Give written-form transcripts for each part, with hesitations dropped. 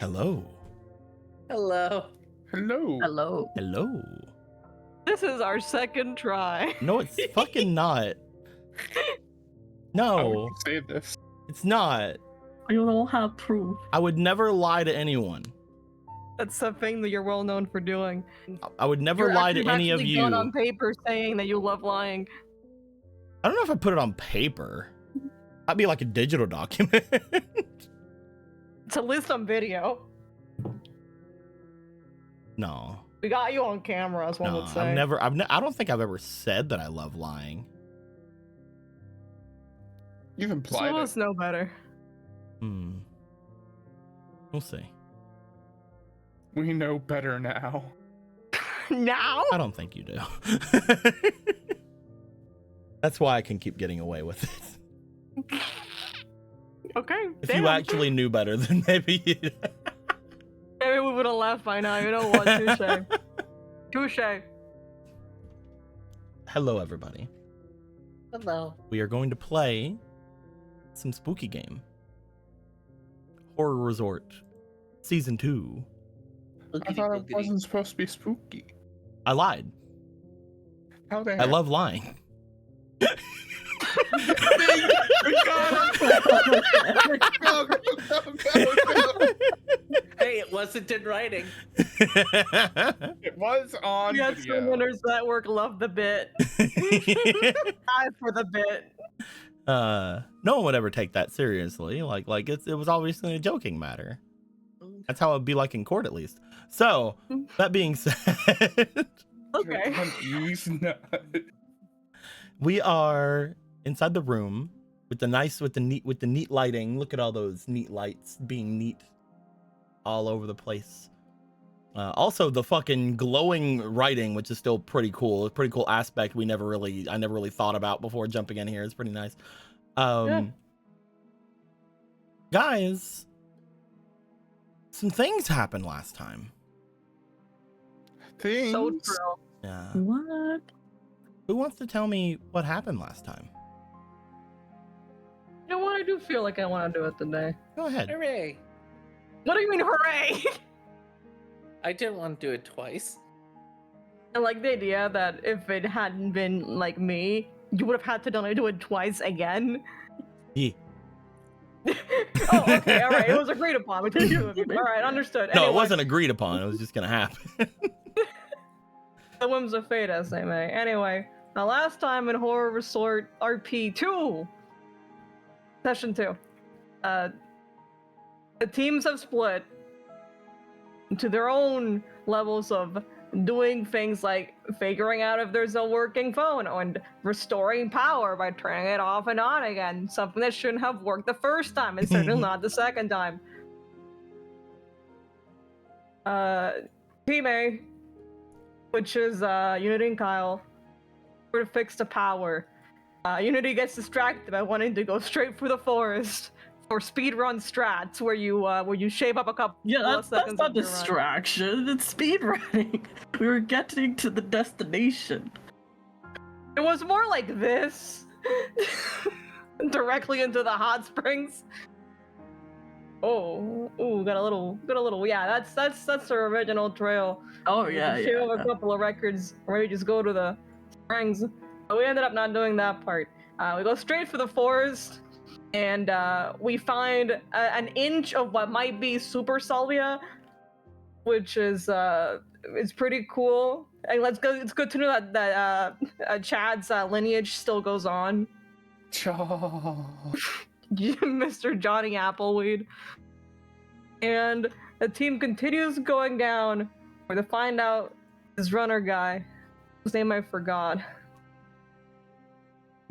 Hello. Hello. Hello. Hello. Hello. This is our second try. No, it's fucking not. How would No, you say this? it's not. You don't have proof. I would never lie to anyone. That's something that you're well known for doing. I would never You're lie to actually any of you. gone on paper saying that you love lying. I don't know if I put it on paper. That'd be like a digital document. It's at least on video. No. We got you on camera, as one No, would say. I don't think I've ever said that I love lying. You've Some implied of it. us know better. We'll see. We know better now. Now? I don't think you do. That's why I can keep getting away with it. Okay. If damn. you actually knew better, then maybe you... Maybe we would have left by now. You know what? Touche. Touche. Hello, everybody. Hello. We are going to play some spooky game. Horror Resort Season 2. I thought it wasn't supposed to be spooky. I lied. How the I heck? love lying. Go. Hey, it wasn't in writing. It was on Yes, video. the Winners Network love the bit. Die for the bit. No one would ever take that seriously. Like it was obviously a joking matter. That's how it'd be like in court, at least. So that being said, Okay. He's not. we are inside the room with the neat lighting. Look at all those neat lights being neat all over the place. Also the fucking glowing writing, which is still pretty cool. A pretty cool aspect I never really thought about before jumping in here. It's pretty nice. Guys, some things happened last time. Things. So true. Yeah. What? Who wants to tell me what happened last time? You know what? I do feel like I want to do it today. Go ahead. Hooray. What do you mean, hooray? I didn't want to do it twice. I like the idea that if it hadn't been like me, you would have had to do it twice again. Yeah. Oh, okay, all right. It was agreed upon between two of you. All right, understood. No, Anyway, it wasn't agreed upon. It was just gonna happen. The whims of fate, as they may. Anyway, last time in Horror Resort RP 2, Session 2, the teams have split into their own levels of doing things like figuring out if there's a working phone and restoring power by turning it off and on again, something that shouldn't have worked the first time and certainly not the second time. Team A, which is Unity and Kyle, were to fix the power. Unity gets distracted by wanting to go straight for the forest for speedrun strats, where you shave up a couple. Yeah, that's seconds not of your run. distraction. It's speed running. We were getting to the destination. It was more like this, directly into the hot springs. Oh, ooh, got a little. Yeah, that's the original trail. Oh You yeah, can shave yeah. up a couple of records, or you just go to the springs. But we ended up not doing that part. We go straight for the forest, and we find an inch of what might be super salvia, which is pretty cool. And it's good to know that Chad's lineage still goes on. Mr. Johnny Appleweed. And the team continues going down where they find out this runner guy, whose name I forgot.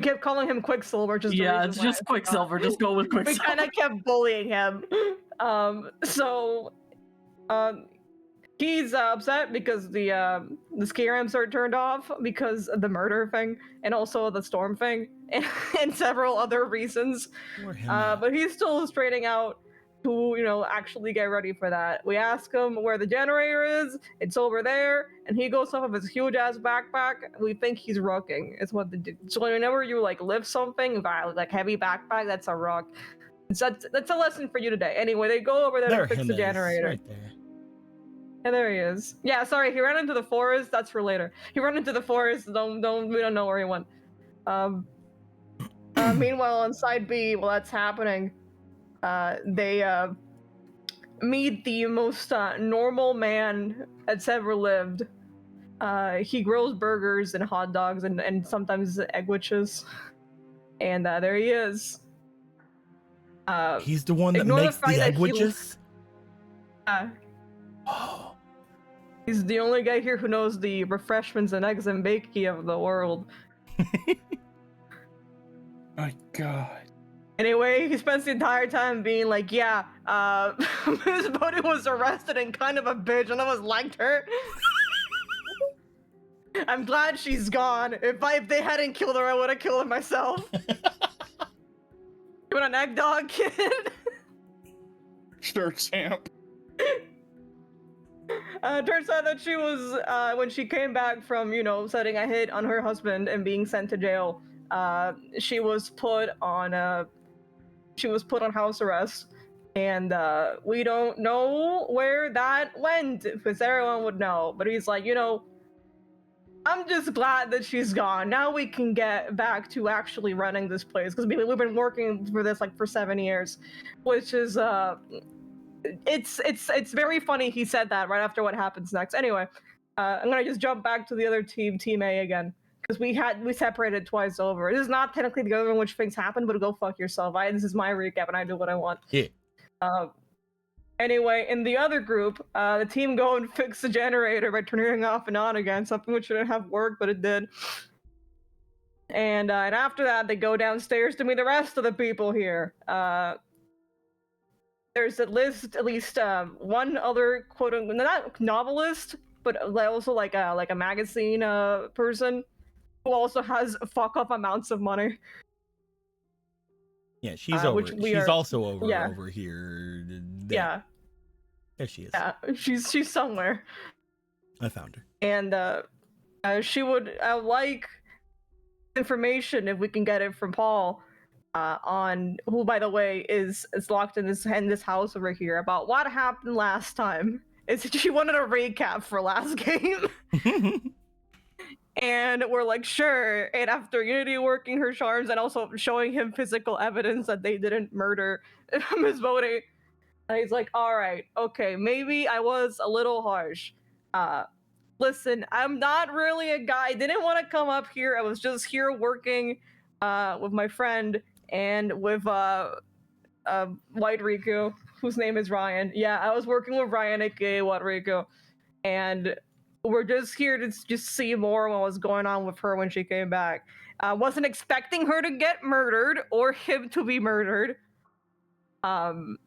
We kept calling him Quicksilver. It's just Quicksilver. Just go with We Quicksilver. kind of kept bullying him. He's upset because the ski ramps are turned off because of the murder thing, and also the storm thing, and several other reasons. But he's still straining out to, actually get ready for that. We ask him where the generator is. It's over there, and he goes off of his huge ass backpack. We think he's rocking. It's what they do. So whenever you lift something, like heavy backpack, that's a rock. That's a lesson for you today. Anyway, they go over there There to fix him the is, generator. right there. Yeah, there he is. Yeah, sorry, he ran into the forest. That's for later. He ran into the forest. We don't know where he went. Meanwhile, on side B, while that's happening, they meet the most normal man that's ever lived. He grills burgers and hot dogs and sometimes egg-witches. And there he is. He's the one that ignore the makes fact the that egg he- witches? uh, he's the only guy here who knows the refreshments and eggs and bacon of the world. My God. Anyway, he spends the entire time being like, yeah, Miss Bodhi was arrested and kind of a bitch, and I always liked her. I'm glad she's gone. If they hadn't killed her, I would have killed her myself. You want an egg dog, kid? Sure, champ. Turns out that she was, when she came back from, setting a hit on her husband and being sent to jail, she was put on house arrest. And we don't know where that went, because everyone would know. But he's like, I'm just glad that she's gone. Now we can get back to actually running this place, because we've been working for this like for 7 years, which is it's very funny he said that right after what happens next. Anyway, I'm gonna just jump back to the other team A again, because we separated twice over. This is not technically the other in which things happen, but go fuck yourself. This is my recap and I do what I want. Yeah. Anyway, in the other group, the team go and fix the generator by turning it off and on again, something which shouldn't have worked, but it did. And after that, they go downstairs to meet the rest of the people here. There's at least one other quote-unquote, not novelist, but also like a magazine person who also has fuck-up amounts of money. Yeah, she's over. She's also over yeah. over here. There. Yeah. There she is. Yeah, she's somewhere. I found her. And she would like information if we can get it from Paul, on who, by the way, is locked in this house over here, about what happened last time. She wanted a recap for last game. And we're like, sure. And after Unity working her charms and also showing him physical evidence that they didn't murder Miss Bodhi, he's like, all right, okay, maybe I was a little harsh. Listen, I'm not really a guy. I didn't want to come up here. I was just here working with my friend and with White Riku, whose name is Ryan. Yeah, I was working with Ryan, aka White Riku. And we're just here to just see more of what was going on with her when she came back. I wasn't expecting her to get murdered or him to be murdered. It's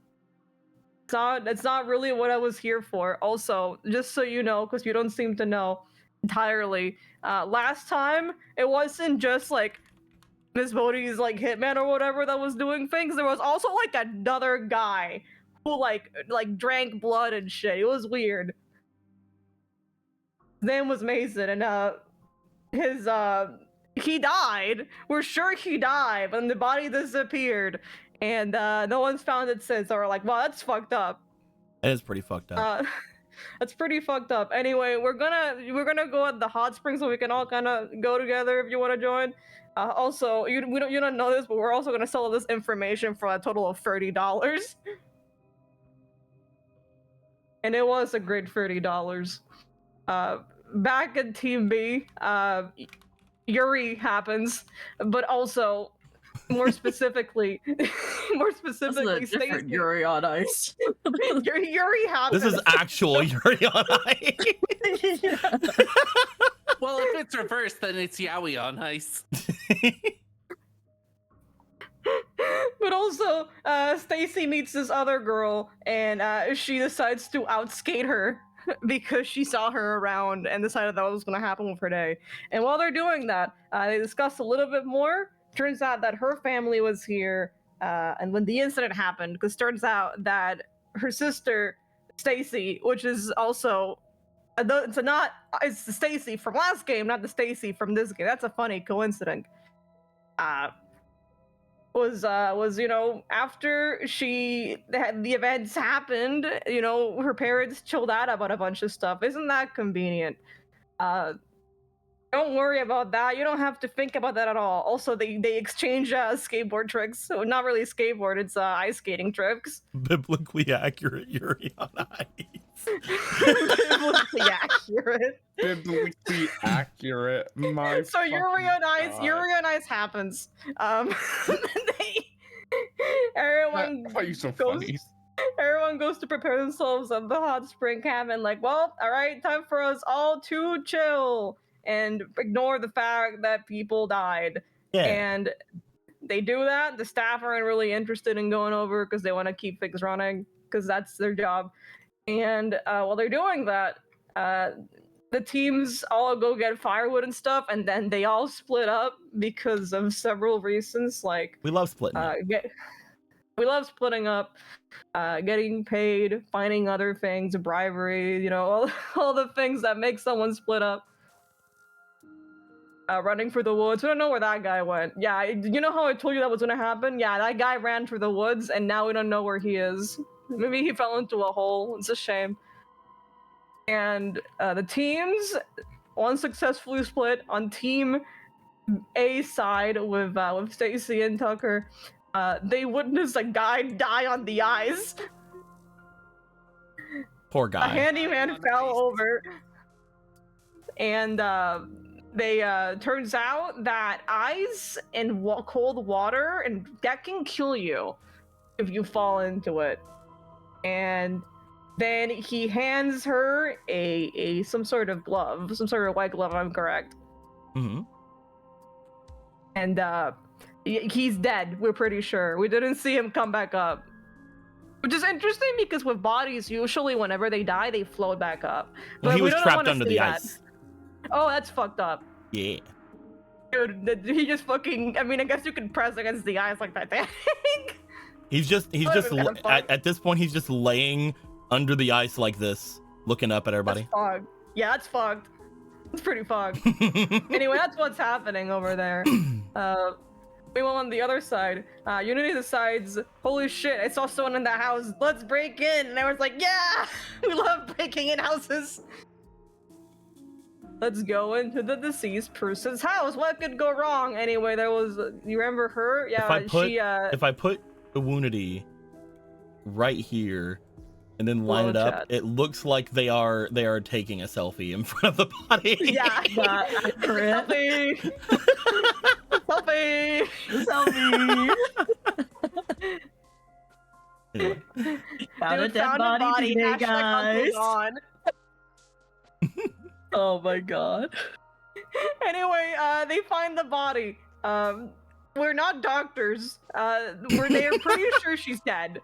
not really what I was here for. Also, just so you know, because you don't seem to know entirely, last time it wasn't just like Miss Bodhi's like hitman or whatever that was doing things. There was also like another guy who like drank blood and shit. It was weird. His name was Mason, and he died. We're sure he died, but then the body disappeared, and no one's found it since. So we're like, well, that's fucked up. That is pretty fucked up. That's pretty fucked up. Anyway, we're gonna go at the hot springs so we can all kind of go together if you want to join. Also, you don't know this, but we're also gonna sell this information for a total of $30. And it was a great $30. Back in Team B, Yuri happens, but also more specifically, different Yuri on Ice. Yuri happens. This is actual Yuri on Ice. Yeah. Well, if it's reversed, then it's Yaoi on Ice. But also, Stacy meets this other girl, and she decides to outskate her because she saw her around and decided that was going to happen with her day. And while they're doing that, they discuss a little bit more. Turns out that her family was here, and when the incident happened, because turns out that her sister, Stacy, which is also it's the Stacy from last game, not the Stacy from this game. That's a funny coincidence. was after the events happened, her parents chilled out about a bunch of stuff. Isn't that convenient? Don't worry about that. You don't have to think about that at all. Also, they exchange skateboard tricks. So not really skateboard, it's ice skating tricks. Biblically accurate Yuri on Ice. Biblically accurate. Biblically accurate. My So Yuri on Ice, God. Yuri on Ice happens. They, I thought you so funny. everyone goes to prepare themselves at the hot spring cabin. Like, well, all right, time for us all to chill and ignore the fact that people died. Yeah. And they do that. The staff aren't really interested in going over because they want to keep things running because that's their job. And while they're doing that, the teams all go get firewood and stuff, and then they all split up because of several reasons. Like, We love splitting. we love splitting up, getting paid, finding other things, bribery, all the things that make someone split up. Running for the woods. We don't know where that guy went. Yeah, you know how I told you that was gonna happen? Yeah, that guy ran for the woods, and now we don't know where he is. Maybe he fell into a hole. It's a shame. And the teams, unsuccessfully split on Team A side with Stacy and Tucker. They witnessed a guy die on the ice. Poor A guy. handyman fell over, and they turns out that ice and cold water, and that can kill you if you fall into it. And then he hands her a some sort of glove, some sort of white glove, if I'm correct. Mm-hmm. And he's dead, we're pretty sure. We didn't see him come back up. Which is interesting because with bodies, usually whenever they die, they float back up. Well, But he we was don't trapped wanna under see the that. ice. Oh, that's fucked up. Yeah. Dude, he just fucking, I guess you could press against the ice like that. He's just at this point he's just laying under the ice like this, looking up at everybody. That's fucked. Yeah, that's fucked. It's pretty fucked. Anyway, that's what's happening over there. Meanwhile, on the other side, Unity decides, holy shit, I saw someone in the house, let's break in. And everyone's like, yeah, we love breaking in houses. Let's go into the deceased person's house. What could go wrong? Anyway, there was, you remember her? Yeah, if I put the Unity right here and then line it up, it looks like they are taking a selfie in front of the body. Yeah, selfie. Selfie. Selfie. Anyway. Found a dead body today, guys. Oh my god. Anyway, they find the body. We're not doctors. They're pretty sure she's dead.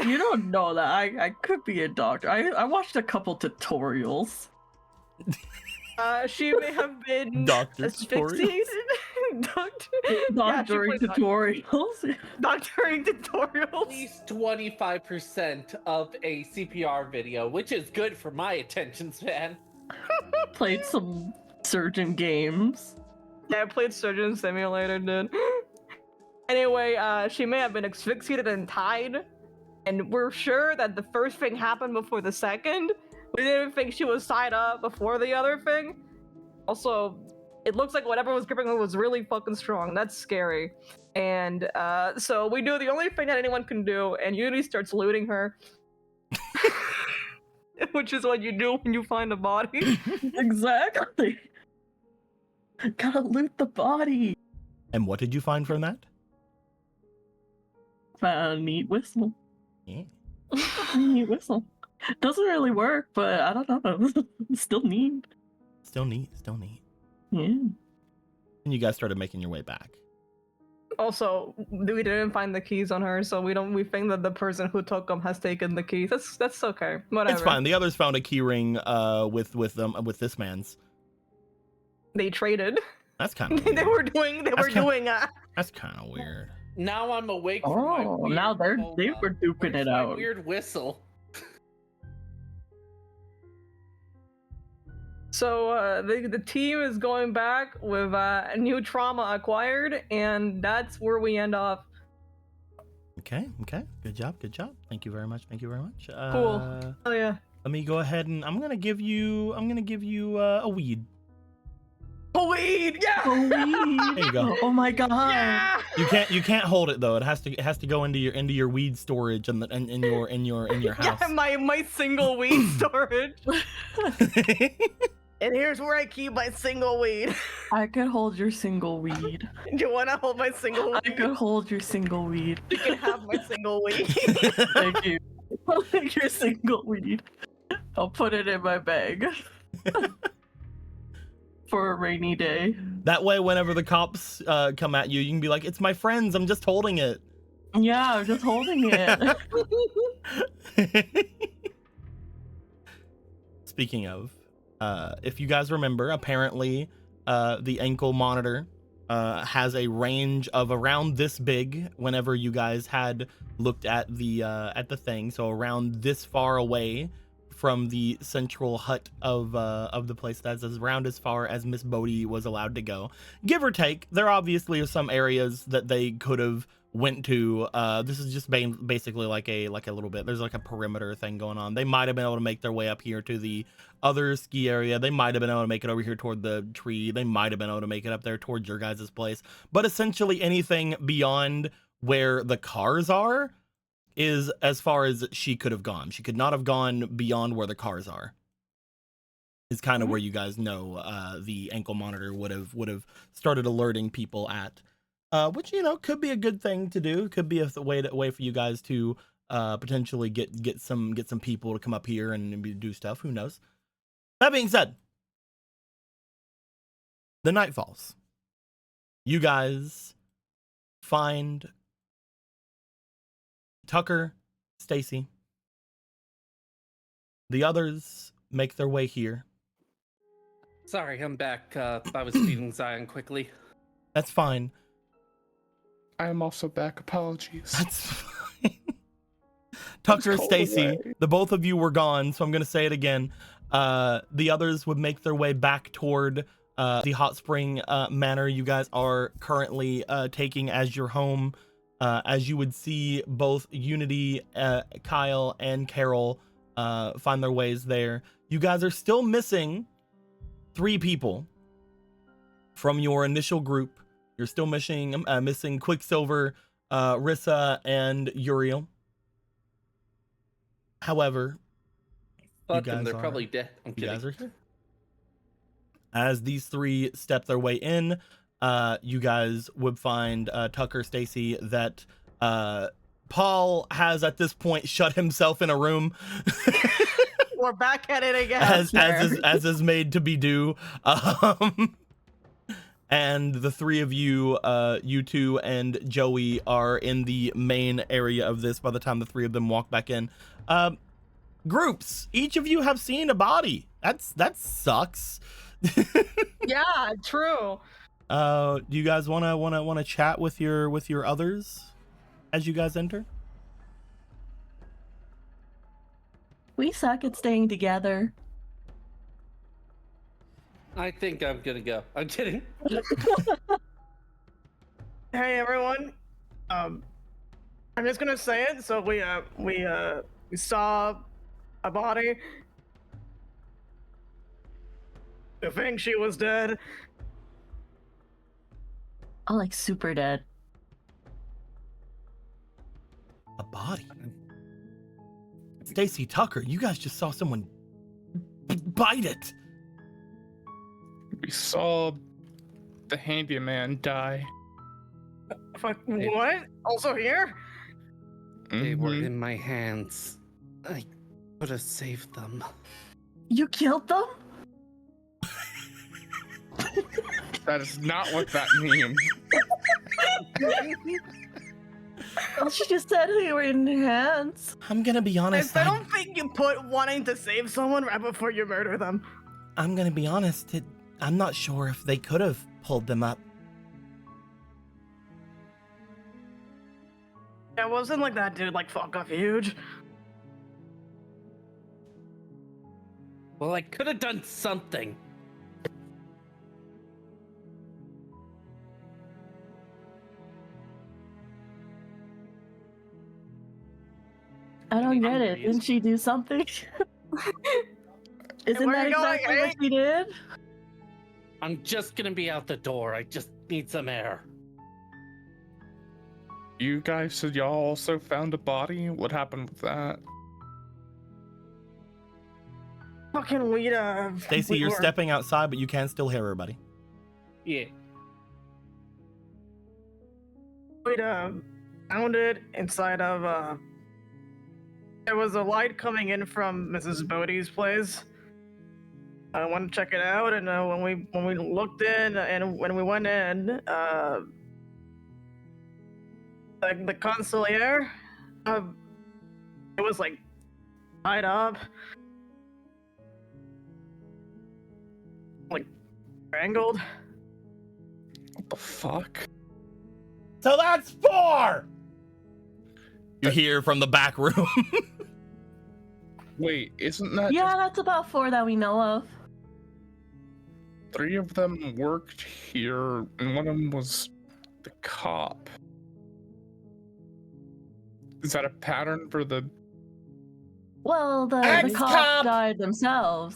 You don't know that. I could be a doctor. I watched a couple tutorials. She may have been Doctor asphyxiated. Doctoring tutorials. Doctoring At tutorials. least 25% of a CPR video, which is good for my attention span. Played some surgeon games. Yeah, I played Surgeon Simulator, dude. Anyway, she may have been asphyxiated and tied, and we're sure that the first thing happened before the second. We didn't think she was tied up before the other thing. Also, it looks like whatever was gripping her was really fucking strong. That's scary. And so we do the only thing that anyone can do, and Unity starts looting her. Which is what you do when you find a body. Exactly. Gotta loot the body. And what did you find from that? Found a neat whistle. Yeah. Neat whistle. Doesn't really work, but I don't know. Still neat. Still neat. Yeah. And you guys started making your way back. Also, we didn't find the keys on her, so we think that the person who took them has taken the keys. That's okay. Whatever. It's fine. The others found a key ring with this man's. They traded. That's kind of They were doing That's kind of weird. Now I'm awake from my Oh, weird now they coma. were duking Where's it my out. Weird whistle. So the team is going back with a new trauma acquired, and that's where we end off. Okay. Good job. Thank you very much. Cool. Oh yeah. Let me go ahead and I'm gonna give you a weed. A weed, yeah. Oh, weed. There you go. Oh my god. Yeah. You can't hold it though. It has to go into your weed storage and in your house. Yeah, my single weed storage. And here's where I keep my single weed. I could hold your single weed. Do you want to hold my single weed? I could hold your single weed. You can have my single weed. Thank you. I'll take your single weed. I'll put it in my bag. For a rainy day. That way, whenever the cops come at you, you can be like, "It's my friends. I'm just holding it." Yeah, I'm just holding it. Speaking of, if you guys remember, apparently the ankle monitor has a range of around this big whenever you guys had looked at the thing, so around this far away from the central hut of the place. That's around as far as Miss Bodhi was allowed to go, give or take. There obviously are some areas that they could have went to. This is just basically like a little bit, there's like a perimeter thing going on. They might have been able to make their way up here to the other ski area. They might have been able to make it over here toward the tree. They might have been able to make it up there towards your guys' place. But essentially anything beyond where the cars are is as far as she could have gone. She could not have gone beyond where the cars are. Is kind of where you guys know the ankle monitor would have started alerting people at. Which, you know, could be a good thing to do. Could be a way for you guys to potentially get some people to come up here and do stuff. Who knows? That being said, the night falls. You guys find Tucker, Stacy. The others make their way here. Sorry, I'm back. I was feeding Zion quickly. That's fine. I am also back. Apologies. That's fine. Tucker, Stacy, the both of you were gone, so I'm going to say it again. The others would make their way back toward the hot spring manor you guys are currently taking as your home. As you would see, both Unity, Kyle, and Carol find their ways there. You guys are still missing 3 people from your initial group. You're still missing Quicksilver, Rissa, and Uriel. However, Fuck them, they're probably dead. I'm kidding. You guys are here. As these 3 step their way in, you guys would find Tucker, Stacy, that Paul has at this point shut himself in a room. We're back at it again. As is made to be due. And the 3 of you, you 2 and Joey, are in the main area of this by the time the 3 of them walk back in. Groups, each of you have seen a body. That sucks. Yeah, true. Do you guys wanna chat with your others as you guys enter? We suck at staying together. I think I'm gonna go. I'm kidding. Hey everyone. I'm just gonna say it. So we saw a body. I think she was dead. Oh, like super dead. A body? Stacy, Tucker, you guys just saw someone bite it. We saw the handyman die. Fuck, what? Also here? They were in my hands. I could have saved them. You killed them? That is not what that means. Well, she just said they were in her hands. I'm gonna be honest. I don't think you put wanting to save someone right before you murder them. I'm gonna be honest. I'm not sure if they could have pulled them up. Yeah, it wasn't like that dude, like, fuck off huge. Well, I could have done something. I don't get it. Hungry. Didn't she do something? Isn't where that you going, exactly what eh? she did? I'm just gonna be out the door. I just need some air. You guys said y'all also found a body? What happened with that? Fucking weed. Stacy, you're stepping outside, but you can still hear her, buddy. Yeah. We'd found it inside of there was a light coming in from Mrs. Bodie's place. I wanted to check it out, and when we looked in and when we went in, the consigliere, it was like tied up, like strangled. What the fuck? So that's 4! You hear from the back room. Wait, isn't that Yeah, just that's about 4 that we know of. 3 of them worked here, and one of them was the cop? Is that a pattern for the... Well, the Ex-cop! cops died themselves.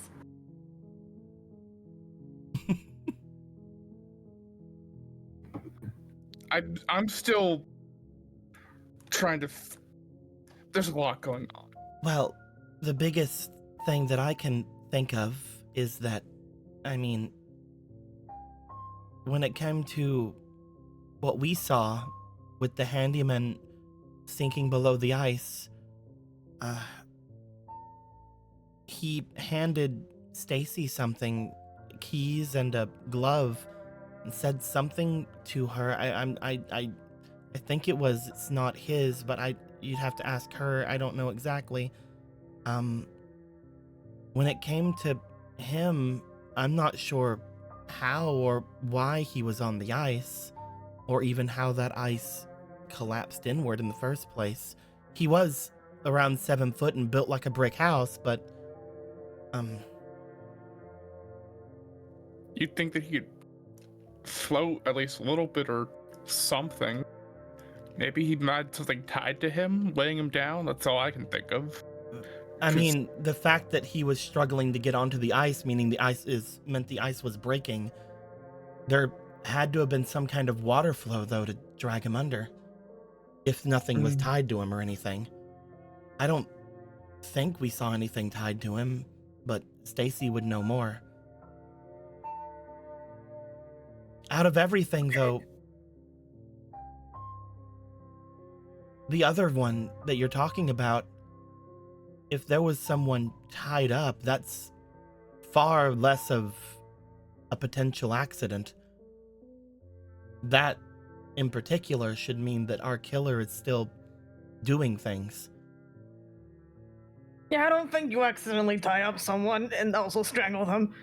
I'm still trying to... There's a lot going on. Well, the biggest thing that I can think of is that, I mean, when it came to what we saw with the handyman sinking below the ice, he handed Stacy something, keys and a glove, and said something to her. I think it's not his, but you'd have to ask her. I don't know exactly. When it came to him, I'm not sure how or why he was on the ice, or even how that ice collapsed inward in the first place. He was around 7 foot and built like a brick house, but You'd think that he could float at least a little bit or something. Maybe he had something tied to him, weighing him down. That's all I can think of. I mean, the fact that he was struggling to get onto the ice, meaning the ice was breaking. There had to have been some kind of water flow, though, to drag him under. If nothing was tied to him or anything. I don't think we saw anything tied to him, but Stacy would know more. Out of everything, though, the other one that you're talking about, if there was someone tied up, that's far less of a potential accident. That, in particular, should mean that our killer is still doing things. Yeah, I don't think you accidentally tie up someone and also strangle them.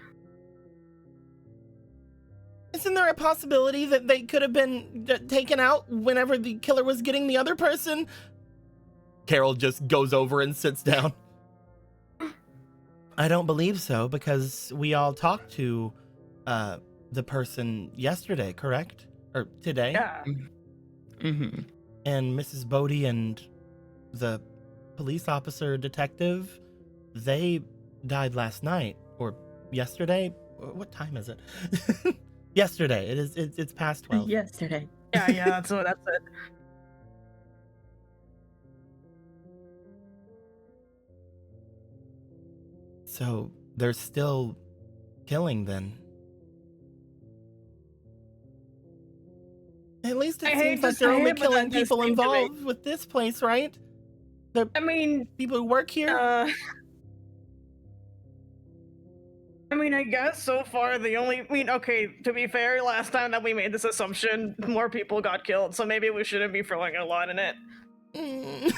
Isn't there a possibility that they could have been taken out whenever the killer was getting the other person? Carol just goes over and sits down. I don't believe so, because we all talked to the person yesterday, correct? Or today? Yeah. Mm-hmm. And Mrs. Bodie and the police officer detective, they died last night or yesterday. What time is it? Yesterday. It's past 12. Yesterday. Yeah, that's it. So they're still killing then. At least it I hate seems to like they're say only it, but killing that does people seem to me. involved with this place, right? I mean, People who work here? I guess so far okay, to be fair, last time that we made this assumption, more people got killed, so maybe we shouldn't be throwing a lot in it. Mm.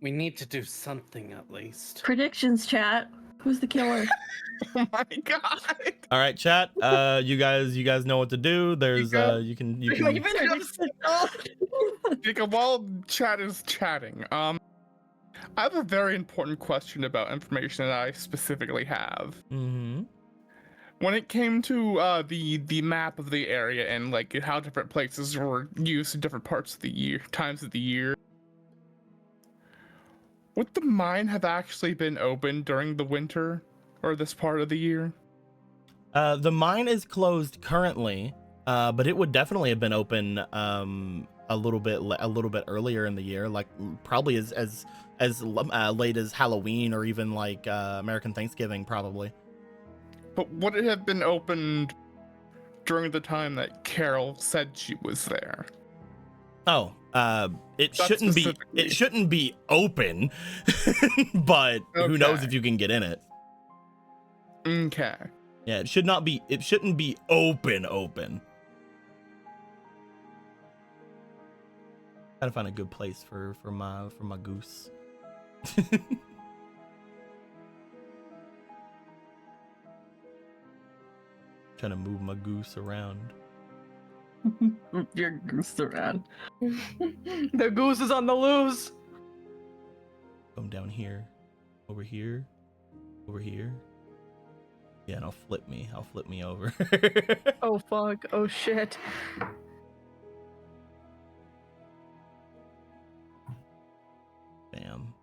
We need to do something at least. Predictions, chat. Who's the killer? Oh my god! All right, chat. You guys know what to do. There's you can Jacob, while chat is chatting, I have a very important question about information that I specifically have. Mm-hmm. When it came to the map of the area and like how different places were used in different parts of the year, times of the year, Would the mine have actually been open during the winter or this part of the year? The mine is closed currently, but it would definitely have been open a little bit earlier in the year, like probably as late as Halloween or even like American Thanksgiving, probably. But would it have been opened during the time that Carol said she was there? Oh, it Not shouldn't be. specifically. It shouldn't be open, but who knows Okay. if you can get in it? Okay. Yeah, it should not be. It shouldn't be open. Gotta find a good place for my goose. Trying to move my goose around. Your goose around. The goose is on the loose. Come down here, over here. Yeah, and I'll flip me over. Oh fuck. Oh shit. Bam.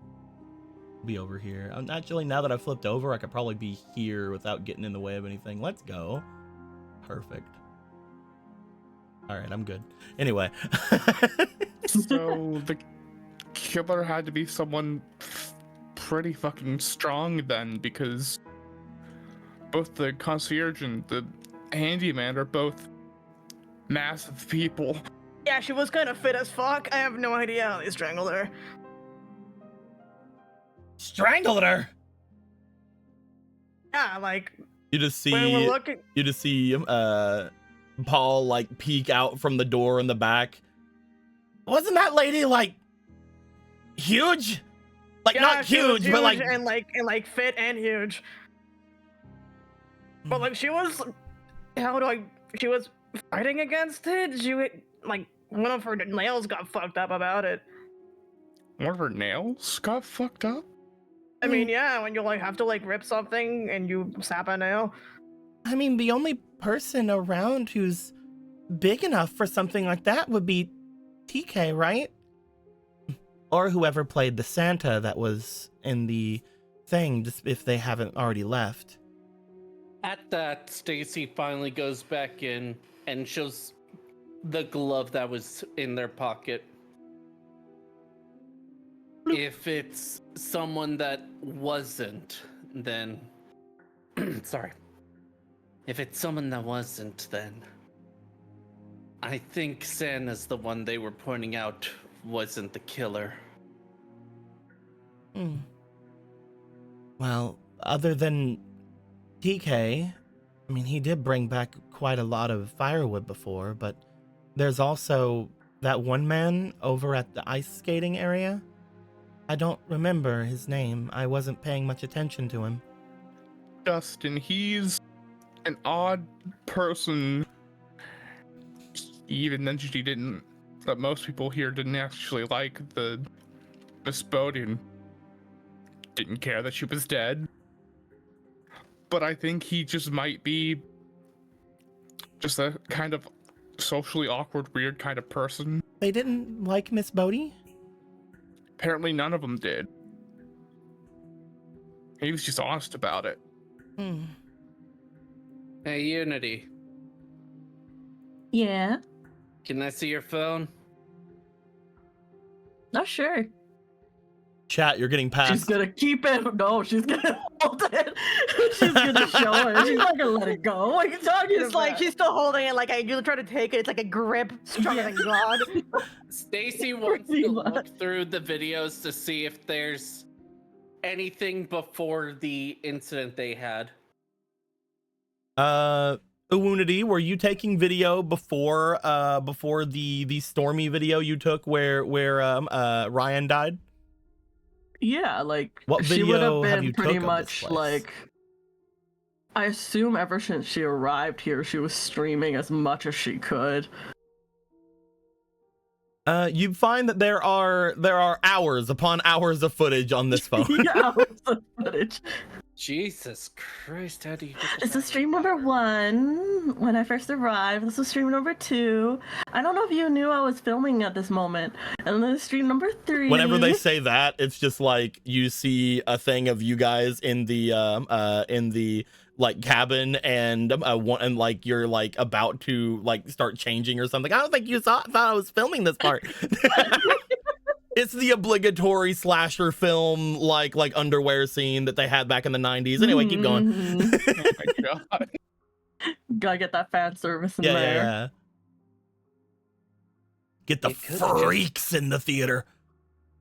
Be over here. Actually, now that I flipped over, I could probably be here without getting in the way of anything. Let's go. Perfect. All right, I'm good. Anyway. So the killer had to be someone pretty fucking strong then, because both the concierge and the handyman are both massive people. Yeah, she was kind of fit as fuck. I have no idea how they strangled her. Strangled her. Yeah, like You just when we're see looking. Paul like peek out from the door in the back. Wasn't that lady like huge? Like Yeah, not she was huge, but like and like fit and huge. But like she was, she was fighting against it. Like one of her nails got fucked up about it. One of her nails got fucked up? I mean, yeah, when you like have to like rip something and you sap a nail. I mean, the only person around who's big enough for something like that would be TK, right? Or whoever played the Santa that was in the thing, just if they haven't already left. At that, Stacy finally goes back in and shows the glove that was in their pocket. If it's someone that wasn't, then... Sorry. If it's someone that wasn't, then... I think Santa's the one they were pointing out wasn't the killer. Well, other than TK, I mean, he did bring back quite a lot of firewood before, but there's also that one man over at the ice skating area. I don't remember his name. I wasn't paying much attention to him. Dustin, he's an odd person. He even mentioned he didn't, that most people here didn't actually like the Miss Bowden. Didn't care that she was dead. But I think he just might be just a kind of socially awkward, weird kind of person. They didn't like Miss Bodie? Apparently none of them did. He was just honest about it. Hey, Unity, Yeah. can I see your phone? Not sure. Chat, you're getting passed. She's gonna keep it. No, she's gonna hold it. She's gonna show her. She's not gonna let it go. What are you talking It's about? like she's still holding it. Like you try to take it. It's like a grip stronger than God. Stacy wants to look through the videos to see if there's anything before the incident they had. Unity, were you taking video before the Stormy video you took where Ryan died? Yeah, like What she would video have have been you pretty took of this much place? like. I assume ever since she arrived here, she was streaming as much as she could. You find that there are hours upon hours of footage on this phone. Yeah, hours of footage. Jesus Christ, how do you get This is stream number 1 when I first arrived. This was stream number 2. I don't know if you knew I was filming at this moment. And then stream number 3. Whenever they say that, it's just like you see a thing of you guys in the like cabin and like you're like about to like start changing or something. I don't think you thought I was filming this part. It's the obligatory slasher film like underwear scene that they had back in the 90s. Anyway, keep going. Oh my god. Gotta get that fan service in Yeah, there. yeah. Get the You could've just- freaks in the theater.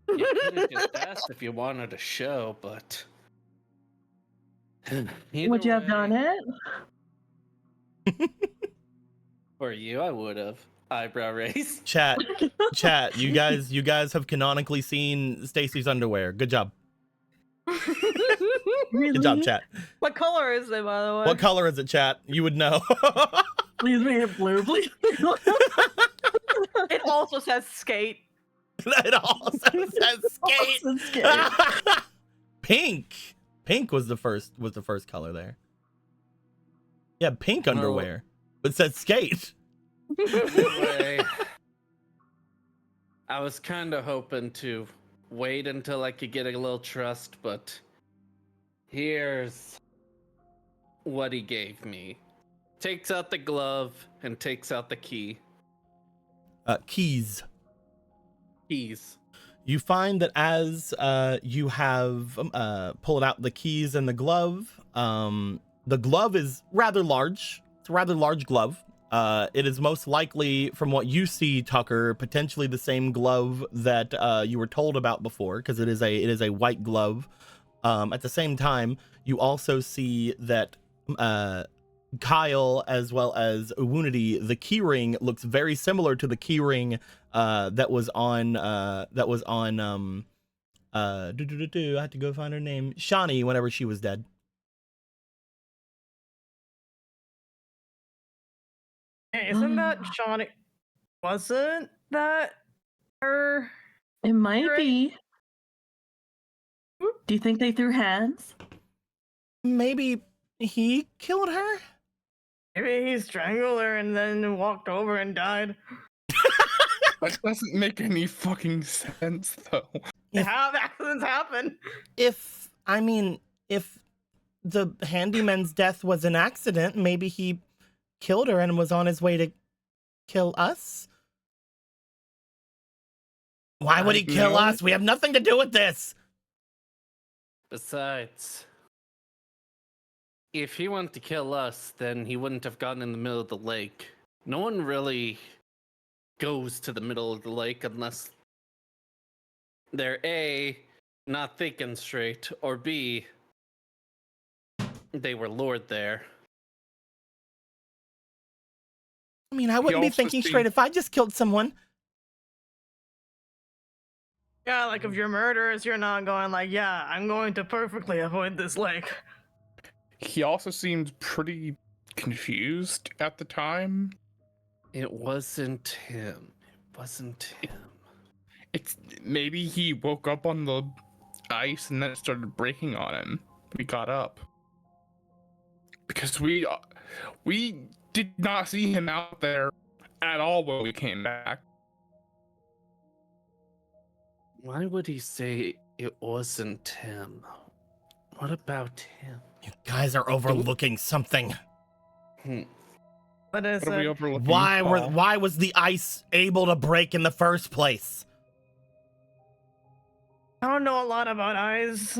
You could have just asked if you wanted a show, but. Would you have done it? For you, I would have. Eyebrow raise. Chat, you guys have canonically seen Stacy's underwear. Good job. Really? Good job, chat. What color is it, by the way? What color is it, chat? You would know. Please make it blue, please. It also says skate. It also says skate. Also skate. Pink was the first color there. Yeah, pink underwear. But it says skate. Anyway, I was kind of hoping to wait until I could get a little trust, but here's what he gave me. Takes out the glove and takes out the key. Keys. Keys. You find that as you have pulled out the keys and the glove is rather large. It's a rather large glove. It is most likely, from what you see, Tucker, potentially the same glove that you were told about before, because it is a white glove. At the same time, you also see that Kyle, as well as Uwunity, the keyring looks very similar to the keyring that was on I had to go find her name, Shani, whenever she was dead. Hey, isn't that Shawnee? Wasn't that her? It might Right. be. Do you think they threw hands? Maybe he killed her? Maybe he strangled her and then walked over and died. That doesn't make any fucking sense, though. How accidents happen? If the handyman's death was an accident, maybe he killed her and was on his way to kill us? Why would he kill No. us? We have nothing to do with this. Besides, if he wanted to kill us, then he wouldn't have gotten in the middle of the lake. No one really goes to the middle of the lake unless they're A, not thinking straight, or B, they were lured there. I mean, I wouldn't be also thinking seems- straight if I just killed someone. Yeah, like if you're murderers, you're not going like, yeah, I'm going to perfectly avoid this lake. He also seemed pretty confused at the time. It wasn't him. It wasn't him. It's maybe he woke up on the ice and then it started breaking on him. We got up because we did not see him out there at all when we came back. Why would he say it wasn't him? What about him? You guys are overlooking something. What is What are we it? overlooking? Why Paul? was the ice able to break in the first place? I don't know a lot about eyes.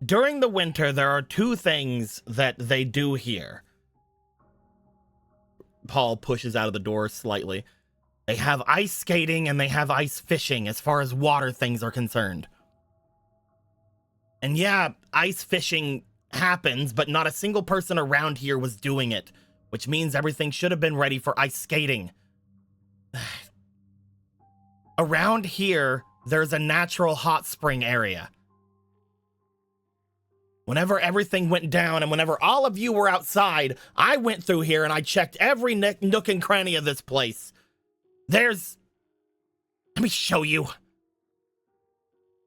During the winter, there are two things that they do here. Paul pushes out of the door slightly. They have ice skating and they have ice fishing as far as water things are concerned. And yeah, ice fishing happens, but not a single person around here was doing it, which means everything should have been ready for ice skating. Around here, there's a natural hot spring area. Whenever everything went down and whenever all of you were outside, I went through here and I checked every nook and cranny of this place. Let me show you.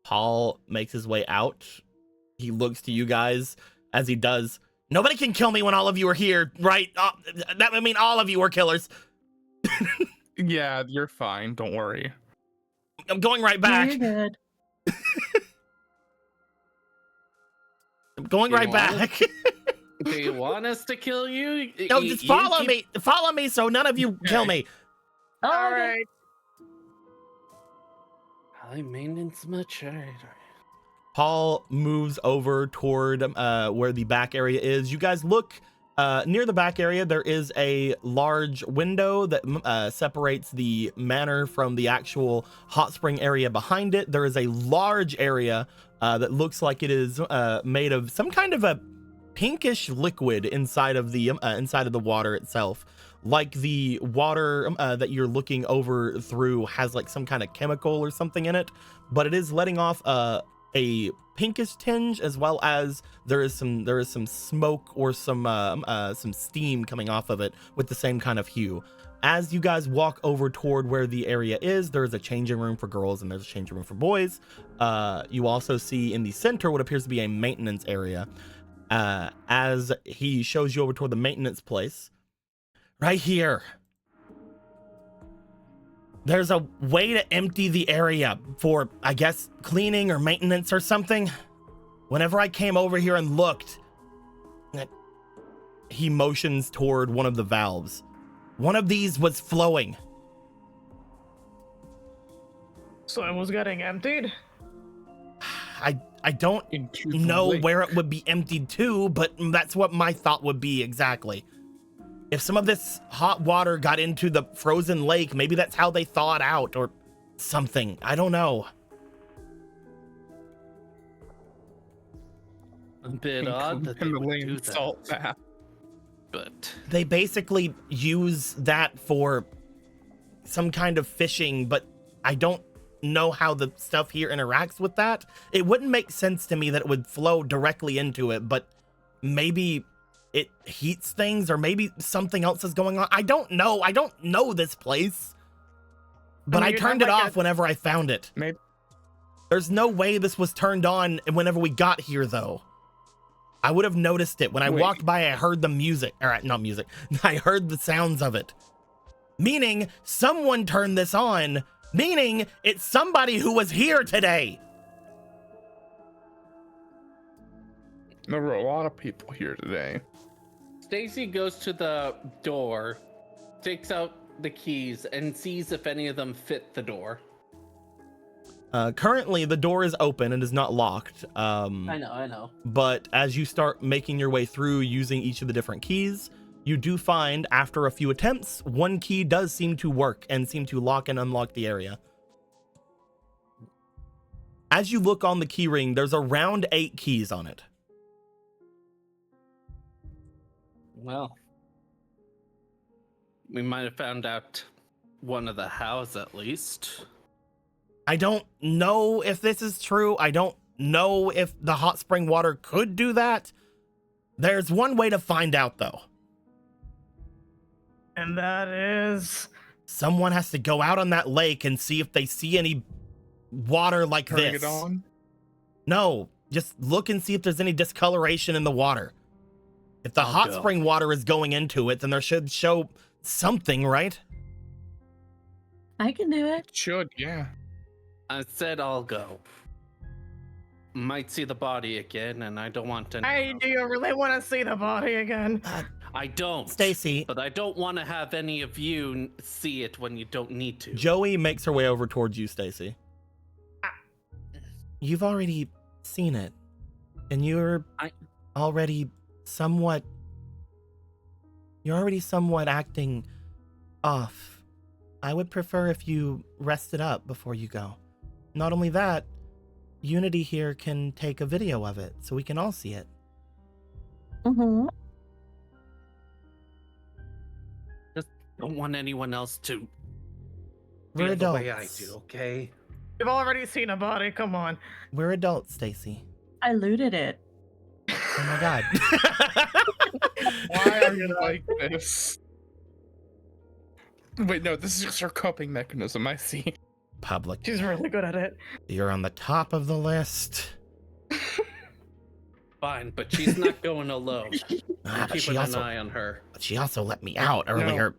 Paul makes his way out. he looks to you guys as he does. Nobody can kill me when all of you are here, right? That would mean all of you are killers. Yeah, you're fine. Don't worry. I'm going right Yeah, back. you're good. I'm going You right want back. Do you want us to kill you? No, just follow me. Follow me so none of you kill me. Oh, All okay. right. High maintenance much? All right. Paul moves over toward where the back area is. You guys look near the back area. There is a large window that separates the manor from the actual hot spring area behind it. There is a large area that looks like it is made of some kind of a pinkish liquid inside of the water itself. Like the water that you're looking over through has like some kind of chemical or something in it, but it is letting off a pinkish tinge, as well as there is some smoke or some steam coming off of it with the same kind of hue. As you guys walk over toward where the area is, there's a changing room for girls and there's a changing room for boys. You also see in the center what appears to be a maintenance area. As he shows you over toward the maintenance place, right here, there's a way to empty the area for, I guess, cleaning or maintenance or something. Whenever I came over here and looked, he motions toward one of the valves. One of these was flowing. So it was getting emptied? I don't know where it would be emptied to, but that's what my thought would be exactly. If some of this hot water got into the frozen lake, maybe that's how they thaw it out or something. I don't know. A bit odd that they would do that. Salt bath. But They basically use that for some kind of fishing, but I don't know how the stuff here interacts with that. It wouldn't make sense to me that it would flow directly into it, but maybe it heats things, or maybe something else is going on. I don't know. I don't know this place. But I turned it off whenever I found it. Maybe. There's no way this was turned on whenever we got here, though. I would have noticed it. When I walked by, I heard the music. All right, not music. I heard the sounds of it. Meaning, someone turned this on. Meaning, it's somebody who was here today. There were a lot of people here today. Stacy goes to the door, takes out the keys, and sees if any of them fit the door. Currently, the door is open and is not locked. I know. But as you start making your way through using each of the different keys, you do find, after a few attempts, one key does seem to work and seem to lock and unlock the area. As you look on the key ring, there's around 8 keys on it. Well, we might have found out one of the hows at least. I don't know if this is true. I don't know if the hot spring water could do that. There's one way to find out, though. And that is... Someone has to go out on that lake and see if they see any water like Turning this. it on? No, just look and see if there's any discoloration in the water. If the hot spring water is going into it, then there should show something, right? I can do it. Should, yeah. I said I'll go. Might see the body again, and I don't want to know. Hey, do you really want to see the body again? I don't. Stacy. But I don't want to have any of you see it when you don't need to. Joey makes her way over towards you, Stacy. You've already seen it. And you're already somewhat acting off. I would prefer if you rested up before you go. Not only that, Unity here can take a video of it so we can all see it. Mm-hmm. Just don't want anyone else to We're feel the way I adults. do, okay? You've already seen a body, come on. We're adults, Stacy. I looted it. Oh my god. Why are you like this? Wait, no, this is just her coping mechanism, I see. Public. She's really good at it. You're on the top of the list. Fine, but she's not going alone. But Keeping an eye on her. she also let me out earlier.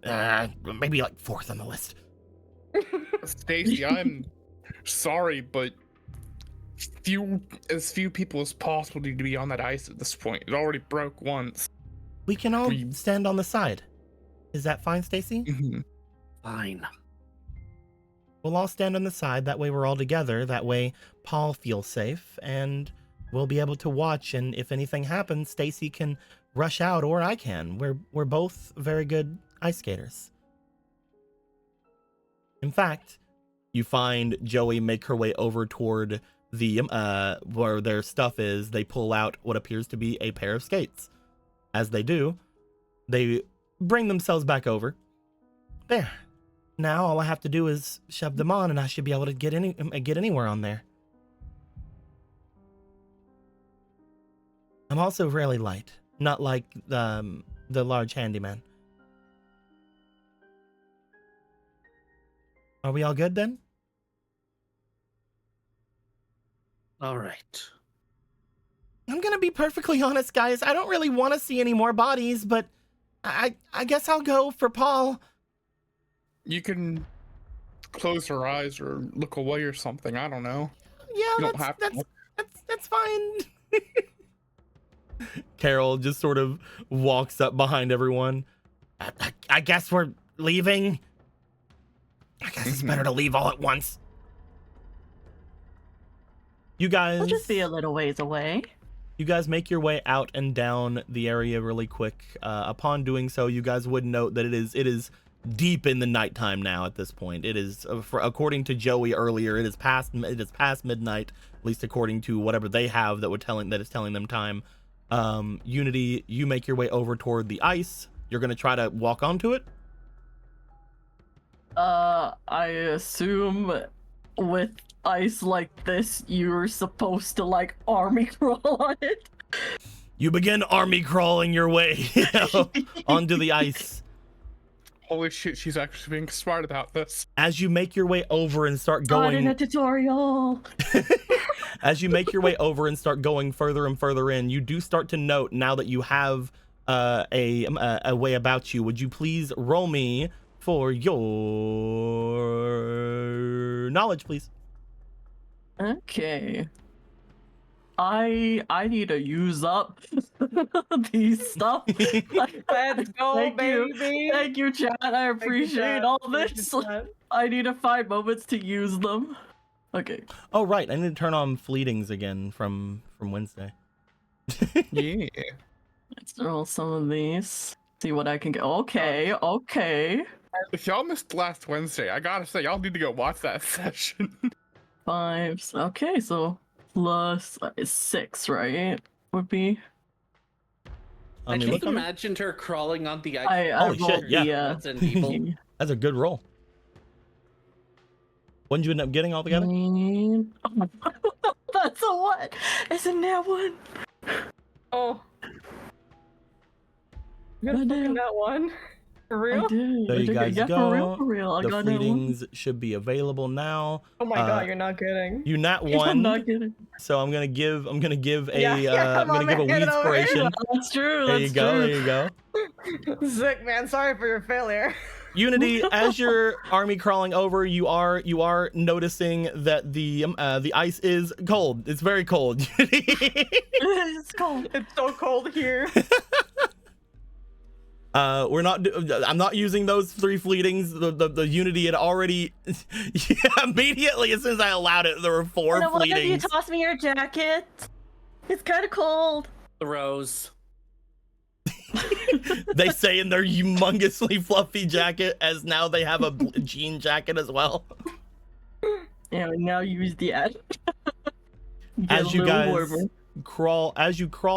Maybe like 4th on the list. Stacy, I'm sorry, but as few people as possible need to be on that ice at this point. It already broke once. We can all stand on the side. Is that fine, Stacy? Fine. We'll all stand on the side. That way we're all together. That way Paul feels safe, and we'll be able to watch. And if anything happens, Stacy can rush out, or I can. We're both very good ice skaters. In fact, you find Joey make her way over toward the where their stuff is. They pull out what appears to be a pair of skates. As they do, they bring themselves back over. There. Now all I have to do is shove them on, and I should be able to get anywhere on there. I'm also really light, not like the large handyman. Are we all good then? All right. I'm gonna be perfectly honest, guys. I don't really want to see any more bodies, but I guess I'll go for Paul. You can close your eyes or look away or something. I don't know. Yeah, that's fine. Carol just sort of walks up behind everyone. I guess we're leaving. I guess it's better to leave all at once. You guys... We'll just be a little ways away. You guys make your way out and down the area really quick. Upon doing so, you guys would note that it is deep in the nighttime now at this point. It is, according to Joey earlier, it is past midnight, at least according to whatever they have that is telling them time. Unity, you make your way over toward the ice. You're going to try to walk onto it? I assume with ice like this, you're supposed to like army crawl on it. You begin army crawling your way onto the ice. Holy shit, she's actually being smart about this. As you make your way over and start going... in a tutorial. As you make your way over and start going further and further in, you do start to note, now that you have a way about you, would you please roll me for your knowledge, please? Okay. I need to use up these stuff. Let's go, Thank you. baby. Thank you, chat. I appreciate all this. I need to find moments to use them. Okay. Oh, right. I need to turn on fleetings again from Wednesday. Yeah. Let's roll some of these. See what I can get. Okay. Okay. If y'all missed last Wednesday, I gotta say, y'all need to go watch that session. 5. Okay, so plus 6, right? Would be. I just imagined her crawling on the ice. I Holy shit, rolled yeah. That's an evil. That's a good roll. What did you end up getting altogether? That's a what? Isn't that one? Oh. You got fucking that one? For real? I did. There you guys go. For real. I The got that one. fleetings should be available now. Oh my god, you're not kidding. You nat I'm one. not kidding. So I'm gonna give a Come on, man, weed get it over here. inspiration. That's true. There That's you go. true. There you go. Sick, man. Sorry for your failure. Unity, as you're army crawling over, you are noticing that the ice is cold. It's very cold. It's cold. It's so cold here. I'm not using those 3 fleetings. The Unity had already immediately, as soon as I allowed it, there were 4 Why don't you fleetings. toss me your jacket? It's kind of cold. Throws. They say in their humongously fluffy jacket, as now they have a jean jacket as well. Yeah, now use the ad. As you guys crawl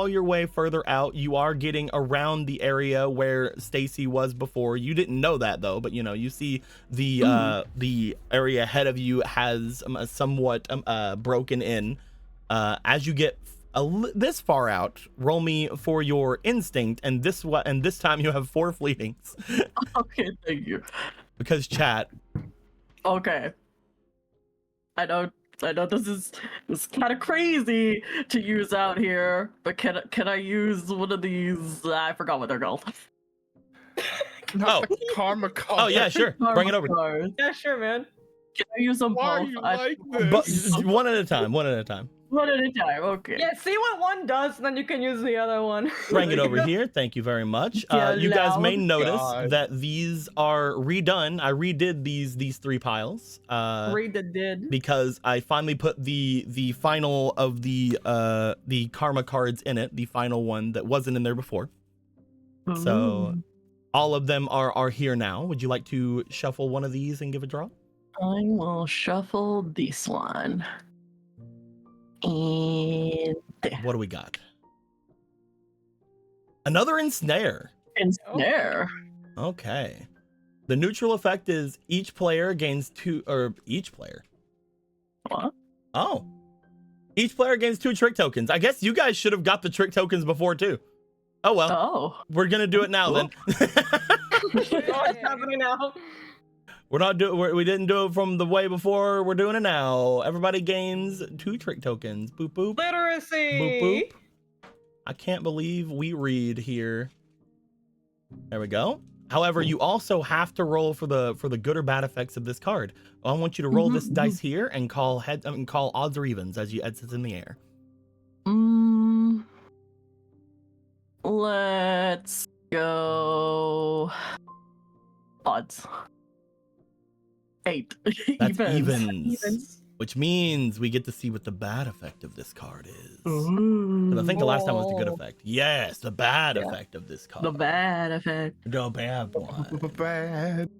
your way further out, you are getting around the area where Stacy was before. You didn't know that though, but you see the area ahead of you has somewhat broken in. As you get this far out, roll me for your instinct, and this time you have 4 fleetings. Okay, thank you. Because chat. Okay. I don't I know this is kind of crazy to use out here, but can I use one of these? I forgot what they're called. Not the karma card. Oh yeah, sure. Bring it over. Cards. Yeah, sure, man. Can I use them Why are both? you I- like But this? one at a time. One at a time. One at a time. Okay. Yeah, see what one does, and then you can use the other one. Bring it over here. Thank you very much. Yeah, You guys may loud. notice God. that these are redone. I redid these 3 piles. Read the did. Because I finally put the final of the karma cards in it, the final one that wasn't in there before. So Ooh. all of them are here now. Would you like to shuffle one of these and give a draw? I will shuffle this one. And there. What do we got? Another ensnare. Ensnare. Okay. The neutral effect is each player gains 2, or each player. What? Oh. Each player gains 2 trick tokens. I guess you guys should have got the trick tokens before too. Oh well. Oh. We're gonna do it now then. What's happening now? We're not doing. We didn't do it from the way before. We're doing it now. Everybody gains 2 trick tokens. Boop boop. Literacy. Boop boop. I can't believe we read here. There we go. However, you also have to roll for the good or bad effects of this card. I want you to roll this dice here and call call odds or evens as it's in the air. Let's go. Odds. 8. That's evens. Which means we get to see what the bad effect of this card is. 'Cause I think the last time was the good effect. Yes, the bad effect of this card. The bad effect. The bad one. Bad.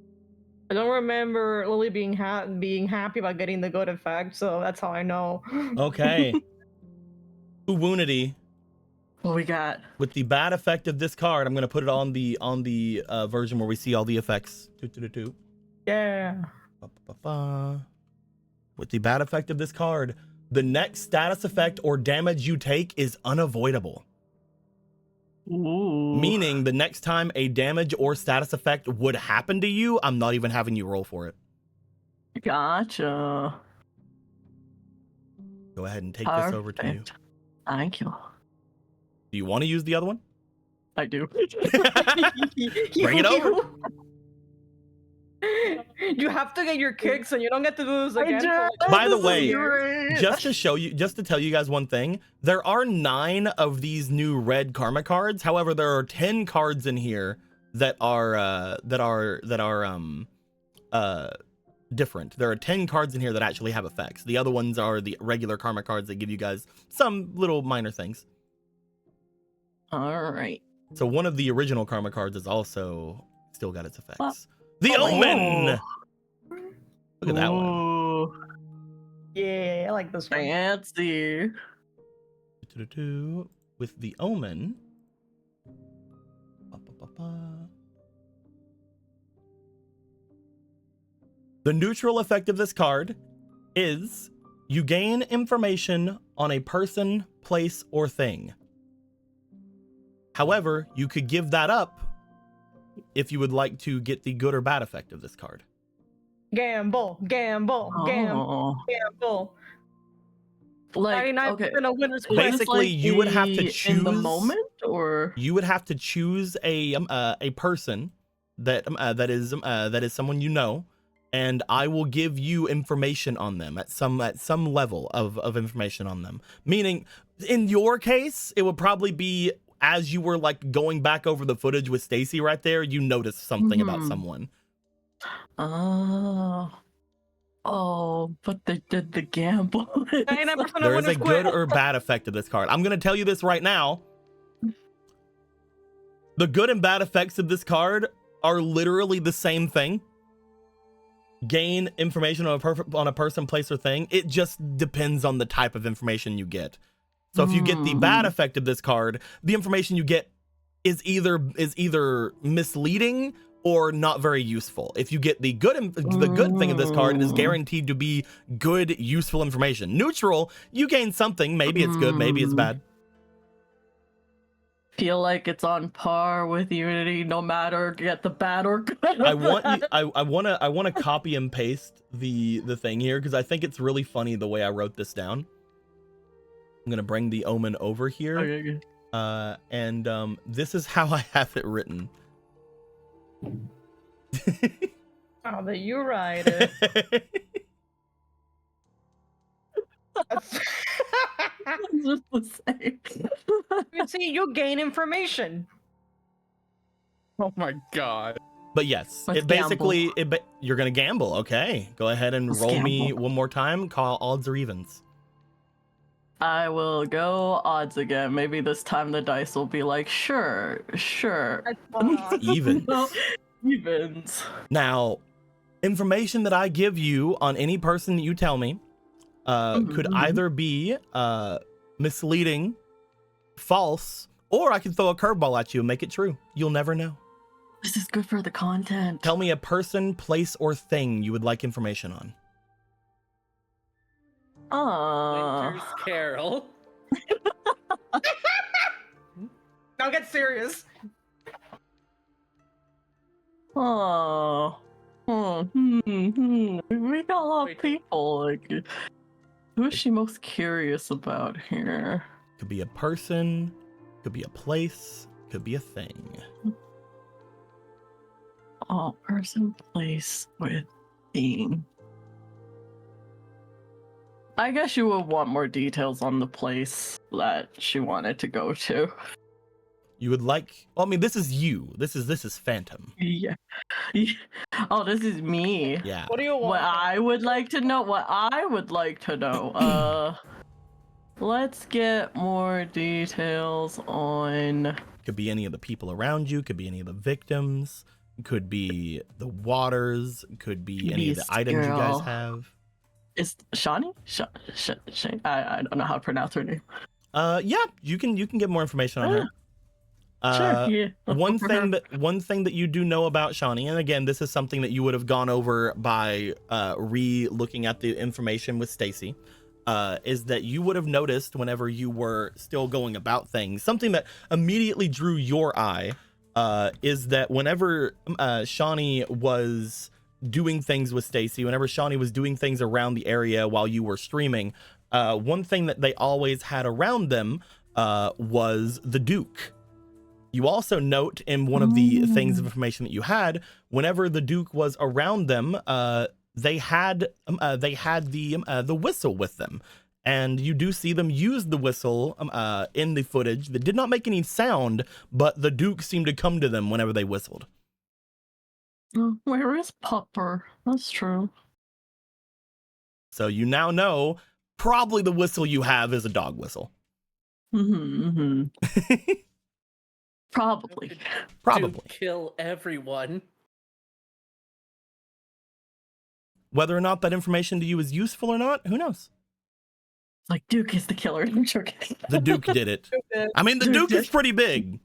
I don't remember Lily being happy about getting the good effect, so that's how I know. Okay. Uwunity. What we got? With the bad effect of this card, I'm gonna put it on the version where we see all the effects. Yeah. Ba-ba-ba-ba. With the bad effect of this card, the next status effect or damage you take is unavoidable. Ooh. Meaning the next time a damage or status effect would happen to you, I'm not even having you roll for it. Gotcha. Go ahead and take this over to you. Perfect. Thank you. Do you want to use the other one? I do. Bring it over. You have to get your kicks, and you don't get to do this again. By the way, just to tell you guys one thing, there are 9 of these new red karma cards. However, there are 10 cards in here that are different. There are 10 cards in here that actually have effects. The other ones are the regular karma cards that give you guys some little minor things. All right. So one of the original karma cards is also still got its effects. Well, the oh. Omen. Look at that one. Ooh, Yeah, I like this one. fancy. With the Omen. Ba-ba-ba-ba. The neutral effect of this card is you gain information on a person, place, or thing. However, you could give that up if you would like to get the good or bad effect of this card. Gamble, gamble, gamble, Oh. gamble. Like, 99% okay. of winners Is this Basically, like you would have to in the choose- moment, or You would have to choose a person that is someone you know, and I will give you information on them at some level of information on them. Meaning, in your case, it would probably be as you were like going back over the footage with Stacy right there, you noticed something about someone. oh, but the gamble. 99% of There is winners a quit. good or bad effect of this card. I'm gonna tell you this right now. The good and bad effects of this card are literally the same thing. Gain information on a person, place, or thing. It just depends on the type of information you get. So if you get the bad effect of this card, the information you get is either misleading or not very useful. If you get the good thing of this card, it is guaranteed to be good, useful information. Neutral, you gain something. Maybe it's good, maybe it's bad. feel like it's on par with Unity, no matter get the bad or good. I want to copy and paste the thing here because I think it's really funny the way I wrote this down. I'm gonna bring the omen over here. Okay. And this is how I have it written. Oh, that you write it. It's just the same. You see, you gain information. Oh my god. But yes, Let's it basically gamble. you're gonna gamble. Okay, go ahead and Let's roll me gamble. one more time. Call odds or evens. I will go odds again. Maybe this time the dice will be like, sure. Evens. No, evens. Now, information that I give you on any person that you tell me could either be misleading, false, or I can throw a curveball at you and make it true. You'll never know. This is good for the content. Tell me a person, place, or thing you would like information on. Winter's Carol. Now get serious. We got a lot of people. Like, who is she most curious about here? Could be a person, could be a place, could be a thing. Oh, person, place, with theme. I guess you would want more details on the place that she wanted to go to. You would like, well, I mean, this is you. This is Phantom. Yeah. Oh, this is me. Yeah. What do you want? What I would like to know. Let's get more details on. Could be any of the people around you, could be any of the victims, could be the waters, could be any of the This items you guys girl. have. Is Shani? Shani. I don't know how to pronounce her name. Yeah, you can get more information on her. Sure. Yeah. One thing that you do know about Shawnee, and again, this is something that you would have gone over by re-looking at the information with Stacy, is that you would have noticed whenever you were still going about things, something that immediately drew your eye, is that whenever Shawnee was doing things with Stacy, whenever Shawnee was doing things around the area while you were streaming, one thing that they always had around them was the Duke. You also note in one of the things of information that you had, whenever the Duke was around them, they had the whistle with them, and you do see them use the whistle in the footage that did not make any sound, but the Duke seemed to come to them whenever they whistled. Where is Pupper? That's true. So you now know probably the whistle you have is a dog whistle. Probably. To kill everyone. Whether or not that information to you is useful or not, who knows? Like, Duke is the killer. I'm joking. The Duke did it. I mean, the Duke is pretty big.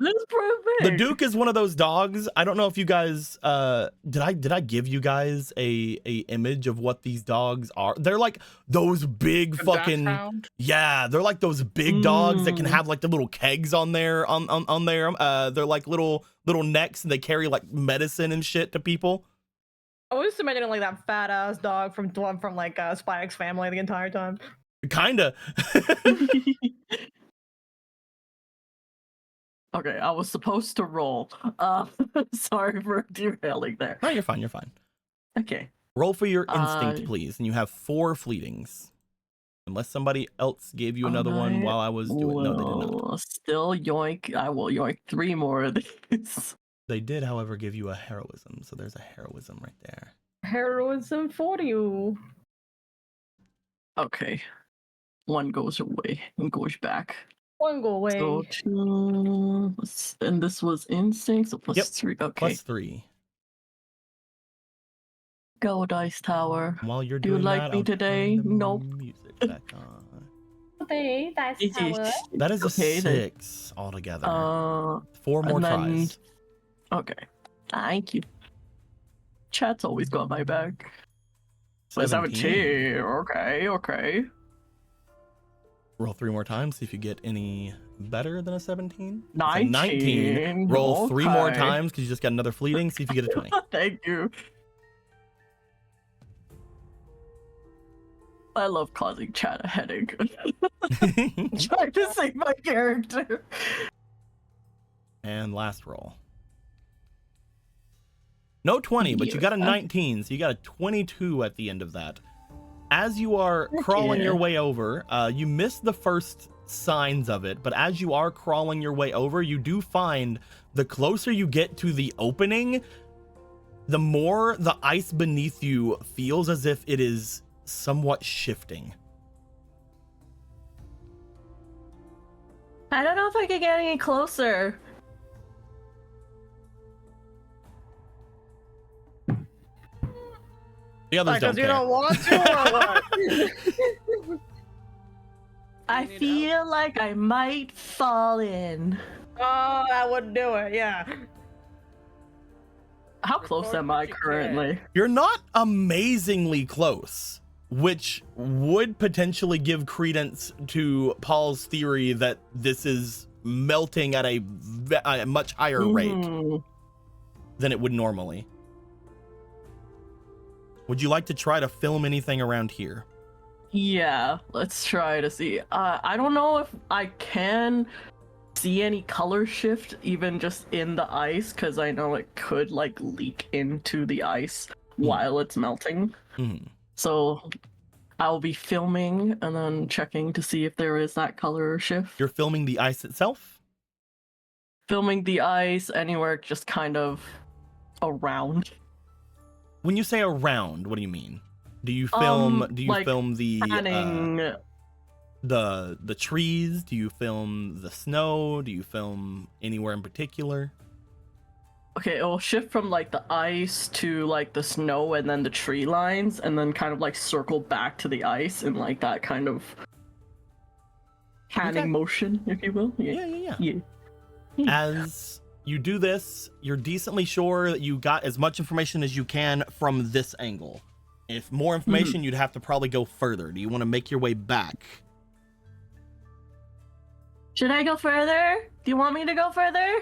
That's pretty big. The Duke is one of those dogs. I don't know if you guys did I give you guys a image of what these dogs are? They're like those big fucking they're like those big dogs that can have like the little kegs on their on their they're like little necks, and they carry like medicine and shit to people. I was imagining like that fat ass dog from like Spy X Family the entire time. Kinda. Okay, I was supposed to roll. Sorry for derailing there. No, you're fine. You're fine. Okay. Roll for your instinct, please, and you have 4 fleetings. Unless somebody else gave you another one while I was doing. No, they did not. Still yoink. I will yoink 3 more of these. They did, however, give you a heroism, so there's a heroism right there. Heroism for you. Okay. 1 goes away and goes back. One go away. So 2, and this was instinct, so plus 3. Okay. Plus 3. Go, Dice Tower. While you're Do you doing like that, me I'll today? turn the Nope. music back on. Okay, that's That is a Okay, 6 altogether. 4 more and then- tries. Okay. Thank you. Chat's always got my back. 17. Okay. Roll 3 more times, see if you get any better than a 17. It's a 19. 19. Roll 3 more Okay. times because you just got another fleeting. See if you get a 20. Thank you. I love causing Chad a headache. Trying to save my character. And last roll. No 20, but you got a 19, so you got a 22 at the end of that. As you are crawling your way over, you miss the first signs of it, but as you are crawling your way over, you do find the closer you get to the opening, the more the ice beneath you feels as if it is somewhat shifting. I don't know if I could get any closer. The others don't Because you care. don't want to or what? I feel like I might fall in. Oh, that wouldn't do it, yeah. How close Record am what I you can. currently? You're not amazingly close, which would potentially give credence to Paul's theory that this is melting at a much higher rate Mhm. than it would normally. Would you like to try to film anything around here? Yeah, let's try to see. I don't know if I can see any color shift even just in the ice, because I know it could like leak into the ice while it's melting. Mhm. So I'll be filming and then checking to see if there is that color shift. You're filming the ice itself? Filming the ice anywhere just kind of around. When you say around, what do you mean? Do you film Like the panning. the trees? Do you film the snow? Do you film anywhere in particular? Okay, it will shift from like the ice to like the snow and then the tree lines and then kind of like circle back to the ice in like that kind of panning Okay. motion, if you will. Yeah. Yeah. As you do this, you're decently sure that you got as much information as you can from this angle. If more information, you'd have to probably go further. Do you want to make your way back? Should I go further? Do you want me to go further?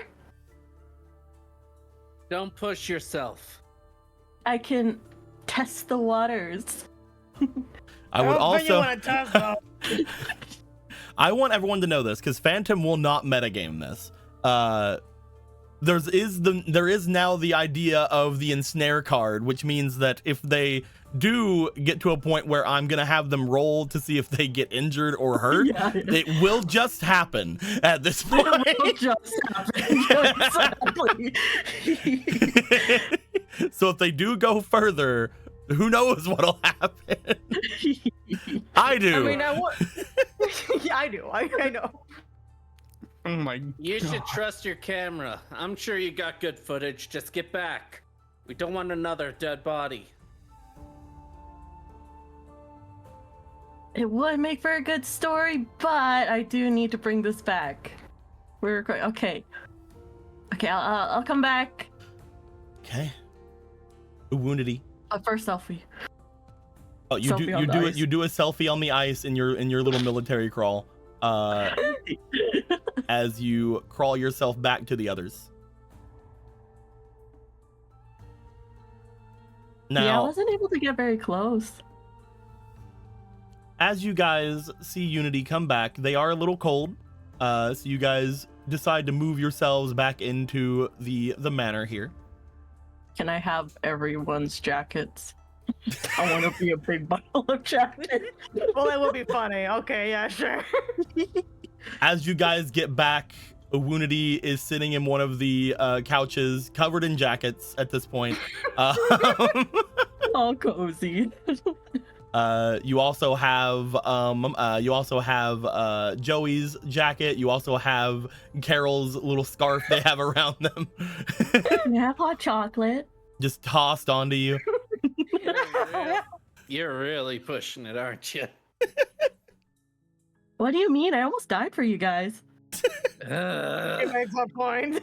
Don't push yourself. I can test the waters. I would don't think you also want to test though. I want everyone to know this because Phantom will not metagame this. There is now the idea of the ensnare card, which means that if they do get to a point where I'm gonna have them roll to see if they get injured or hurt, Yeah. it will just happen at this point. It will just happen. Exactly. So if they do go further, who knows what'll happen? I do. I mean, I would. Yeah, I do. I know. Oh my You God. should trust your camera. I'm sure you got good footage. Just get back. We don't want another dead body. It would make for a good story, but I do need to bring this back. We're going. Okay. Okay, I'll come back. Okay. Woundedy. First selfie. Oh, you Selfie do on you the do ice. it. You do a selfie on the ice in your little military crawl. As you crawl yourself back to the others. Now, Yeah, I wasn't able to get very close. as you guys see Unity come back, they are a little cold. So you guys decide to move yourselves back into the manor here. Can I have everyone's jackets? I want to be a big bundle of jackets. Well, that would be funny. Okay, yeah, sure. As you guys get back, Wounity is sitting in one of the couches, covered in jackets at this point. All cozy. You also have Joey's jacket. You also have Carol's little scarf they have around them, Can I have hot chocolate? just tossed onto you. You're really pushing it, aren't you? What do you mean? I almost died for you guys. It makes a point.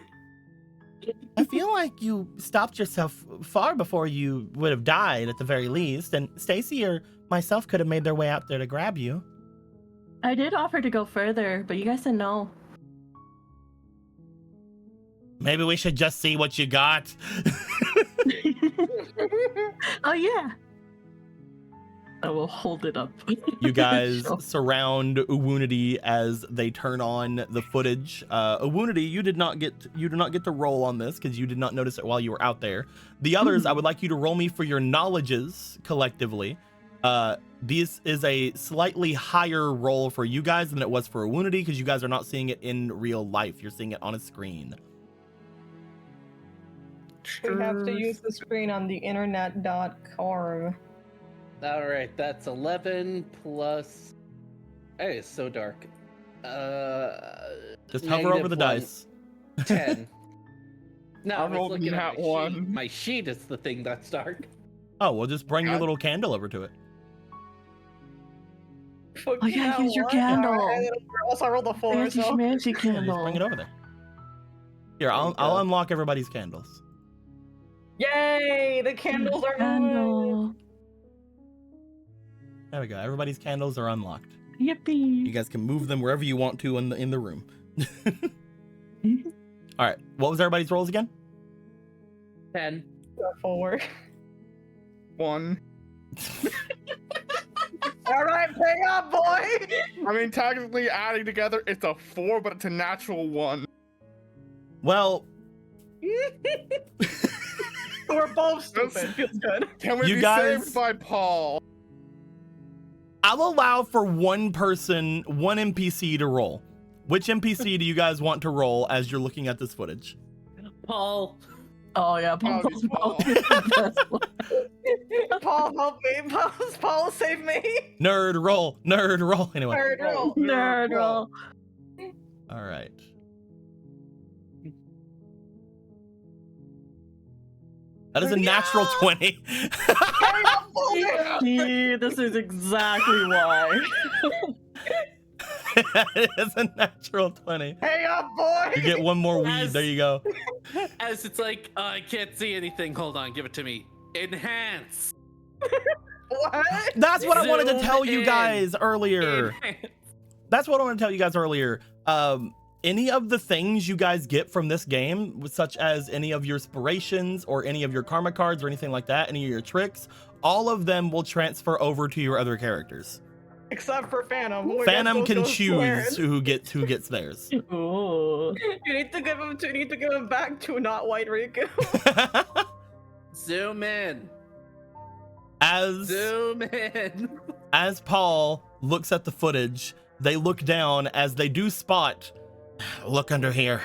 I feel like you stopped yourself far before you would have died at the very least, and Stacy or myself could have made their way out there to grab you. I did offer to go further, but you guys said no. Maybe we should just see what you got. Oh yeah. I will hold it up. You guys Sure. surround Uwunity as they turn on the footage. Uwunity, you do not get to roll on this because you did not notice it while you were out there. The others, I would like you to roll me for your knowledges collectively. This is a slightly higher roll for you guys than it was for Uwunity because you guys are not seeing it in real life. You're seeing it on a screen. We have to use the screen on the internet.com. All right, that's 11 plus. Hey, it's so dark. Just hover over the dice. 10. No, I I was rolled looking nat at my one. sheet. My sheet is the thing that's dark. Oh, well, just bring your God. little candle over to it. Fuck Oh, yeah, use your what? candle. Alright, also, I rolled a 4, Fancy so. schmancy Yeah, just candle. bring it over there. Here, There you I'll go. unlock everybody's candles. Yay! The candles are moving! Candle. There we go. Everybody's candles are unlocked. Yippee. You guys can move them wherever you want to in the room. All right. What was everybody's rolls again? 10. 4. 1. Alright, pay up, boy! I mean, technically adding together, it's a 4, but it's a natural 1. Well, We're both stupid. Feels good. Can we You be guys- saved by Paul? I'll allow for one person, one NPC to roll. Which NPC do you guys want to roll as you're looking at this footage? Paul. Oh yeah, Paul. Oh, it's Paul. is the best one. Paul, help me. Paul, save me. Nerd roll. Nerd roll. Anyway. Nerd roll. Nerd roll. All right. That is a natural 20. See, this is exactly why. It is a natural 20. Hey up, boy! You get one more weed. As- There you go. As it's like, I can't see anything. Hold on, give it to me. Enhance. What? That's what I wanted to Zoom tell you in. guys earlier. Enhance. That's what I want to tell you guys earlier. Any of the things you guys get from this game, such as any of your inspirations or any of your karma cards or anything like that, any of your tricks, all of them will transfer over to your other characters. Except for Phantom. who Phantom gets can those choose squares. who gets theirs. Ooh. You need to give him back to not White Riku. Zoom in. as Zoom in. as Paul looks at the footage, they look down as they do spot. Look under here.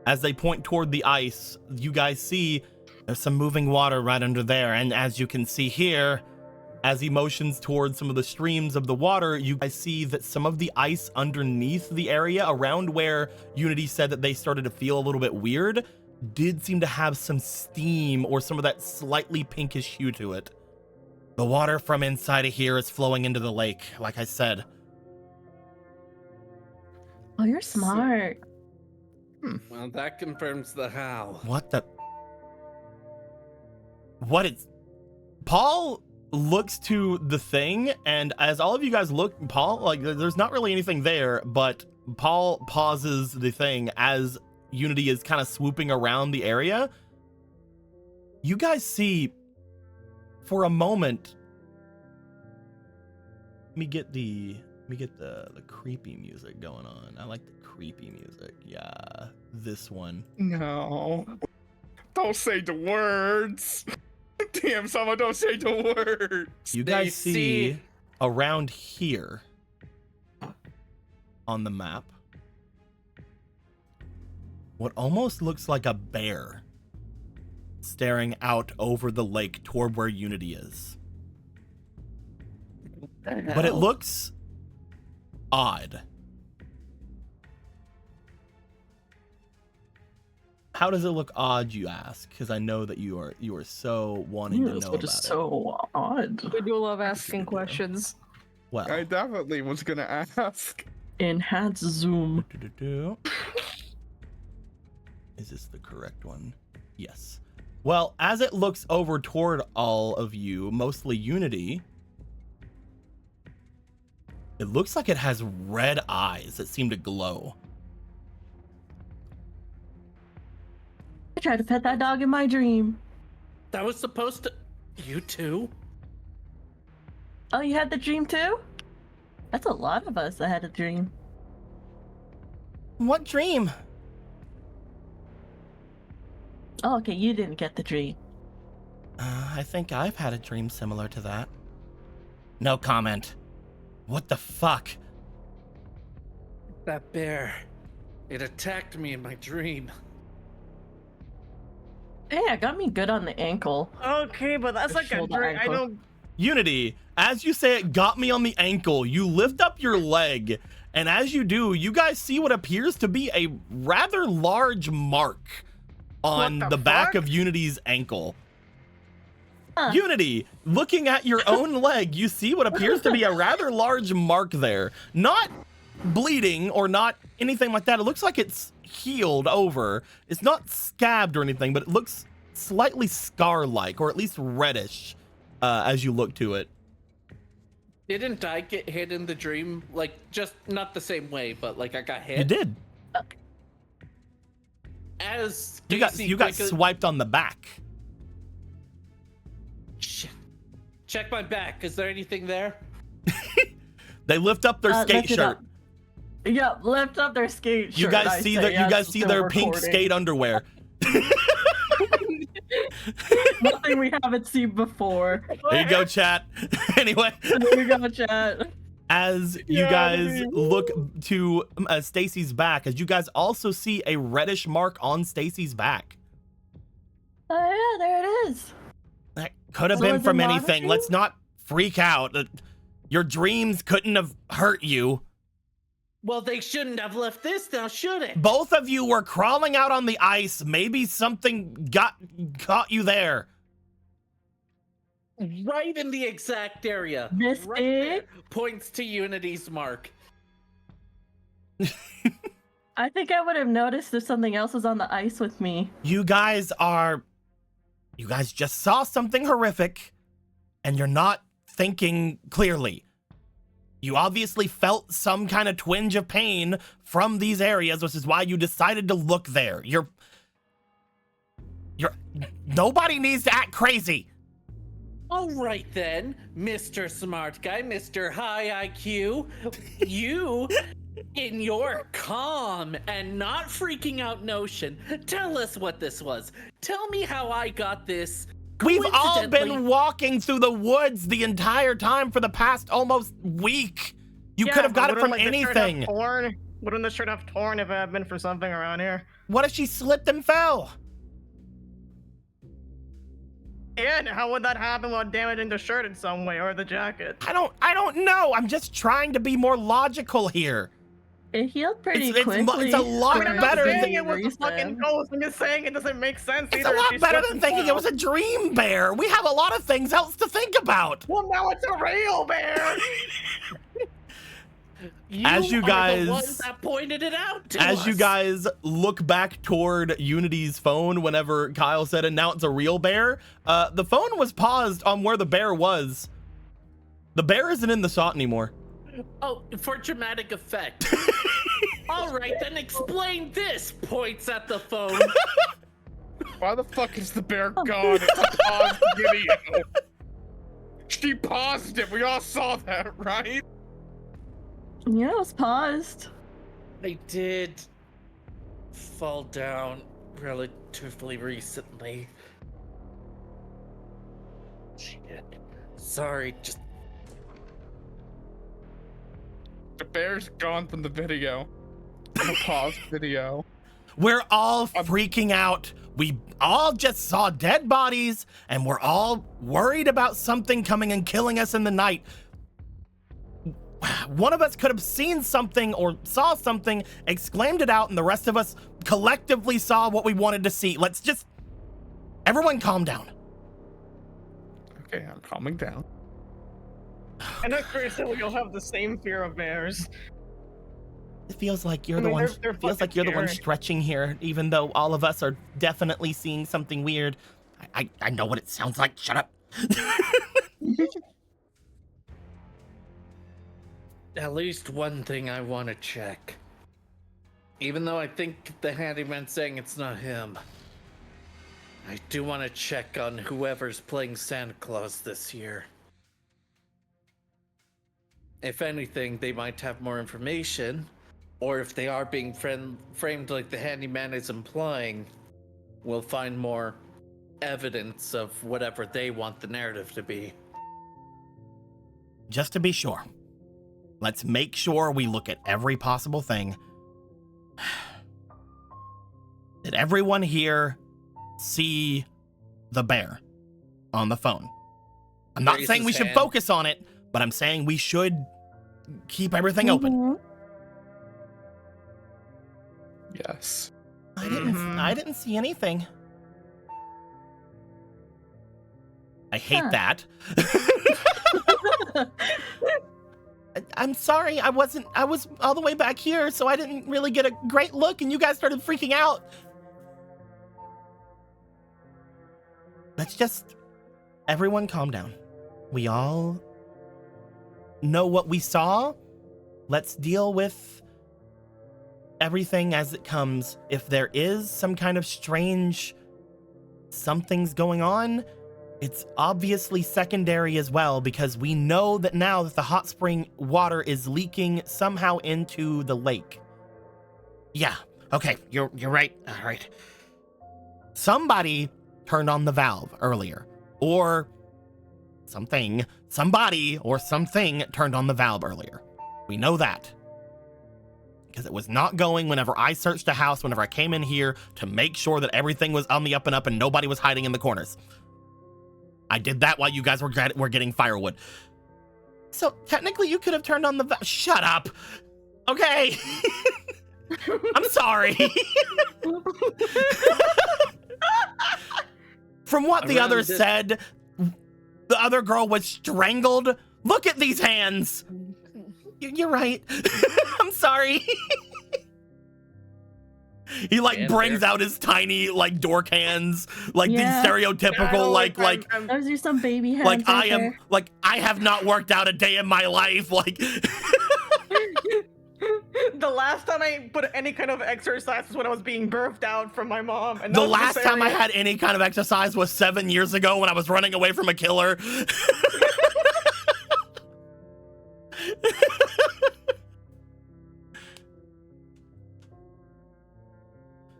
As they point toward the ice, you guys see there's some moving water right under there. And as you can see here, as he motions towards some of the streams of the water, you guys see that some of the ice underneath the area around where Unity said that they started to feel a little bit weird did seem to have some steam or some of that slightly pinkish hue to it. The water from inside of here is flowing into the lake, like I said. Oh, you're smart. Well, that confirms the how. What the? What is? Paul looks to the thing, and as all of you guys look, Paul, like, there's not really anything there, but Paul pauses the thing as Unity is kind of swooping around the area. You guys see, for a moment, let me get the creepy music going on. I like the creepy music. Yeah, this one. No. Don't say the words. Damn, someone don't say the words. You They guys see see- around here on the map what almost looks like a bear staring out over the lake toward where Unity is. But it looks odd. How does it look odd, you ask? Because I know that you are so wanting to This know one about is it. so odd. We do love asking questions. Well, I definitely was gonna ask. Enhance zoom. Is this the correct one? Yes. Well, as it looks over toward all of you, mostly Unity, It looks like it has red eyes that seem to glow. I tried to pet that dog in my dream. That was supposed to. You too? Oh, you had the dream too? That's a lot of us that had a dream. What dream? Oh, okay, you didn't get the dream. I think I've had a dream similar to that. No comment. What the fuck? That bear. It attacked me in my dream. Hey, it got me good on the ankle. Okay, but that's like a Shoulder drink. I ankle. don't. Unity, as you say it got me on the ankle, you lift up your leg, and as you do, you guys see what appears to be a rather large mark on What the the back fuck? of Unity's ankle. Huh. Unity, looking at your own leg, you see what appears to be a rather large mark there. Not bleeding or not anything like that. It looks like it's healed over. It's not scabbed or anything, but it looks slightly scar-like, or at least reddish, as you look to it. Didn't I get hit in the dream? Like, just not the same way, but like I got hit. You did. As You got Stacy quickly- swiped on the back. Shit. Check my back. Is there anything there? They lift up their skate lift it shirt. up. Yep, lift up their skate shirt. You guys I see say, their as you guys see still their pink recording. skate underwear. Nothing we haven't seen before. There you go, chat. Anyway, There we go, chat. as you Yeah, guys dude. look to Stacy's back, as you guys also see a reddish mark on Stacy's back. Oh yeah, there it is. That could have So been is it from anything. monitoring? Let's not freak out. Your dreams couldn't have hurt you. Well, they shouldn't have left this now, should it? Both of you were crawling out on the ice. Maybe something caught you there. Right in the exact area. This right there. is- Points to Unity's mark. I think I would have noticed if something else was on the ice with me. You guys just saw something horrific, and you're not thinking clearly. You obviously felt some kind of twinge of pain from these areas, which is why you decided to look there. Nobody needs to act crazy. All right then, Mr. Smart Guy, Mr. High IQ. You, in your calm and not freaking out notion, tell us what this was. Tell me how I got this. We've all been coincidentally- walking through the woods the entire time for the past almost week. You could have got it from anything. Wouldn't the shirt have torn if it had been for something around here? What if she slipped and fell? Yeah, and how would that happen while damaging the shirt in some way or the jacket? I don't know. I'm just trying to be more logical here. It healed pretty It's quickly. a lot for I'm not better saying than- it was a fucking reason. ghost. I'm just saying it doesn't make sense It's either. a if lot she better slipped than and thinking it fell. was a dream bear. We have a lot of things else to think about. Well, now it's a real bear. As you are the guys- ones that pointed it out to As you us. guys look back toward Unity's phone whenever Kyle said, and now it's a real bear, the phone was paused on where the bear was. The bear isn't in the shot anymore. Oh, for dramatic effect. All right, then explain this. Points at the phone. Why the fuck is the bear gone? It's a paused video. She paused it. We all saw that, right? Yeah, it was paused. I did fall down relatively recently. Shit. Sorry, just The bear's gone from the video. The paused video. We're all freaking out. We all just saw dead bodies, and we're all worried about something coming and killing us in the night. One of us could have seen something or saw something, exclaimed it out, and the rest of us collectively saw what we wanted to see. Let's just... Everyone calm down. Okay, I'm calming down. And I'm pretty sure you'll have the same fear of bears. It feels like you're I the mean, one. they're Feels like fucking you're the one scary. stretching here, even though all of us are definitely seeing something weird. I know what it sounds like. Shut up. at least one thing I want to check. Even though I think the handyman's saying it's not him, I do want to check on whoever's playing Santa Claus this year. If anything, they might have more information, or if they are being framed like the handyman is implying, we'll find more evidence of whatever they want the narrative to be. Just to be sure, let's make sure we look at every possible thing. Did everyone here see the bear on the phone? I'm not saying we should focus on it, but I'm saying we should keep everything open. Yes. I didn't see anything. I hate that. I'm sorry, I was all the way back here, so I didn't really get a great look, and you guys started freaking out. Let's just, everyone calm down. We all know what we saw. Let's deal with everything as it comes. If there is some kind of strange something's going on, it's obviously secondary as well, because we know that now that the hot spring water is leaking somehow into the lake. Yeah, okay, you're right. All right. Somebody turned on the valve earlier, or somebody or something turned on the valve earlier. We know that, because it was not going whenever I searched the house, whenever I came in here to make sure that everything was on the up and up and nobody was hiding in the corners. I did that while you guys were getting firewood. So technically you could have turned on the valve. Shut up. Okay. I'm sorry. From what the others said, the other girl was strangled. Look at these hands. You're right. I'm sorry. He brings out his tiny dork hands, these stereotypical those are some baby hands. I have not worked out a day in my life. The last time I put any kind of exercise was when I was being birthed out from my mom. And the last time I had any kind of exercise was 7 years ago when I was running away from a killer.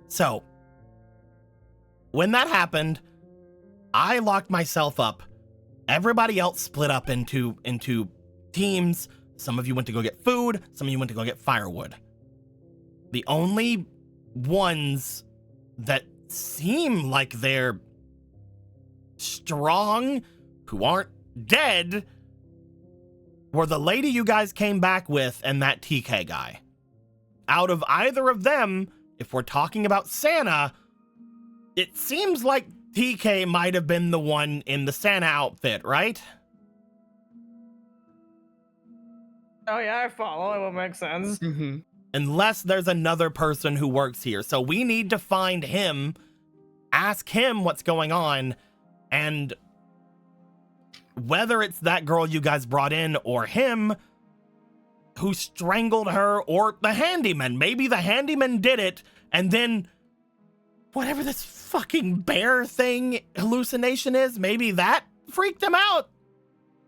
So, when that happened, I locked myself up. Everybody else split up into teams. Some of you went to go get food. Some of you went to go get firewood. The only ones that seem like they're strong, who aren't dead, were the lady you guys came back with and that TK guy. Out of either of them, if we're talking about Santa, it seems like TK might have been the one in the Santa outfit, right? Oh yeah, I follow. It would make sense. Mm-hmm. Unless there's another person who works here. So we need to find him, ask him what's going on, and whether it's that girl you guys brought in or him who strangled her, or the handyman. Maybe the handyman did it, and then whatever this fucking bear thing hallucination is, maybe that freaked him out.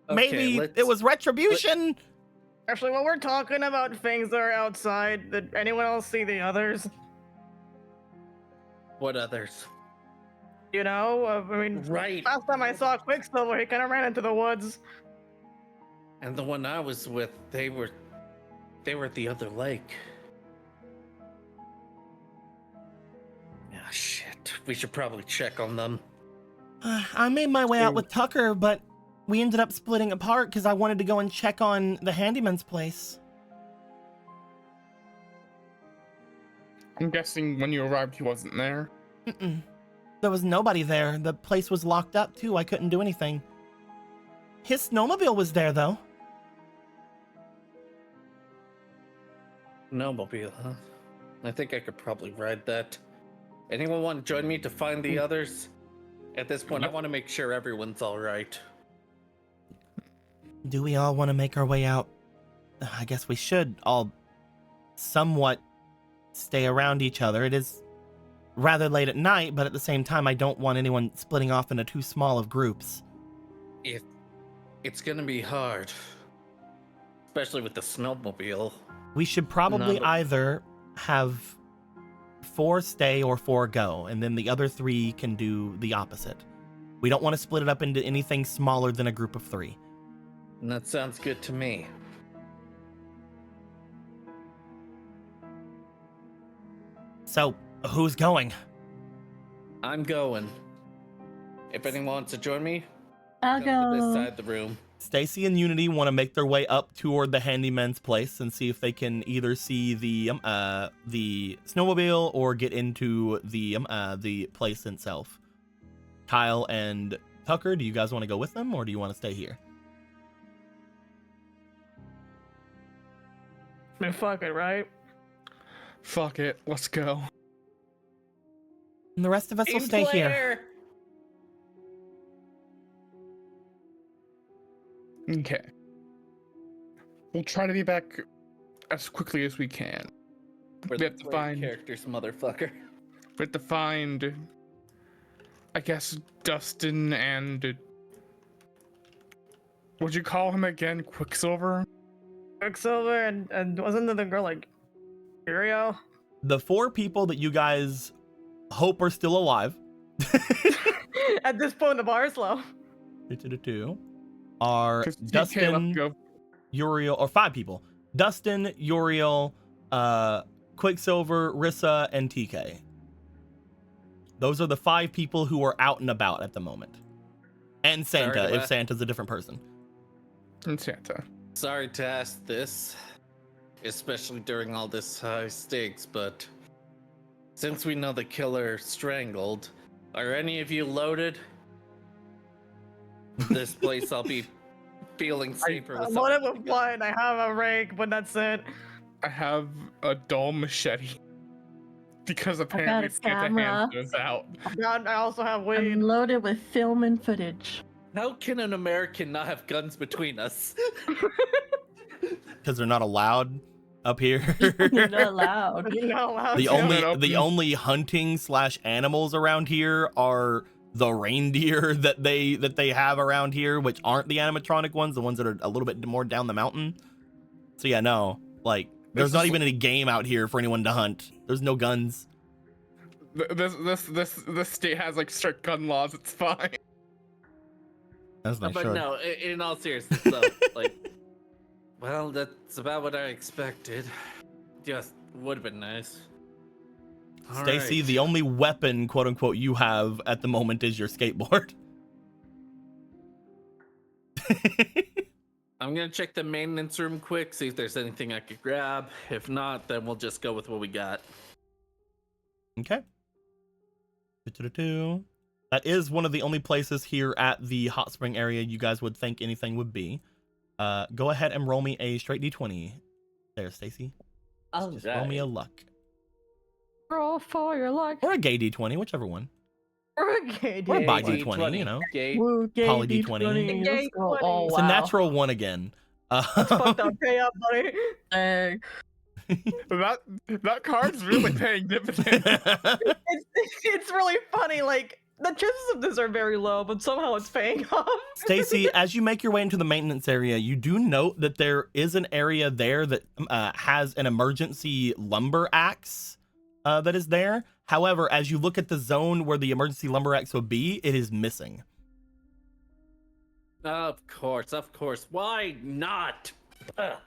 Okay, maybe it was retribution. Actually, while we're talking about things that are outside, did anyone else see the others? What others? You know, Right. last time I saw Quicksilver, he kind of ran into the woods. And the one I was with, they were at the other lake. Ah, shit. We should probably check on them. I made my way out with Tucker, but we ended up splitting apart because I wanted to go and check on the handyman's place. I'm guessing when you arrived, he wasn't there. Mm-mm. There was nobody there. The place was locked up, too. I couldn't do anything. His snowmobile was there, though. Snowmobile, huh? I think I could probably ride that. Anyone want to join me to find the others? At this point, I want to make sure everyone's all right. Do we all want to make our way out I guess we should all somewhat stay around each other. It is rather late at night, but at the same time, I don't want anyone splitting off into too small of groups. It's gonna be hard, especially with the snowmobile. We should probably No. either have 4 stay or 4 go, and then the other 3 can do the opposite. We don't want to split it up into anything smaller than a group of 3. And that sounds good to me. So, who's going? I'm going. If anyone wants to join me, I'll come to this go. side of the room. Stacy and Unity want to make their way up toward the handyman's place and see if they can either see the snowmobile or get into the place itself. Kyle and Tucker, do you guys want to go with them or do you want to stay here? I mean, fuck it, right? Fuck it, let's go. And the rest of us will Team stay here. player! Okay. We'll try to be back as quickly as we can. We're We have to the find- characters, motherfucker. We have to find, I guess, Dustin and... What'd you call him again? Quicksilver? Quicksilver and wasn't the girl like Curio? The 4 people that you guys hope are still alive At this point, the bar is low. are 'Cause TK Dustin, left to go. Uriel, or 5 people. Dustin, Uriel, Quicksilver, Rissa, and TK. Those are the 5 people who are out and about at the moment. And Santa, Sorry, if what? Santa's a different person. And Santa. Sorry to ask this, especially during all this high stakes, but since we know the killer strangled, are any of you loaded? This place I'll be feeling safer with I'm loaded someone. with one. I have a rake, but that's it. I have a dull machete. Because apparently a Santa camera. hands those out. I also have I'm weed. loaded with film and footage. How can an American not have guns between us? Because they're not allowed up here. You're not allowed. You're not allowed the to. only only hunting / animals around here are the reindeer that they have around here, which aren't the animatronic ones, the ones that are a little bit more down the mountain. So yeah, no, like there's This not is- even any game out here for anyone to hunt. There's no guns. This state has like strict gun laws. It's fine. That's not But sure. no, in all seriousness, though, like, well, that's about what I expected. Just would have been nice. All Stacy, right. the only weapon, quote unquote, you have at the moment is your skateboard. I'm gonna check the maintenance room quick, see if there's anything I could grab. If not, then we'll just go with what we got. Okay. Do-do-do-do. That is one of the only places here at the hot spring area you guys would think anything would be. Go ahead and roll me a straight d20. There, Stacy. Just roll me a luck. Roll for your luck. Or a gay d20, whichever one. Okay, Or a dude. bi D20, d20, you know. Gay. Woo, gay Poly D20. D20. Gay Let's go. D20. Oh, It's wow. a natural 1 again. Fucked up. Pay up, buddy. Dang. That card's really paying dividends. It's really funny. Like the chances of this are very low, but somehow it's paying off. Stacy, as you make your way into the maintenance area, you do note that there is an area there that has an emergency lumber axe that is there. However, as you look at the zone where the emergency lumber axe would be, it is missing. Of course. Why not? Ugh.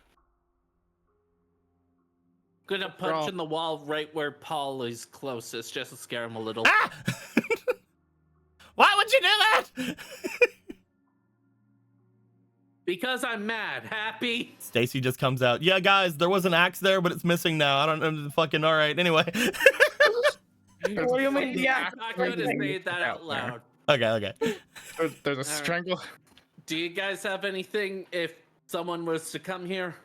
Gonna punch Bro. in the wall right where Paul is closest, just to scare him a little. Ah! Why would you do that? Because I'm mad. Happy? Stacy just comes out. Yeah, guys, there was an axe there, but it's missing now. I don't know. Fucking all right. Anyway. What do you mean? Yeah. I'm not gonna say that out loud. Okay. There's a strangle. Do you guys have anything if someone was to come here?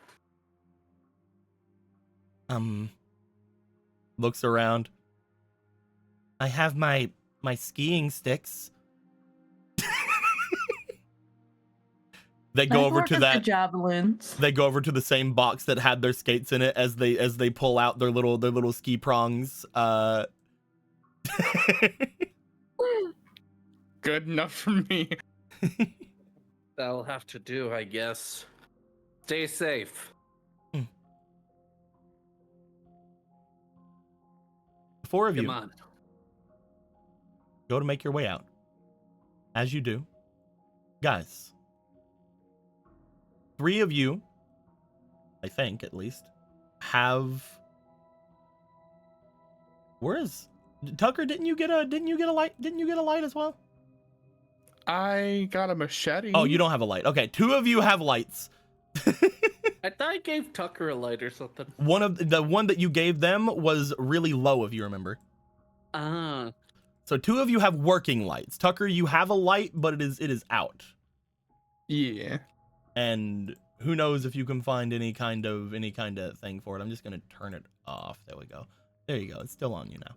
Looks around. I have my skiing sticks. They go over work to as that. the javelins. They go over to the same box that had their skates in it as they pull out their little ski prongs. Good enough for me. That'll have to do, I guess. Stay safe. Four of Come you on. go to make your way out. As you do, guys, 3 of you, I think at least, have. Where is Tucker? Didn't you get a light? Didn't you get a light as well? I got a machete. Oh, you don't have a light. Okay, 2 of you have lights. I thought I gave Tucker a light or something. The one that you gave them was really low, if you remember. Ah. So 2 of you have working lights. Tucker, you have a light, but it is out. Yeah. And who knows if you can find any kind of thing for it. I'm just gonna turn it off. There we go. There you go. It's still on you now.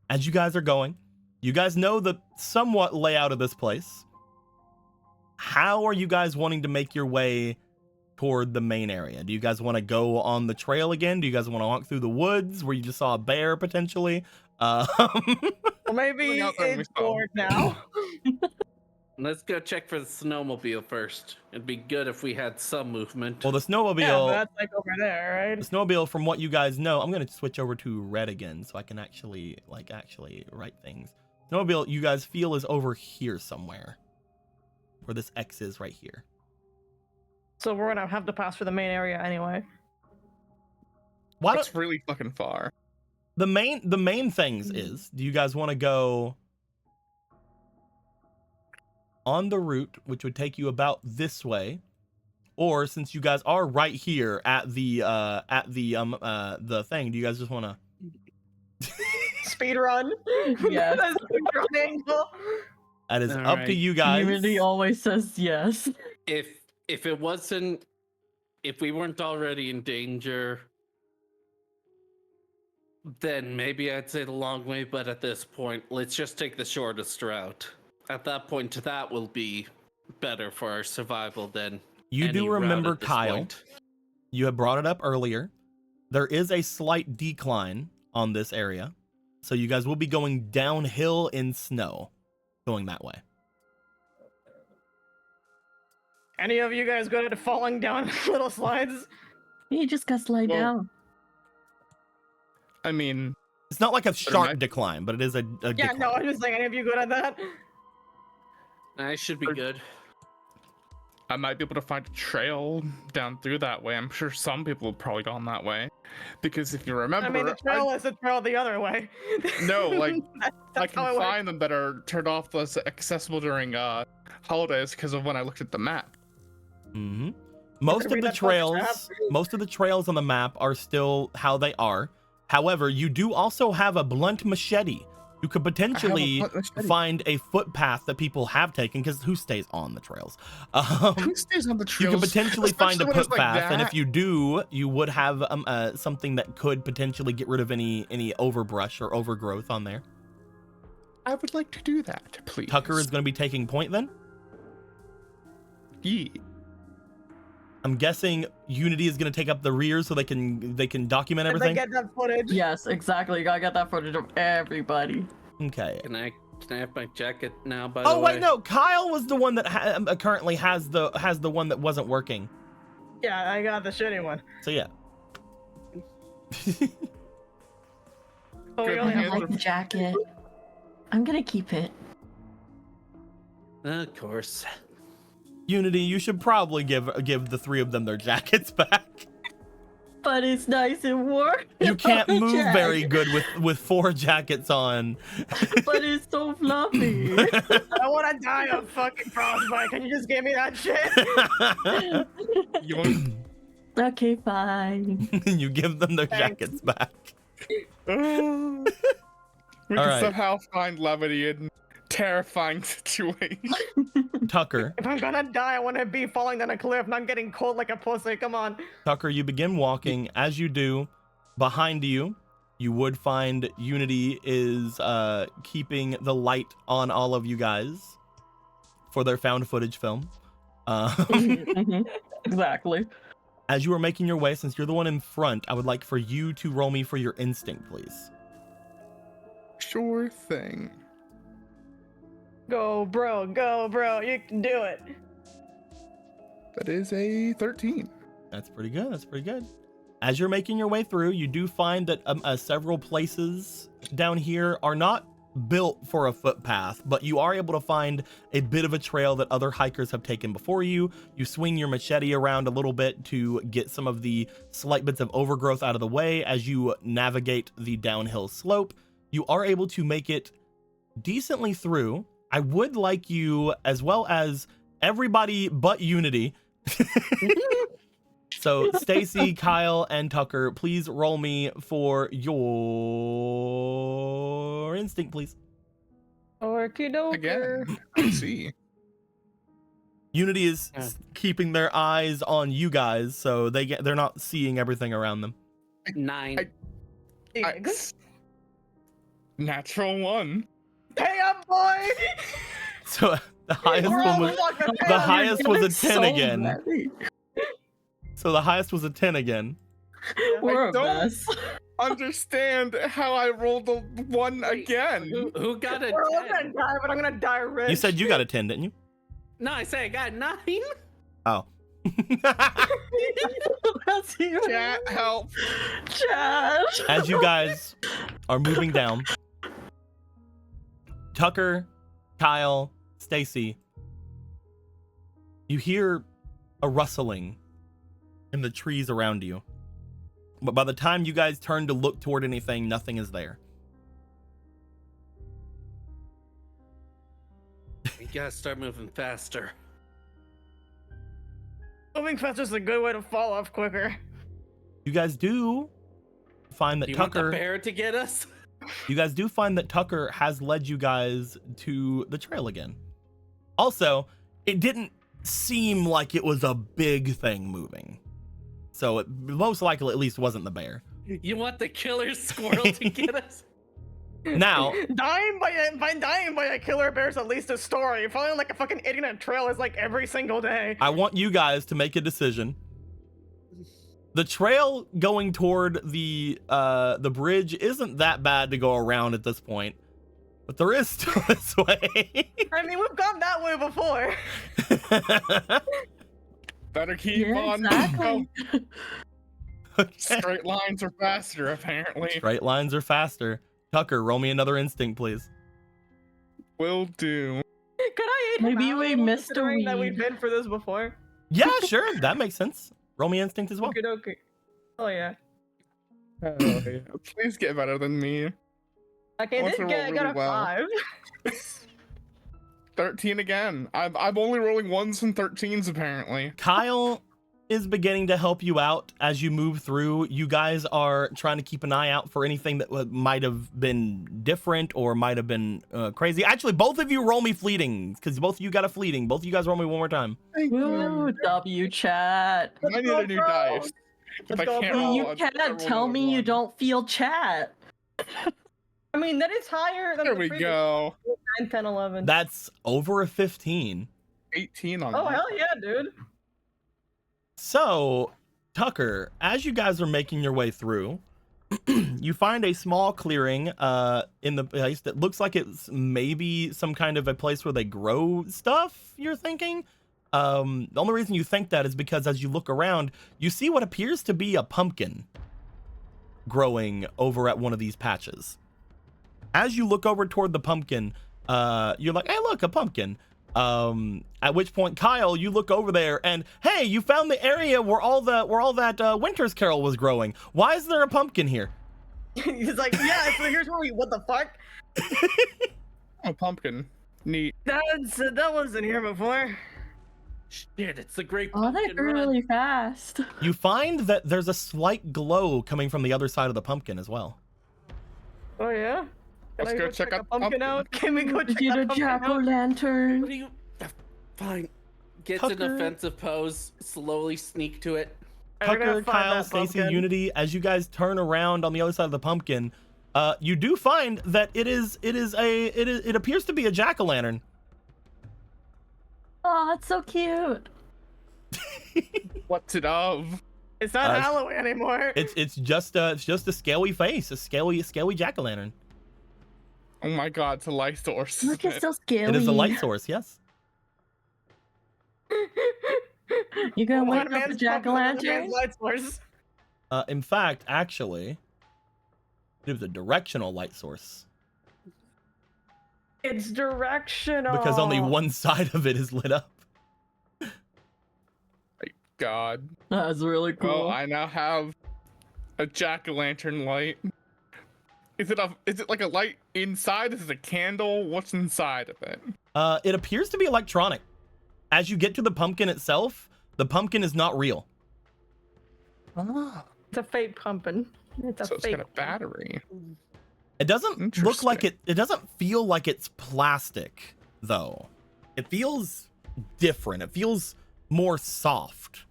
As you guys are going, you guys know the somewhat layout of this place. How are you guys wanting to make your way toward the main area? Do you guys want to go on the trail again? Do you guys want to walk through the woods where you just saw a bear potentially? Well, maybe it's bored now. Let's go check for the snowmobile first. It'd be good if we had some movement. Well, the snowmobile. Yeah, but that's like over there, right? The snowmobile, from what you guys know, I'm gonna switch over to red again so I can actually write things. Snowmobile, you guys feel is over here somewhere, where this X is right here. So we're gonna have to pass through the main area anyway. Why That's don't really fucking far. the main things is? Do you guys want to go on the route, which would take you about this way, or since you guys are right here at the thing, do you guys just want to Speed run. Yes. That is All up to right. you guys. Community always says yes. If it wasn't, if we weren't already in danger, then maybe I'd say the long way. But at this point, let's just take the shortest route. At that point, that will be better for our survival than You any do route remember, at this Kyle, point. you had brought it up earlier. There is a slight decline on this area. So you guys will be going downhill in snow, going that way. Any of you guys good at falling down little slides? You just got slide Well, down. I mean, It's not like a sharp might- decline, but it is a Yeah, decline. no, I'm just saying, any of you good at that? I should be good. I might be able to find a trail down through that way. I'm sure some people have probably gone that way. Because if you remember, I mean, the trail is a trail the other way. No, like, I that's how can it works. find them that are turned off less accessible during holidays because of when I looked at the map. Mm-hmm. Most of read the that fucking map. trails on the map are still how they are. However, you do also have a blunt machete. You could potentially blunt machete. find a footpath that people have taken, because who stays on the trails? Who stays on the You trails? could potentially find a Especially when it's like footpath, and if that? you do, you would have something that could potentially get rid of any overbrush or overgrowth on there. I would like to do that, please. Tucker is going to be taking point then. Yeah. I'm guessing Unity is going to take up the rear so they can document And everything. they get that footage. Yes, exactly. You gotta get that footage of everybody. Okay. Can I have my jacket now? By the Oh way. wait, no. Kyle was the one that currently has the one that wasn't working. Yeah, I got the shitty one. So yeah. Oh, we Good only I have man. don't like the jacket. I'm gonna keep it. Of course. Unity, you should probably give the 3 of them their jackets back. But it's nice and warm. You can't on the move very jacket. good with 4 jackets on. But it's so fluffy. I want to die of fucking frostbite. Can you just give me that shit? You want... Okay, fine. You give them their Thanks. jackets back. We All can right. somehow find levity in terrifying situation. Tucker, If I'm gonna die, I want to be falling down a cliff, not getting cold like a pussy. Come on. Tucker, you begin walking. As you do, behind you, you would find Unity is keeping the light on all of you guys. for their found footage film. Exactly. As you are making your way, since you're the one in front, I would like for you to roll me for your instinct, please. Sure thing. Go, bro. You can do it. That is a 13. That's pretty good. That's pretty good. As you're making your way through, you do find that several places down here are not built for a footpath, but you are able to find a bit of a trail that other hikers have taken before you. You swing your machete around a little bit to get some of the slight bits of overgrowth out of the way as you navigate the downhill slope. You are able to make it decently through. I would like you, as well as everybody but Unity. So Stacy, Kyle, and Tucker, please roll me for your instinct, please. Okie dokie. Again, I see. Unity is keeping their eyes on you guys, so they're not seeing everything around them. 9. Natural 1. Pay up, boy! So the highest one was a 10 again. So the highest was a 10 again. We're a don't- mess. Understand how I rolled the 1 again. Who got a We're all 10? gonna die, but I'm gonna die rich. You said you got a 10, didn't you? No, I say I got 9. Oh. That's you. Chat, help. Chat. As you guys are moving down, Tucker, Kyle, Stacy, you hear a rustling in the trees around you. But by the time you guys turn to look toward anything, nothing is there. We gotta start moving faster. Moving faster is a good way to fall off quicker. You guys do find that Do you want the Tucker bear to get us? You guys do find that Tucker has led you guys to the trail again. Also, it didn't seem like it was a big thing moving. So it most likely at least wasn't the bear. You want the killer squirrel to get us? Now, Dying by a killer bear is at least a story. Falling like a fucking idiot on a trail is like every single day. I want you guys to make a decision. The trail going toward the bridge isn't that bad to go around at this point, but there is still this way. I mean, we've gone that way before. Better keep on. Exactly. Okay. Straight lines are faster, apparently. Straight lines are faster. Tucker, roll me another instinct, please. Will do. Could I aid him Maybe out a we little, missed a considering that weed. we've been for this before? Yeah, sure. That makes sense. Roll me instinct as well. Okay, okay. Oh yeah. Oh, yeah. Please get better than me. Okay, Wants this to roll guy got really a well. 5. 13 again. I'm only rolling 1s and 13s, apparently. Kyle is beginning to help you out as you move through. You guys are trying to keep an eye out for anything that might have been different or might have been crazy. Actually, both of you roll me fleeting, because both of you got a fleeting. Both of you guys roll me one more time. Thank Ooh, W chat. I need a new dice. If I go, can't bro. roll, You I'll can't roll tell another me you one. don't feel chat. I mean, that is higher than There the we previous go. 9, 10, 11. That's over a 15. 18 on Oh, that. hell yeah, dude. So, Tucker, as you guys are making your way through, you find a small clearing in the place that looks like it's maybe some kind of a place where they grow stuff, you're thinking? The only reason you think that is because as you look around, you see what appears to be a pumpkin growing over at one of these patches. As you look over toward the pumpkin, you're like, hey, look, a pumpkin. At which point, Kyle, you look over there and, hey, you found the area where all that Winter's Carol was growing. Why is there a pumpkin here? He's like, yeah, so here's where we, what the fuck? Oh, pumpkin. Neat. That wasn't here before. Shit, it's the great Oh, they pumpkin grew run. really fast. You find that there's a slight glow coming from the other side of the pumpkin as well. Oh, yeah? Let's Can I go check the out the pumpkin pumpkin. out? Can we go check Get a that pumpkin out? jack o' lantern. What do you... Fine. Gets an Tucker. offensive pose, slowly sneak to it. We're gonna Tucker, find Kyle, that Stacy, pumpkin. Unity, as you guys turn around on the other side of the pumpkin, you do find that it appears to be a jack-o'-lantern. Oh, it's so cute. What's it of? It's not Halloween anymore. It's just a scaly face, a scaly jack-o'-lantern. Oh my god, it's a light source. Look, it's so scary. It is a light source, yes. You gonna One wake up the man's jack-o'-lantern? light source. In fact, actually, it was a directional light source It's directional. because only one side of it is lit up. God. That's really cool. Well, I now have a jack-o'-lantern light. Is it like a light inside? Is it a candle? What's inside of it? It appears to be electronic. As you get to the pumpkin itself, the pumpkin is not real. Ah. It's a fake pumpkin. It's a So it's fake. got a battery. It doesn't look like Interesting. it doesn't feel like it's plastic though. It feels different. It feels more soft.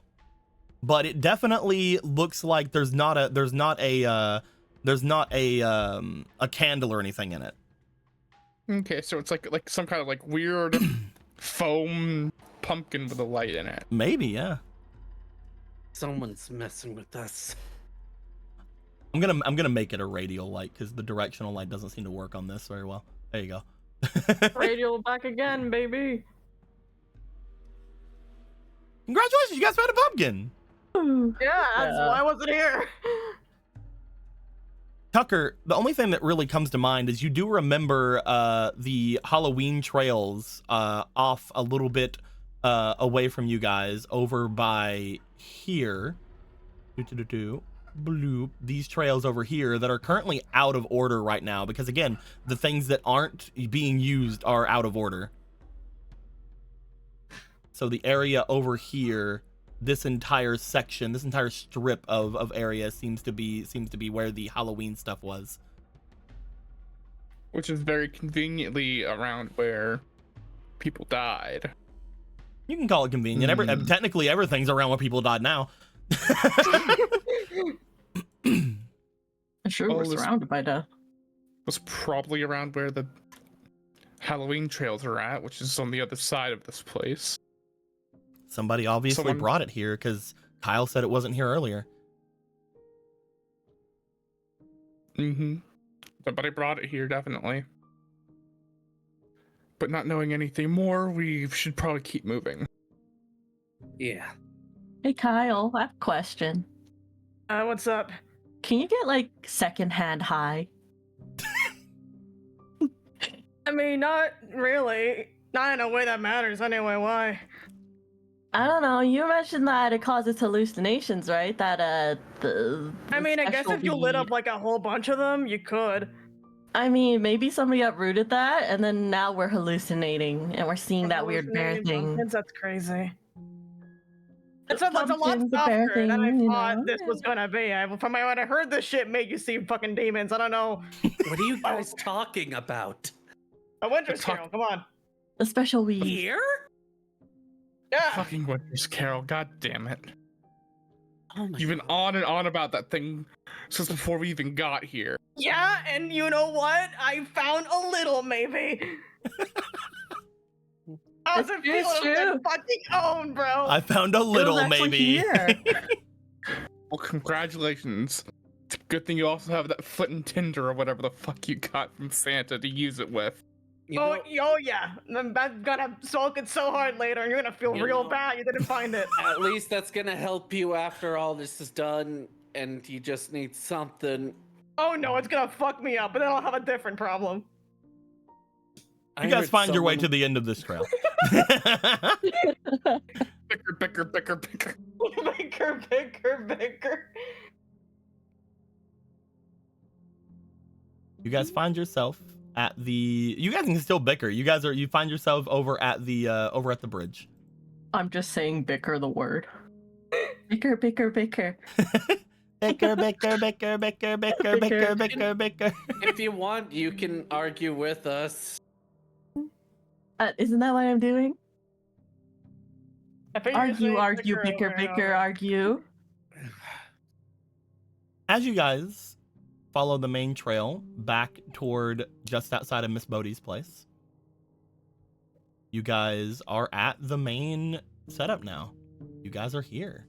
But it definitely looks like there's not a candle or anything in it. Okay, so it's like some kind of like weird foam pumpkin with a light in it. Maybe, yeah. Someone's messing with us. I'm gonna make it a radial light because the directional light doesn't seem to work on this very well. There you go. Radial back again, baby. Congratulations, you guys found a pumpkin. Yeah, that's why I wasn't here. Tucker, the only thing that really comes to mind is you do remember the Halloween trails off a little bit away from you guys over by here. Bloop. These trails over here that are currently out of order right now because, again, the things that aren't being used are out of order. So the area over here, this entire section, this entire strip of area seems to be where the Halloween stuff was. Which is very conveniently around where people died. You can call it convenient. Technically, everything's around where people died now. I'm sure we're this- surrounded by death. Was probably around where the Halloween trails are at, which is on the other side of this place. Somebody obviously Someone- brought it here because Kyle said it wasn't here earlier. Mm-hmm. Somebody brought it here, definitely. But not knowing anything more, we should probably keep moving. Yeah. Hey Kyle, I have a question. What's up? Can you get like secondhand high? I mean, not really. Not in a way that matters anyway. Why? I don't know. You mentioned that it causes hallucinations, right? That I mean, I guess if you lit specialty- up like a whole bunch of them, you could. I mean, maybe somebody uprooted that, and then now we're hallucinating, and we're seeing that weird bear Hallucinating thing. pumpkins, that's crazy. It's a lot Pumpkins, the bear softer than I thing, you thought know? this was gonna be. From when I heard this shit made you see fucking demons, I don't know. What are you guys talking about? A Winter's Talk- Carol, come on. The special weed. Here? Yeah. Fucking Winter's Carol, god damn it. Oh my You've been God. on and on about that thing since before we even got here. Yeah, and you know what? I found a little, maybe. I wasn't It's feeling true. good fucking own, bro. I found a It was little, actually maybe. here. Well, congratulations. It's a good thing you also have that foot and tinder or whatever the fuck you got from Santa to use it with. You Oh, know, yeah. I'm gonna soak it so hard later, and you're gonna feel You real know- bad you didn't find it. at least that's gonna help you after all this is done, and you just need something. Oh no, it's gonna fuck me up, but then I'll have a different problem. You guys find your way to the end of this trail. Bicker. Bicker. You guys find yourself at the. You guys can still bicker. You find yourself over at the bridge. I'm just saying bicker the word. Bicker. Bicker. If you want, you can argue with us. Isn't that what I'm doing? I figured you'd say Argue, over bicker, and over. bicker, argue. As you guys follow the main trail back toward just outside of Miss Bodie's place, You guys are at the main setup now. You guys are here.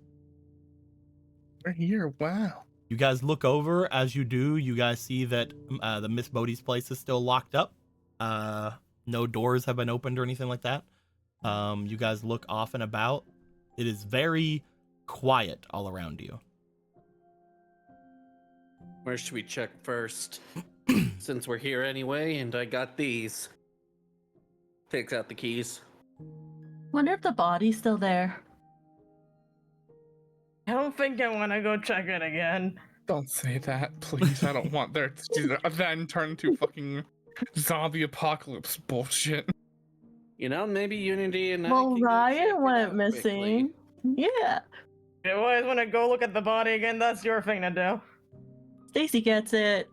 We're here. Wow. You guys look over. As you do, you guys see that the Miss Bodhi's place is still locked up. No doors have been opened or anything like that. You guys look off and about. It is very quiet all around you. Where should we check first? Since we're here anyway, and I got these. Takes out the keys. Wonder if the body's still there. I don't think I want to go check it again. Don't say that, please. I don't want there to then turn to fucking zombie apocalypse bullshit. You know, maybe Unity and I Well, can go check Ryan it went out missing. quickly. Yeah. You always want to go look at the body again, that's your thing to do. Stacy gets it.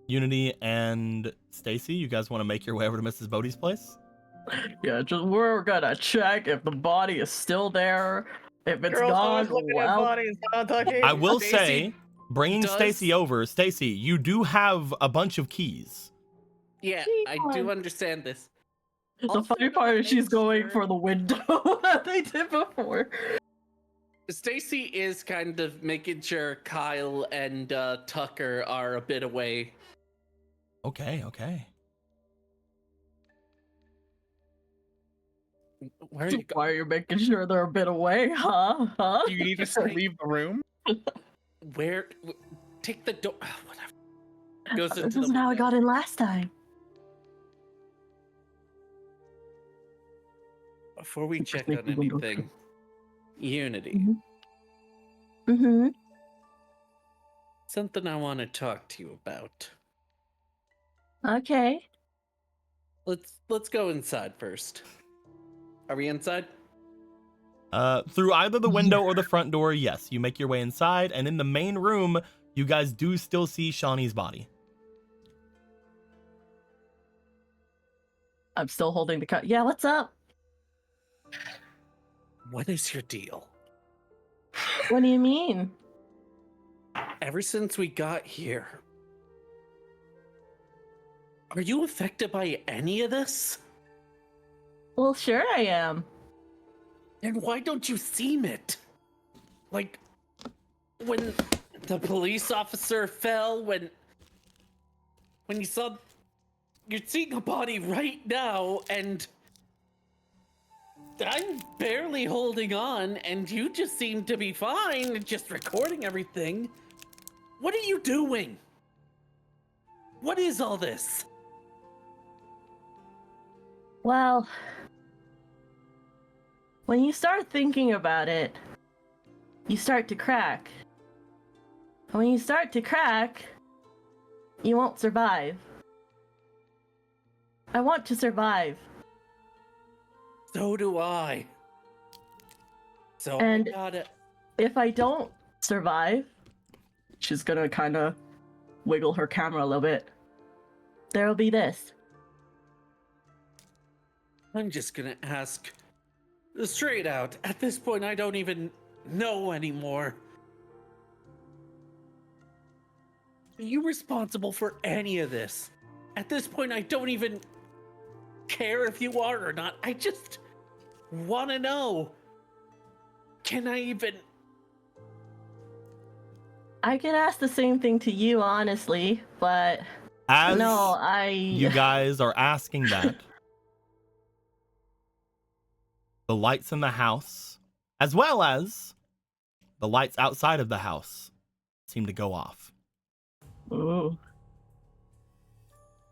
Unity and Stacy, you guys want to make your way over to Mrs. Bodhi's place? Yeah, just we're gonna check if the body is still there. If it's Girls always gone, looking at well, bodies, huh, Tucky? I will Stacy say, bringing does- Stacy over, Stacy, you do have a bunch of keys. Yeah, I do understand this. the Also, funny to part is make she's going sure- for the window that they did before. Stacy is kind of making sure Kyle and Tucker are a bit away. Okay. Where are you going? Why are you making sure they're a bit away, huh? Huh? Do you need us to leave the room? Where? Take the door. Whatever. Goes This into isn't the how I window. got in last time. Before we check Take on the window. anything, Unity. Mm-hmm. Something I want to talk to you about. Okay. Let's go inside first. Are we inside? Through either the window or the front door, yes. You make your way inside, and in the main room, you guys do still see Shawnee's body. I'm still holding the cut. Yeah, what's up? What is your deal? What do you mean? Ever since we got here, are you affected by any of this? Well, sure I am. And why don't you seem it? Like, when the police officer fell, when you saw... You're seeing a body right now, and... I'm barely holding on, and you just seem to be fine, just recording everything. What are you doing? What is all this? Well, when you start thinking about it, you start to crack. And when you start to crack, you won't survive. I want to survive. So do I. So And- I gotta... If I don't survive, she's gonna kind of wiggle her camera a little bit. There'll be this. I'm just gonna ask straight out. At this point, I don't even know anymore. Are you responsible for any of this? At this point, I don't even care if you are or not. I just want to know. Can I even... I could ask the same thing to you, honestly, but As no, you guys are asking that, the lights in the house, as well as the lights outside of the house, seem to go off. Ooh.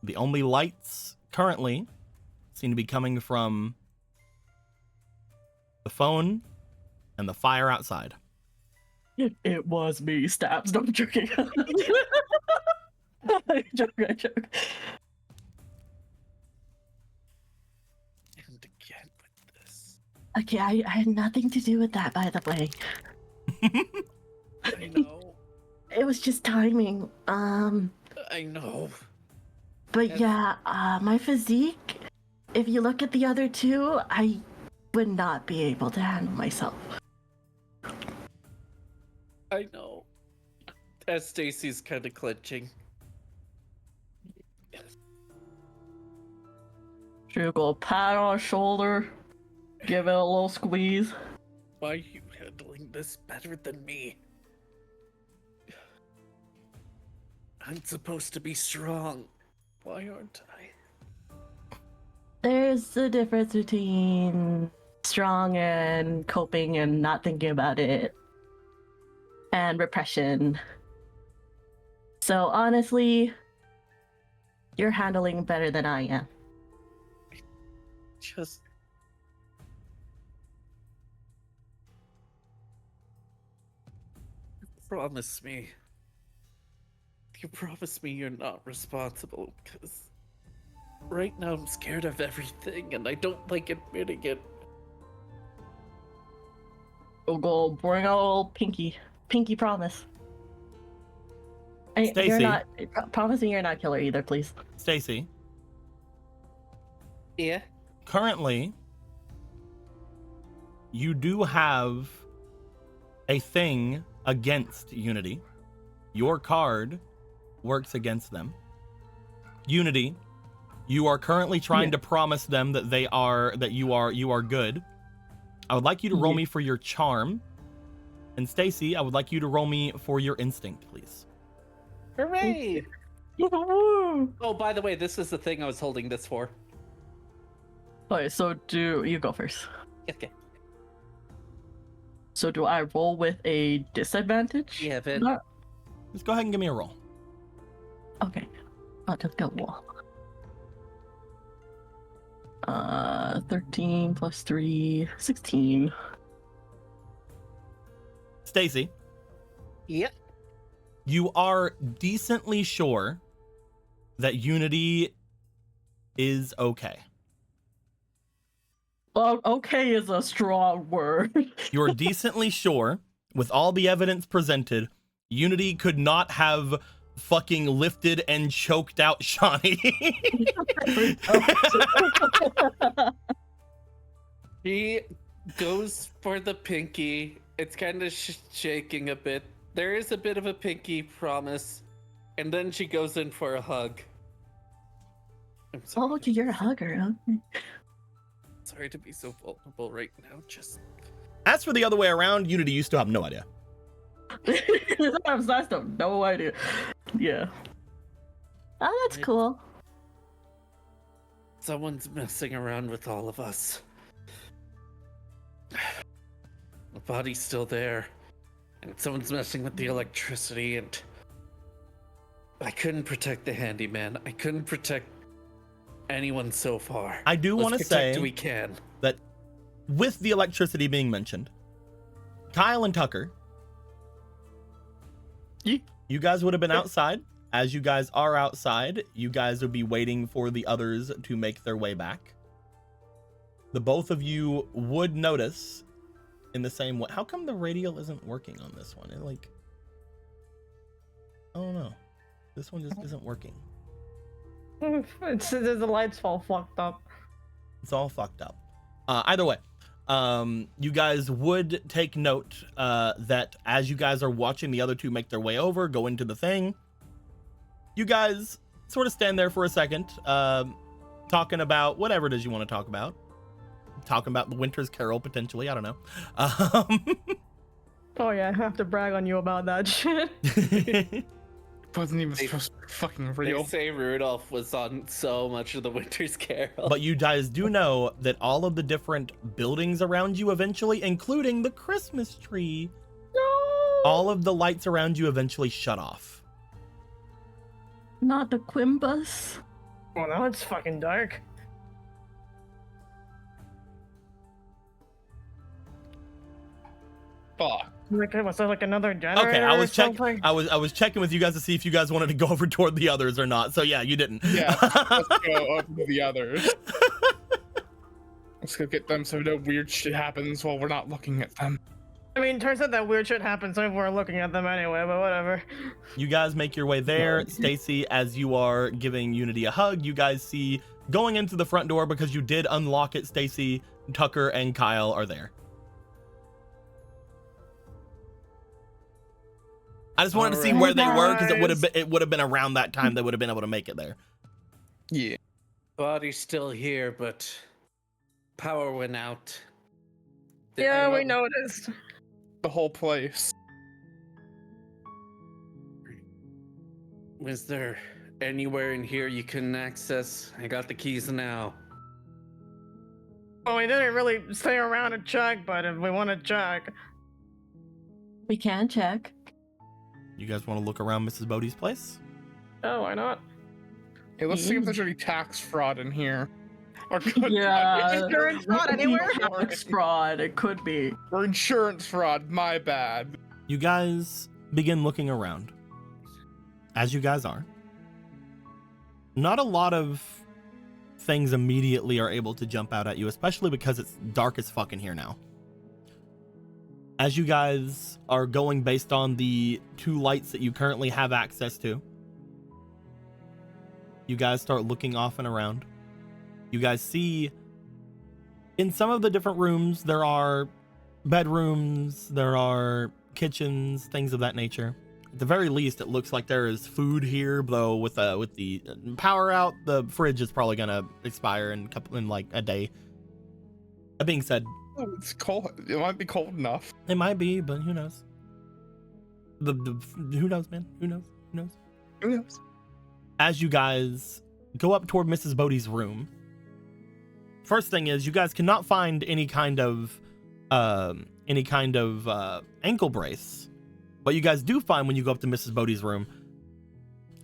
The only lights currently seem to be coming from the phone and the fire outside. It was me, Stabs. No, I'm joking. I joke. And again with this. Okay, I had nothing to do with that, by the way. I know. It was just timing. I know. But Yes. yeah, my physique, if you look at the other two, I would not be able to handle myself. I know. As Stacy's kind of clenching. She'll go pat on her shoulder, give it a little squeeze. Why are you handling this better than me? I'm supposed to be strong. Why aren't I? There's a difference between strong and coping and not thinking about it, and repression. So honestly, you're handling better than I am. Just... promise me. You promise me you're not responsible, because right now I'm scared of everything and I don't like admitting it. We'll go bring out a little pinky promise. You're Stacy. not promising you're not killer either, please. Stacy, Yeah? currently, you do have a thing against Unity. Your card works against them. Unity, you are currently trying to promise them that you are good. I would like you to roll me for your charm. And Stacy, I would like you to roll me for your instinct, please. Hooray! Oh, by the way, this is the thing I was holding this for. Okay, so do you go first? Okay. So do I roll with a disadvantage? Yeah, Vin. No. Just go ahead and give me a roll. Okay. I'll just go roll. 13 plus 3, 16. Stacy, Yep. you are decently sure that Unity is okay. Well, okay is a strong word. You're decently sure, with all the evidence presented, Unity could not have fucking lifted and choked out Shawnee. He goes for the pinky. It's kind of shaking a bit. There is a bit of a pinky promise. And then she goes in for a hug. I'm sorry. Oh, you're a hugger, huh? Sorry to be so vulnerable right now. Just... As for the other way around, Unity, you still have no idea. I still have no idea. Yeah. Oh, that's cool. Someone's messing around with all of us. The body's still there. And someone's messing with the electricity, and I couldn't protect the handyman. I couldn't protect anyone so far. I do want to say we can. that with the electricity being mentioned, Kyle and Tucker, you guys would have been outside. As you guys are outside, you guys would be waiting for the others to make their way back. The both of you would notice in the same way. How come the radial isn't working on this one? I don't know. This one just isn't working. The lights all fucked up. It's all fucked up. Either way, you guys would take note that as you guys are watching the other two make their way over, go into the thing, you guys sort of stand there for a second, talking about whatever it is you want to talk about. Talking about the Winter's Carol, potentially. I don't know. Oh yeah, I have to brag on you about that shit. Wasn't even supposed to be fucking real. They say Rudolph was on so much of the Winter's Carol. But you guys do know that all of the different buildings around you eventually, including the Christmas tree, all of the lights around you eventually shut off. Not the Quimbus. Well, now it's fucking dark. Fuck. Like, was there like another generator? Okay, I or was checking. something? I was checking with you guys to see if you guys wanted to go over toward the others or not. So yeah, you didn't. Yeah, let's go over to the others. Let's go get them so no weird shit happens while we're not looking at them. I mean, turns out that weird shit happens when we're looking at them anyway, but whatever. You guys make your way there. Stacy, as you are giving Unity a hug, you guys see going into the front door, because you did unlock it, Stacy, Tucker, and Kyle are there. I just wanted to see where they were, because it would have been around that time they would have been able to make it there. Yeah. Body's still here, but power went out. Yeah, we noticed. The whole place. Is there anywhere in here you can access? I got the keys now. Well, we didn't really stay around to check, but if we want to check. We can check. You guys want to look around Mrs. Bodie's place? Oh, why not? Hey, let's see if there's any tax fraud in here. Or could Yeah. Insurance fraud anywhere? Tax fraud, it could be. Or insurance fraud, my bad. You guys begin looking around. As you guys are. Not a lot of things immediately are able to jump out at you, especially because it's dark as fuck in here now. As you guys are going based on the 2 lights that you currently have access to, you guys start looking off and around. You guys see in some of the different rooms, there are bedrooms, there are kitchens, things of that nature. At the very least, it looks like there is food here, though with the power out, the fridge is probably gonna expire in like a day. That being said, Oh, it's cold. It might be cold enough. it might be, but who knows? Who knows, man? Who knows? Who knows? Who knows? As you guys go up toward Mrs. Bodie's room, first thing is you guys cannot find any kind of ankle brace. But you guys do find when you go up to Mrs. Bodie's room,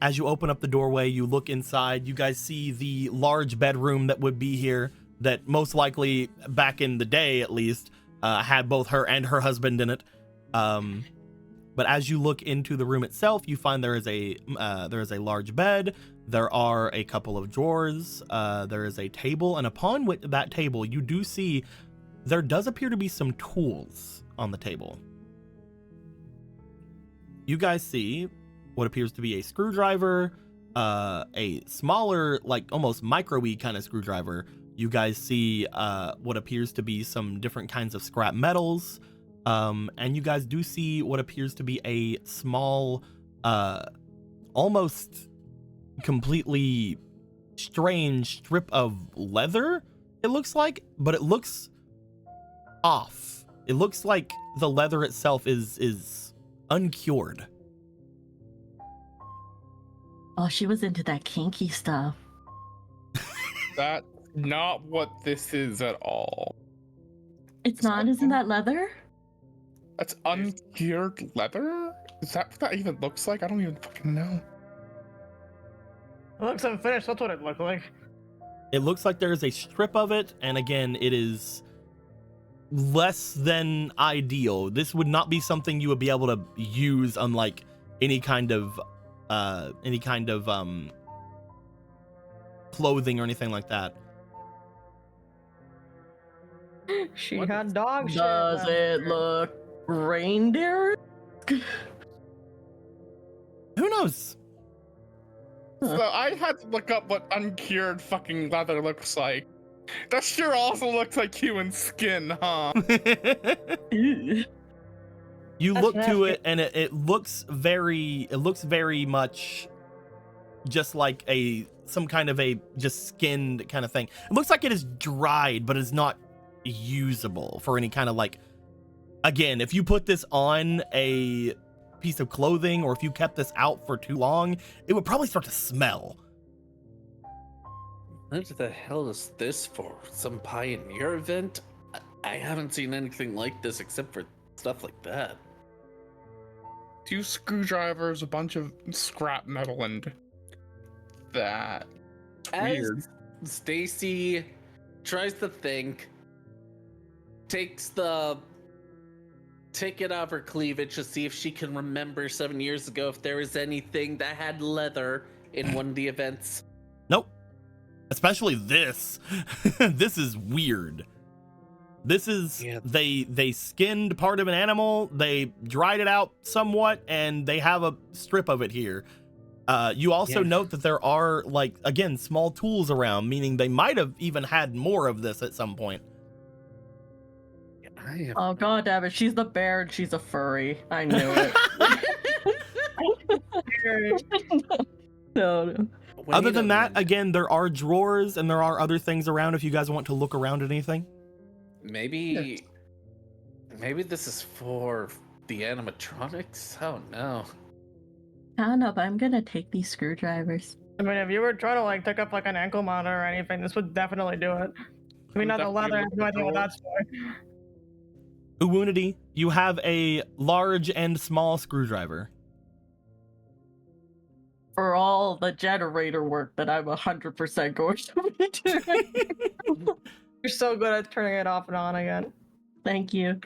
as you open up the doorway, you look inside, you guys see the large bedroom that would be here, that most likely, back in the day at least, had both her and her husband in it. But as you look into the room itself, you find there is a large bed, there are a couple of drawers, there is a table, and upon that table, you do see there does appear to be some tools on the table. You guys see what appears to be a screwdriver, a smaller, like almost micro-y kind of screwdriver. You guys see what appears to be some different kinds of scrap metals. And you guys do see what appears to be a small, almost completely strange strip of leather, it looks like, but it looks off. It looks like the leather itself is uncured. Oh, she was into that kinky stuff. That's not what this is at all. It's not, isn't that leather? That's uncured leather? Is that what that even looks like? I don't even fucking know. It looks unfinished, that's what it looked like. It looks like there is a strip of it, and again, it is less than ideal. This would not be something you would be able to use, unlike any kind of clothing or anything like that. She had dog shit. Does it look reindeer? Who knows? So I had to look up what uncured fucking leather looks like. That sure also looks like human skin, huh? Ew. You That's look to nasty. it, and it looks very much just like some kind of a just skinned kind of thing. It looks like it is dried, but it's not usable for any kind of, like, again, if you put this on a piece of clothing or if you kept this out for too long, it would probably start to smell. What the hell is this for? Some pioneer event? I haven't seen anything like this except for stuff like that. 2 screwdrivers, a bunch of scrap metal, and that. It's weird. Stacy tries to think, takes it off her cleavage to see if she can remember 7 years ago if there was anything that had leather in one of the events. Nope. Especially this. This is weird. This is, Yeah. they skinned part of an animal, they dried it out somewhat, and they have a strip of it here. You also Yeah. note that there are, like, again, small tools around, meaning they might have even had more of this at some point. I have Oh god damn it, she's the bear and she's a furry. I knew it. No. Other Wait a than that, minute. again, there are drawers and there are other things around if you guys want to look around at anything. Maybe this is for the animatronics? Oh no. I don't know, but I'm gonna take these screwdrivers. I mean, if you were trying to like pick up like an ankle monitor or anything, this would definitely do it. I mean, not the leather. I have no idea what that's for. Uwunity, you have a large and small screwdriver. For all the generator work that I'm 100% going to be doing. You're so good at turning it off and on again. Thank you.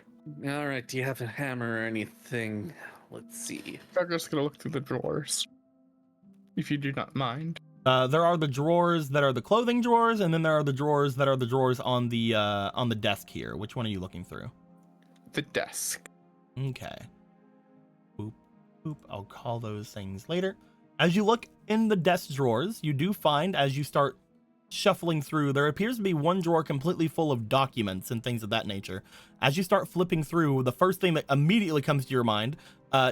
All right, do you have a hammer or anything? Let's see. I'm just gonna look through the drawers, if you do not mind. There are the drawers that are the clothing drawers, and then there are the drawers that are the drawers on the desk here. Which one are you looking through? The desk. Okay. Boop, boop. I'll call those things later. As you look in the desk drawers, you do find, as you start shuffling through, there appears to be one drawer completely full of documents and things of that nature. As you start flipping through, the first thing that immediately comes to your mind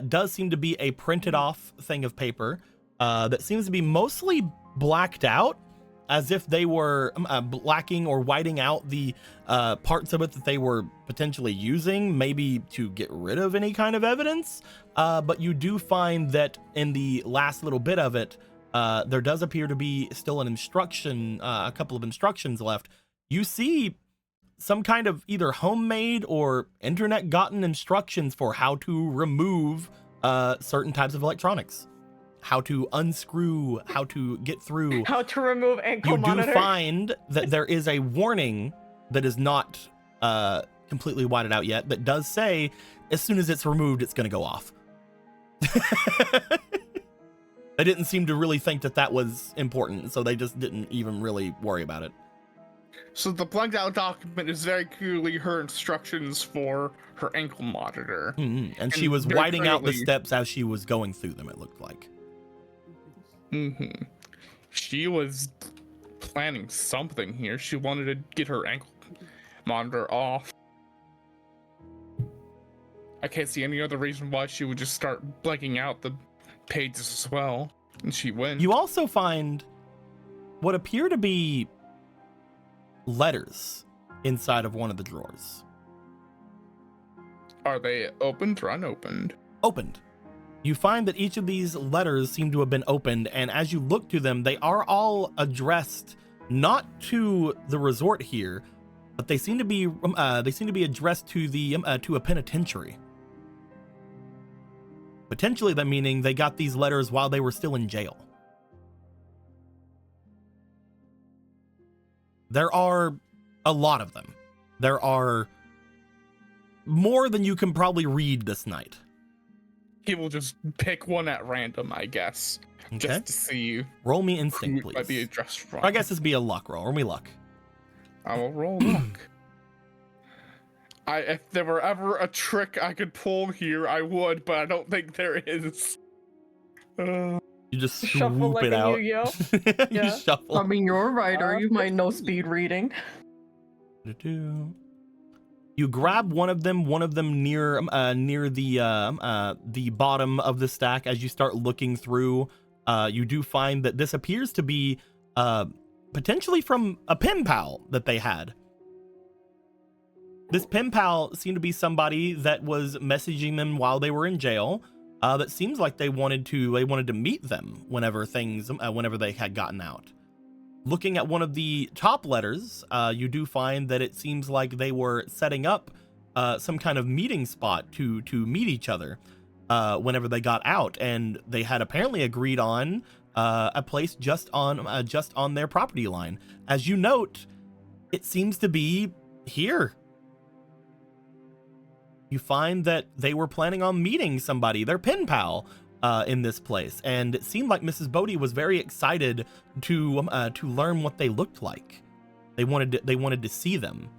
does seem to be a printed off thing of paper that seems to be mostly blacked out, as if they were blacking or whiting out the parts of it that they were potentially using, maybe to get rid of any kind of evidence. But you do find that in the last little bit of it, there does appear to be still an instruction, a couple of instructions left. You see some kind of either homemade or internet gotten instructions for how to remove certain types of electronics, how to unscrew, how to get through. How to remove ankle You do monitor. find that there is a warning that is not completely whited out yet that does say as soon as it's removed, it's going to go off. They didn't seem to really think that that was important, so they just didn't even really worry about it. So the blanked out document is very clearly her instructions for her ankle monitor. And she And was very whiting out the clearly- steps as she was going through them, it looked like. She was planning something here. She wanted to get her ankle monitor off. I can't see any other reason why she would just start blanking out the pages as well. And she went. You also find what appear to be letters inside of one of the drawers. Are they opened or unopened? Opened. You find that each of these letters seem to have been opened, and as you look through them, they are all addressed not to the resort here, but they seem to be addressed to the to a penitentiary. Potentially, that meaning they got these letters while they were still in jail. There are a lot of them. There are more than you can probably read this night. He will just pick one at random, I guess, Okay. just to see Roll me who instinct, it might be please. addressed from. I guess this be a luck roll. Roll me luck. I will roll luck. If there were ever a trick I could pull here, I would, but I don't think there is. You just Shuffle swoop like it a out. Yu-Gi-Oh. You Yeah. shuffle. I mean, you're a writer. You might know speed reading. You grab one of them near the bottom of the stack. As you start looking through, you do find that this appears to be potentially from a pen pal that they had. This pen pal seemed to be somebody that was messaging them while they were in jail. That seems like they wanted to meet them whenever they had gotten out. Looking at one of the top letters, you do find that it seems like they were setting up some kind of meeting spot to meet each other whenever they got out, and they had apparently agreed on a place just on their property line. As you note, it seems to be here. You find that they were planning on meeting somebody, their pen pal, in this place, and it seemed like Mrs. Bodie was very excited to learn what they looked like. They wanted to see them.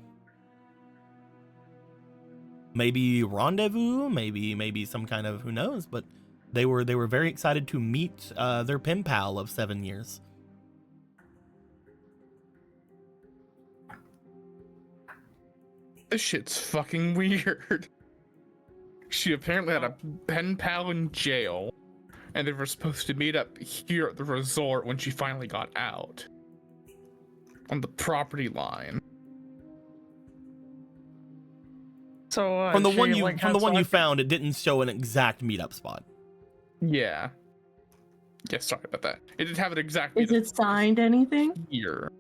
Maybe rendezvous, maybe some kind of, who knows, but they were very excited to meet their pen pal of 7 years. This shit's fucking weird. She apparently had a pen pal in jail and they were supposed to meet up here at the resort when she finally got out. On the property line. So From the she, one you like, from had the one you sex- found, it didn't show an exact meetup spot. Yeah. Yeah, sorry about that. It didn't have an exact Is meetup it signed anything? here.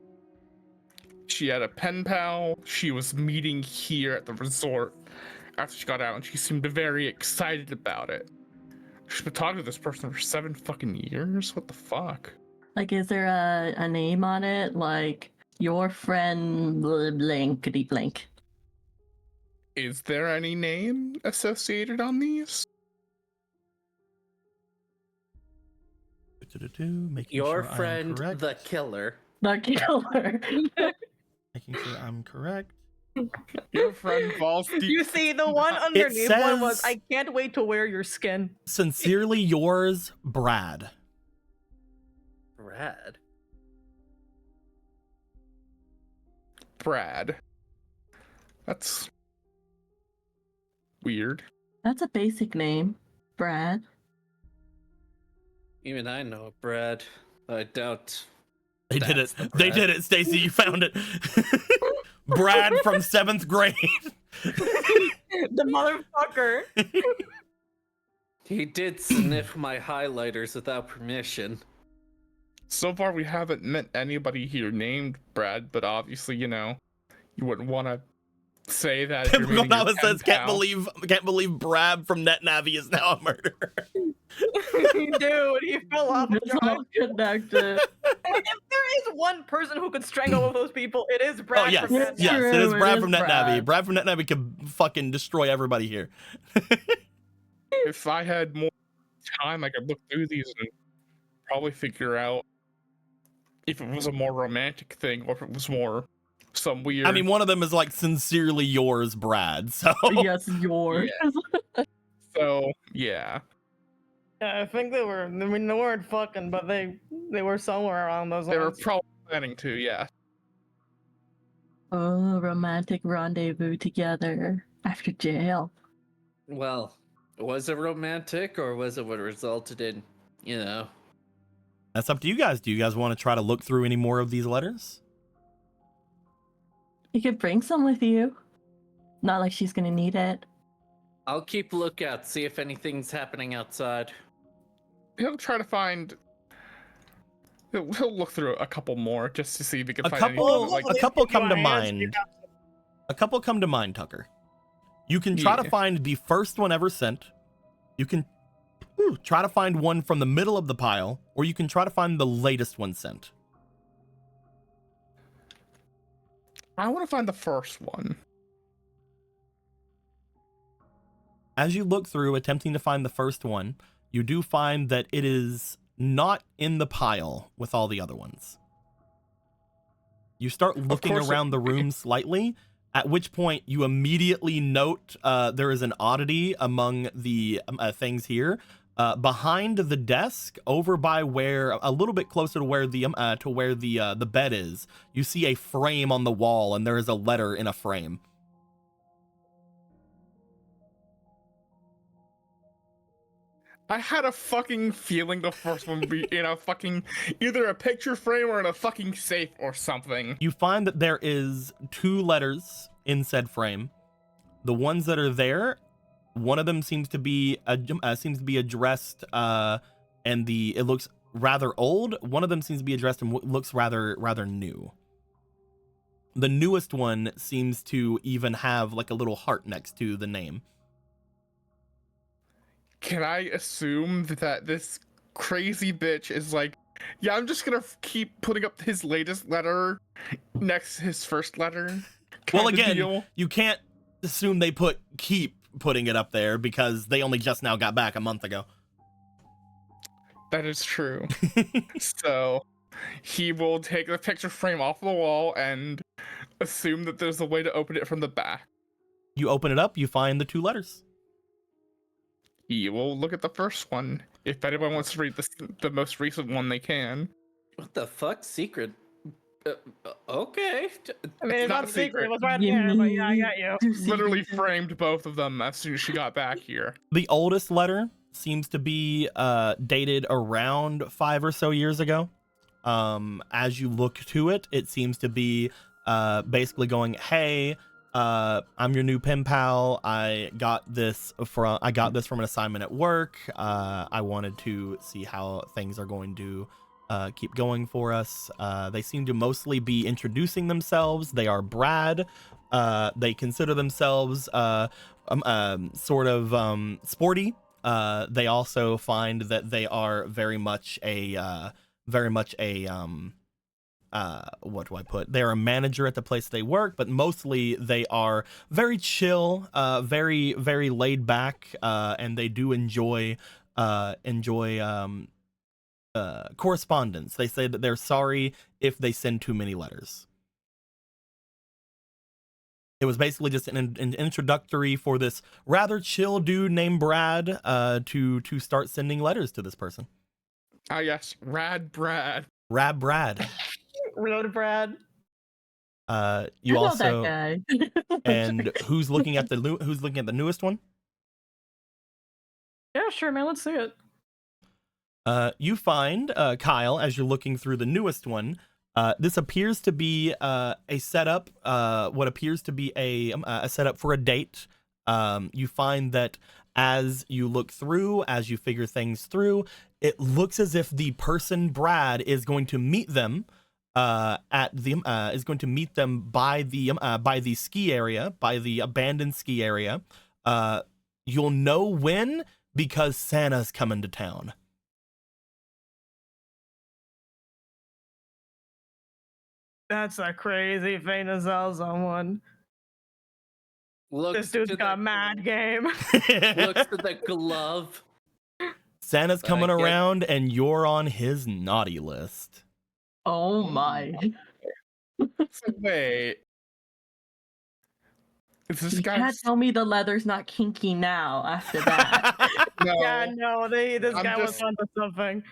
She had a pen pal. She was meeting here at the resort after she got out, and she seemed very excited about it. She's been talking to this person for 7 fucking years? What the fuck? Like, is there a name on it? Like, your friend blankety blank. Is there any name associated on these? Making Your sure I am friend, correct. the killer. The killer. Making sure I'm correct. Your friend falls deep. You see, the one underneath one was, says- I can't wait to wear your skin. Sincerely yours, Brad. Brad. Brad. That's weird. That's a basic name, Brad. Even I know a Brad. I doubt. They did That's it. the They Brad. did it, Stacy. You found it. Brad from 7th grade. The motherfucker. He did sniff my highlighters without permission. So far, we haven't met anybody here named Brad, but obviously, you know, you wouldn't want to say that. If you're meeting your It says, pen can't believe Brad from NetNavi is now a murderer. Dude, he fell off a It's drive. all connected. If there is one person who could strangle all those people, it is Brad. Oh yes, from Yes, Netflix. yes, it is True, Brad it from is NetNavi. Brad. Brad from NetNavi could fucking destroy everybody here. If I had more time, I could look through these and probably figure out if it was a more romantic thing or if it was more some weird. I mean, one of them is like sincerely yours, Brad. So Yes, yours. So yeah, Yeah, I think they were. I mean, they weren't fucking, but they were somewhere around those they were lines. probably planning to. Yeah, Oh, romantic rendezvous together after jail. Well, was it romantic or was it what resulted in, you know? that's up to you guys. Do you guys want to try to look through any more of these letters? You could bring some with you. Not like she's gonna need it. I'll keep a lookout, see if anything's happening outside. he'll try to find. He'll look through a couple more just to see if he can A find couple, anything like. a couple Give you come to a hand, mind. A couple come to mind, Tucker. You can try to Yeah. find the first one ever sent. You can try to find one from the middle of the pile, or you can try to find the latest one sent. I want to find the first one. As you look through, attempting to find the first one, you do find that it is not in the pile with all the other ones. You start looking course around the room slightly, at which point you immediately note there is an oddity among the things here. Behind the desk, over by where, a little bit closer to where the bed is, you see a frame on the wall, and there is a letter in a frame. I had a fucking feeling the first one would be in a fucking either a picture frame or in a fucking safe or something. You find that there is 2 letters in said frame. The ones that are there, one of them seems to be addressed, and it looks rather old. One of them seems to be addressed and looks rather new. The newest one seems to even have like a little heart next to the name. Can I assume that this crazy bitch is like, yeah, I'm just gonna keep putting up his latest letter next to his first letter? Well, kinda again, deal? you can't assume they keep putting it up there because they only just now got back a month ago. That is true. So he will take the picture frame off the wall and assume that there's a way to open it from the back. You open it up, you find the 2 letters. He will look at the first one. If anyone wants to read the most recent one, they can. What the fuck? Secret? Okay. I mean, It's it's not not a secret. secret. It was right You here, but yeah, I mean- got you. to see- Literally framed both of them as soon as she got back here. The oldest letter seems to be dated around 5 or so years ago. As you look to it, it seems to be basically going, hey, I'm your new pen pal. I got this from an assignment at work. I wanted to see how things are going to keep going for us. They seem to mostly be introducing themselves. They are Brad. They consider themselves sort of sporty. They also find that they are very much a what do I put? They're a manager at the place they work, but mostly they are very chill, very, very laid back, and they do enjoy correspondence. They say that they're sorry if they send too many letters. It was basically just an introductory for this rather chill dude named Brad to start sending letters to this person. Ah, yes, Rad Brad. Rad Brad. Reload Brad. You I know also that guy. and who's looking at the newest one? Yeah, sure, man. Let's see it. You find Kyle as you're looking through the newest one. This appears to be a setup. What appears to be a setup for a date. You find that as you look through, as you figure things through, it looks as if the person Brad is going to meet them by the ski area, by the abandoned ski area. You'll know when, because Santa's coming to town. That's a crazy thing to sell someone. Looks This dude's to got the- mad game. Looks at the glove. Santa's coming I guess- around and you're on his naughty list. Oh my. So wait. Is this You guy? can't tell me the leather's not kinky now after that. No. Yeah, no, this I'm guy was just- onto something.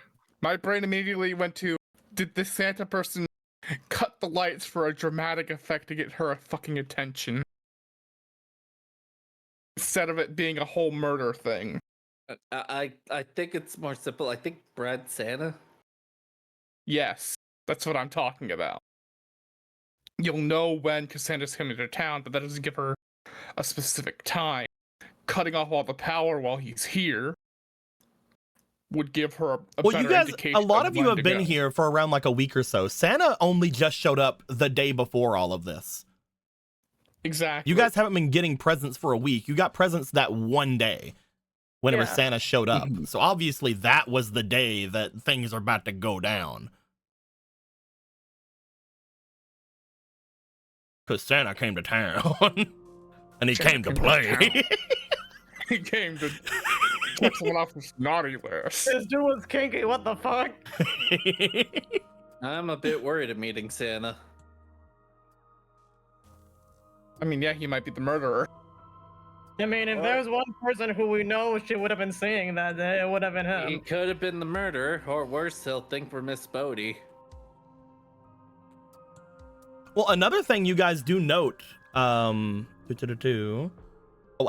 My brain immediately went to, did this Santa person cut the lights for a dramatic effect to get her fucking attention? Instead of it being a whole murder thing. I think it's more simple. I think Brad Santa. Yes, that's what I'm talking about. You'll know when Cassandra's coming to town, but that doesn't give her a specific time. Cutting off all the power while he's here would give her a Well, better you guys, indication. a lot of you when have to been go. here for around like a week or so. Santa only just showed up the day before all of this. Exactly. You guys haven't been getting presents for a week. You got presents that one day whenever Yeah. Santa showed up. Mhm. So obviously that was the day that things are about to go down. Because Santa came to town. And he Santa came to came to play. He came to take someone off his naughty list. This dude was kinky. What the fuck? I'm a bit worried of meeting Santa. I mean, yeah, he might be the murderer. I mean, if Well- there's one person who we know she would have been seeing that day, it would have been He him. could have been the murderer, or worse, he'll think we're Miss Bodhi. Well, another thing you guys do note, oh,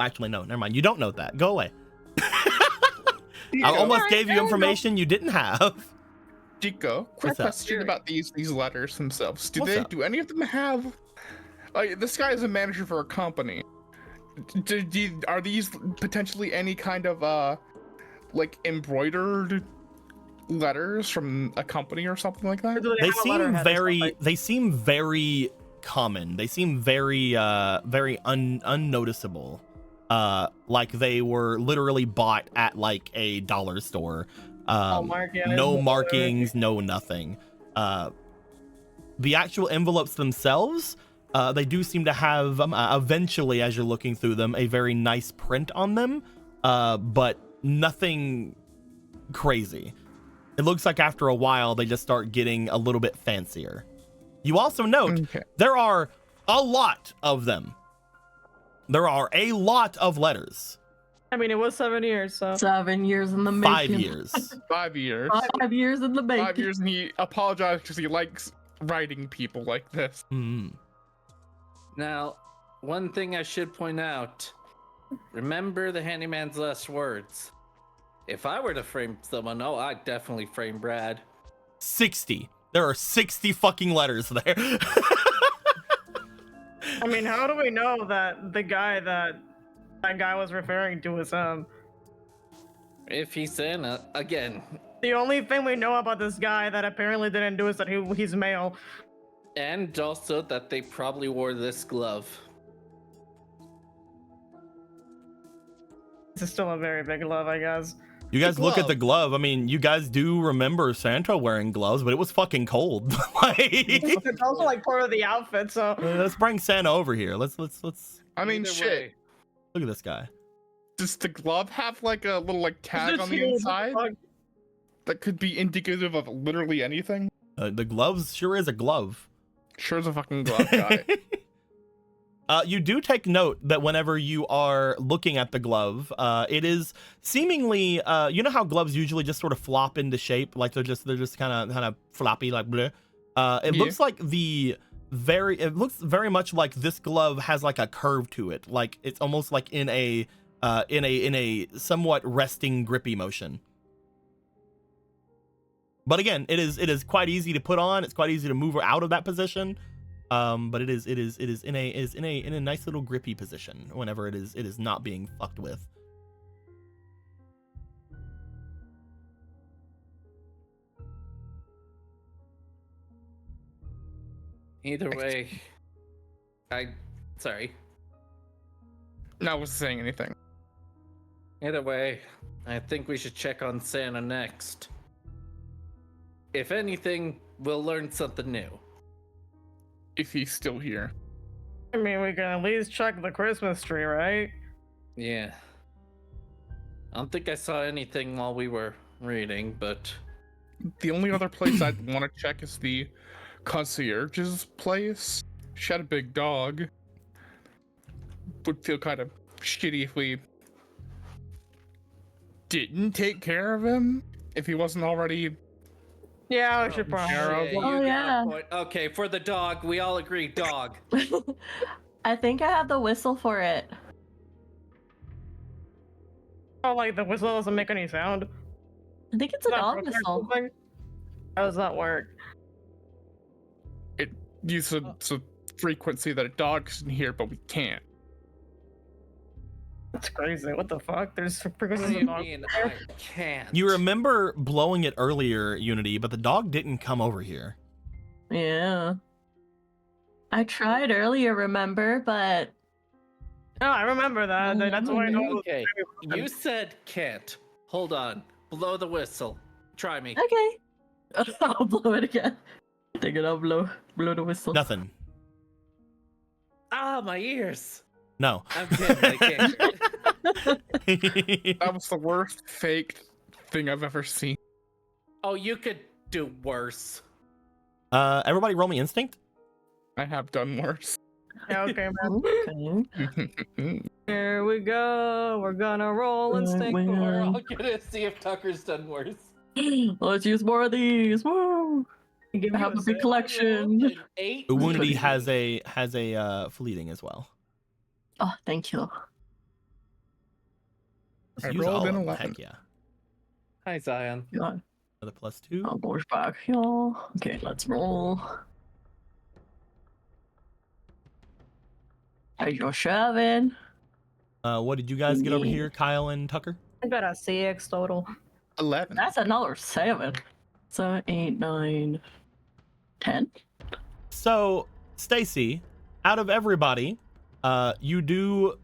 actually, no, never mind. You don't note that. Go away. I almost gave you information you didn't have. Chico, quick What's up? question about these letters themselves. What's up? Do any of them have, like, this guy is a manager for a company. Are these potentially any kind of like embroidered letters from a company or something like that? Do They have a seem letterhead or very something? they seem very common. They seem very unnoticeable. Like they were literally bought at like a dollar store. No markings, no nothing. The actual envelopes themselves, they do seem to have eventually, as you're looking through them, a very nice print on them, but nothing crazy. It looks like after a while they just start getting a little bit fancier. You also note Okay. there are a lot of them. There are a lot of letters. I mean, it was 7 years, so. 7 years in the making. 5 years. 5 years. 5 years in the making. 5 years, and he apologized because he likes writing people like this. Hmm. Now, one thing I should point out. Remember the handyman's last words. If I were to frame someone, oh, I'd definitely frame Brad. 60. There are 60 fucking letters there. I mean, how do we know that the guy that guy was referring to is If he's Santa, again, the only thing we know about this guy that apparently didn't do is that he's male. and also that they probably wore this glove. This is still a very big love, I guess. You guys look at the glove. glove. I mean, you guys do remember Santa wearing gloves, but it was fucking cold. Like, It's also like part of the outfit, so let's bring Santa over here. Let's I mean, Either shit. way, look at this guy. Does the glove have like a little like tag on the inside that could be indicative of literally anything? The gloves sure is a glove. Sure as a fucking glove guy. You do take note that whenever you are looking at the glove, it is seemingly, you know how gloves usually just sort of flop into shape, like they're just kind of floppy, like bleh. It looks like it looks very much like this glove has like a curve to it, like it's almost like in a somewhat resting grippy motion. But again, it is quite easy to put on. It's quite easy to move out of that position. But it is in a nice little grippy position whenever it is not being fucked with. either way, sorry. No, I wasn't saying anything. Either way, I think we should check on Santa next. If anything, we'll learn something new. If he's still here. I mean, we can at least check the Christmas tree, right? Yeah. I don't think I saw anything while we were reading, but The only other place I'd want to check is the concierge's place. She had a big dog. Would feel kind of shitty if we didn't take care of him. If he wasn't already. Yeah, we should probably. Arrow. you Oh, got a yeah. point. Okay, for the dog, we all agree dog. I think I have the whistle for it. Oh, like the whistle doesn't make any sound. I think it's a Not dog for a whistle. Christmas thing? How does that work? It uses a frequency that a dog can hear, but we can't. That's crazy. What the fuck? There's What frequencies do of you dogs. mean I can't? You remember blowing it earlier, Unity, but the dog didn't come over here. Yeah. I tried earlier, remember, but Oh, I remember that. That's why I know. Okay, you said can't. Hold on. Blow the whistle. Try me. okay. I'll blow it again. Take it out, blow the whistle. Nothing. Ah, my ears. No. I'm kidding. I can't. That was the worst faked thing I've ever seen. Oh, you could do worse. Everybody roll me instinct. I have done worse. Yeah, okay, man. Okay. Here we go. We're gonna roll instinct. We're all gonna see if Tucker's done worse. Let's use more of these. Woo! Give I have you a big collection. An 8. Unity has a fleeting as well. Oh, thank you. Let's I use rolled all an of them. 11. Heck yeah. Hi, Zion. God. Another +2. I'll go back here. Okay, let's roll. There's your 7. What did you guys get over here, Kyle and Tucker? I got a CX total. 11. That's another 7. So 8, 9, 10. So, Stacy, out of everybody, you do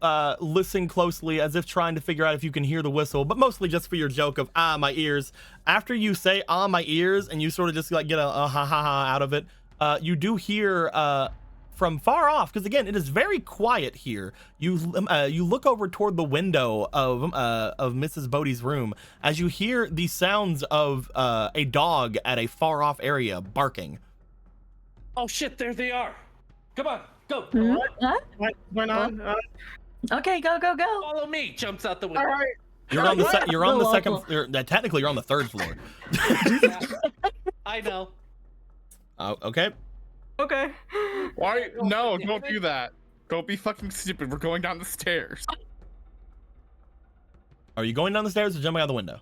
listen closely as if trying to figure out if you can hear the whistle, but mostly just for your joke of, my ears. After you say, my ears, and you sort of just like get a ha ha ha out of it, you do hear from far off, because again, it is very quiet here. You look over toward the window of Mrs. Bodie's room as you hear the sounds of a dog at a far off area barking. Oh shit, there they are. Come on, go. Huh? What went on? Okay, go. Follow me. Jumps out the All window. right. You're on the you're on the Go, second. go. Technically, you're on the 3rd floor. I know. Okay. Okay. Why? No, don't do that. Don't be fucking stupid. We're going down the stairs. Are you going down the stairs or jumping out the window?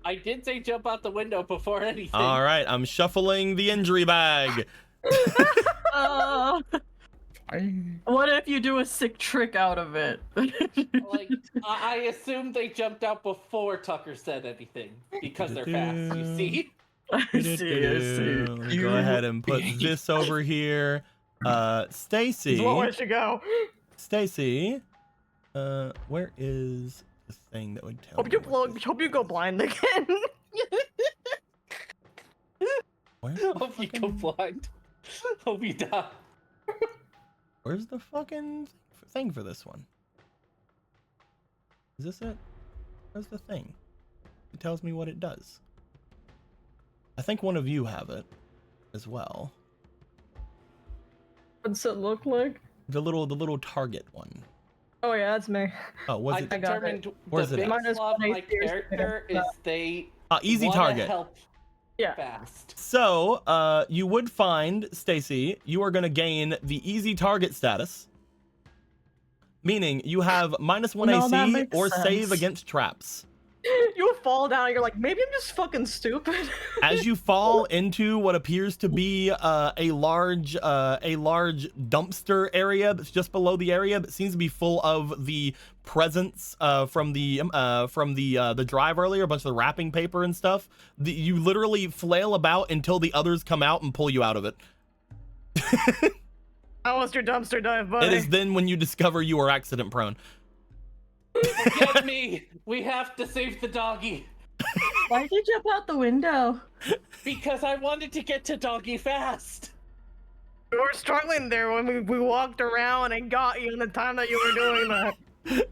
I did say jump out the window before anything. All right, I'm shuffling the injury bag. What if you do a sick trick out of it? Like, I assume they jumped out before Tucker said anything because they're fast. You see? I see. Let me go ahead and put this over here. Stacy. It's one way to go. Stacy. Where is the thing that would tell Hope me? hope you go blind again. Where's the Hope you go fucking, blind. Hope you die. where's the fucking thing for this one? Is this it? Where's the thing? It tells me what it does. I think one of you have it as well. What's it look like? The little target one. Oh yeah, that's me. Oh, was I it? got it. determined Where's the it at? biggest flaw of my Minus 1 HP. character is they Easy wanna target. help Yeah. fast. So, you would find, Stacy, you are going to gain the easy target status, meaning you have minus 1 No, that AC makes or save sense. against traps. You fall down, you're like, maybe I'm just fucking stupid. As you fall into what appears to be a large dumpster area that's just below the area that seems to be full of the presents from the drive earlier, a bunch of the wrapping paper and stuff. You literally flail about until the others come out and pull you out of it. How was your dumpster dive, buddy? It is then when you discover you are accident prone. Get me! We have to save the doggy. Why'd you jump out the window? Because I wanted to get to doggy fast. We were struggling there when we walked around and got you in the time that you were doing that.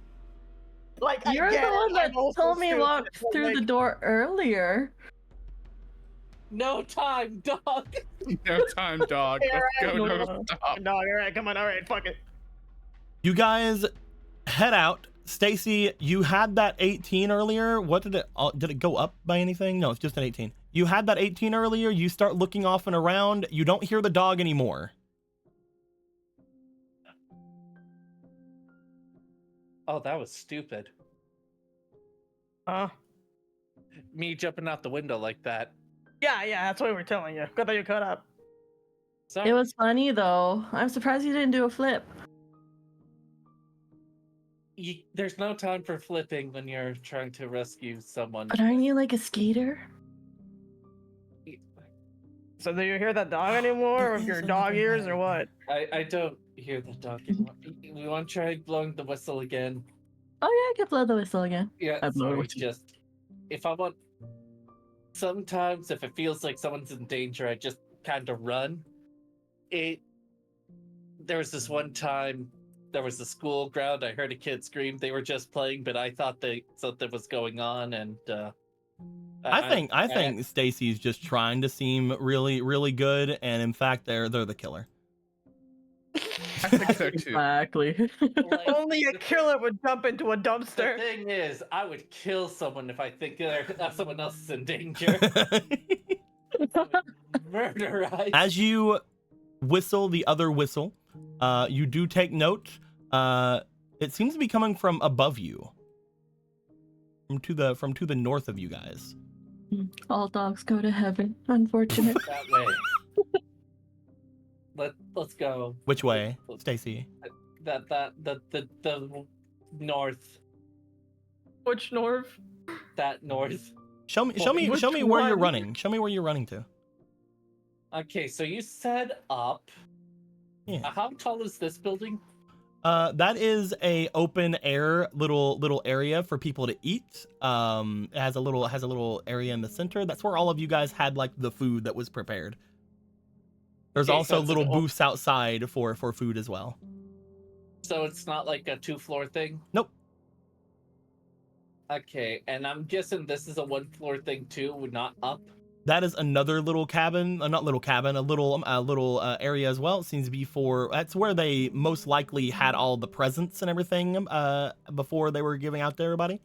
Like, You're again, the one that I'm also told me stupid, walk but, through the like, door earlier. No time, dog. No time, dog. Yeah, Let's go. right. No, stop. No, all right, come on, all right, fuck it. You guys head out. Stacy, you had that 18 earlier. What did it go up by anything? No, it's just an 18. You had that 18 earlier. You start looking off and around. You don't hear the dog anymore. Oh, that was stupid. Huh? Me jumping out the window like that. Yeah, that's what we were telling you. Good that you cut up. Sorry. It was funny though. I'm surprised you didn't do a flip. There's no time for flipping when you're trying to rescue someone. But aren't you like a skater? So do you hear that dog anymore with your dog ears or what? I don't hear the dog anymore. We want to try blowing the whistle again. Oh yeah, I can blow the whistle again. Yeah, I blow the sorry, whistle. just if I want. Sometimes if it feels like someone's in danger, I just kind of run. There was this one time. There was a school ground. I heard a kid scream. They were just playing, but I thought something was going on, and I think Stacy's just trying to seem really, really good, and in fact, they're the killer. I think so too. Exactly. like, Only a the- killer would jump into a The dumpster. thing is, I would kill someone if I think someone else is in danger. Murderize. As you whistle the other whistle, you do take note. It seems to be coming from above you, from to the north of you guys. All dogs go to heaven. Unfortunate. That way. Let's go. Which way, Stacy? The north. Which north? That north. Show me Which where you're one? running. Show me where you're running to. Okay, so you said up. Yeah. How tall is this building? That is a open air little area for people to eat. It has a little area in the center. That's where all of you guys had like the food that was prepared. There's Okay, also so it's little an booths outside for food as well. So it's not like a 2-floor thing? Nope. Okay, and I'm guessing this is a 1-floor thing too, not up. That is another little cabin, not little cabin, a little area as well. It seems to be that's where they most likely had all the presents and everything before they were giving out to everybody.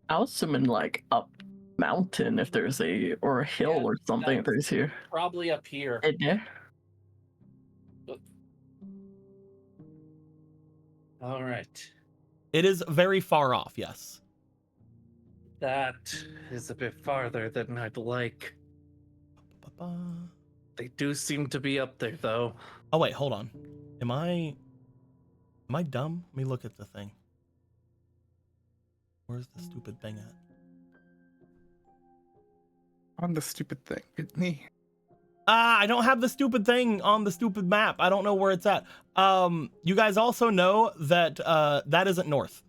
I'll summon like up mountain if there's a hill Yeah, or something if that's- there's here. Probably up here. Right there. All right. It is very far off, yes. That is a bit farther than I'd like. They do seem to be up there, though. Oh wait, hold on. Am I dumb? Let me look at the thing. Where's the stupid thing at? On the stupid thing, it's me. I don't have the stupid thing on the stupid map. I don't know where it's at. You guys also know that that isn't north.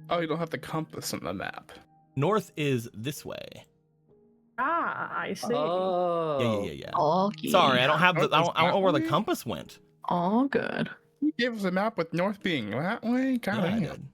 Oh, you don't have the compass on the map. North is this way. Ah, I see. Oh. Yeah. Okay. Sorry, I don't have the. North I don't know where the is that way? compass went. All good. You gave us a map with north being that way? God Yeah, I damn. did.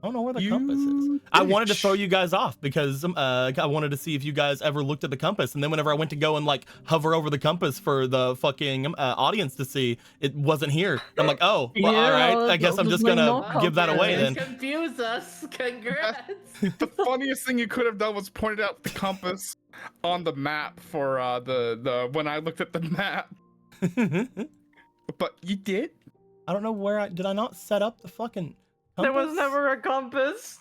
I don't know where the You compass is. I wanted to bitch. throw you guys off because I wanted to see if you guys ever looked at the compass. And then whenever I went to go and like hover over the compass for the fucking audience to see, it wasn't here. I'm like, oh, well, all right. I guess I'm just like gonna no give that away compass. then. Confuse us. Congrats. The funniest thing you could have done was pointed out the compass on the map for the when I looked at the map. But you did? I don't know where did I not set up the fucking compass? There was never a compass.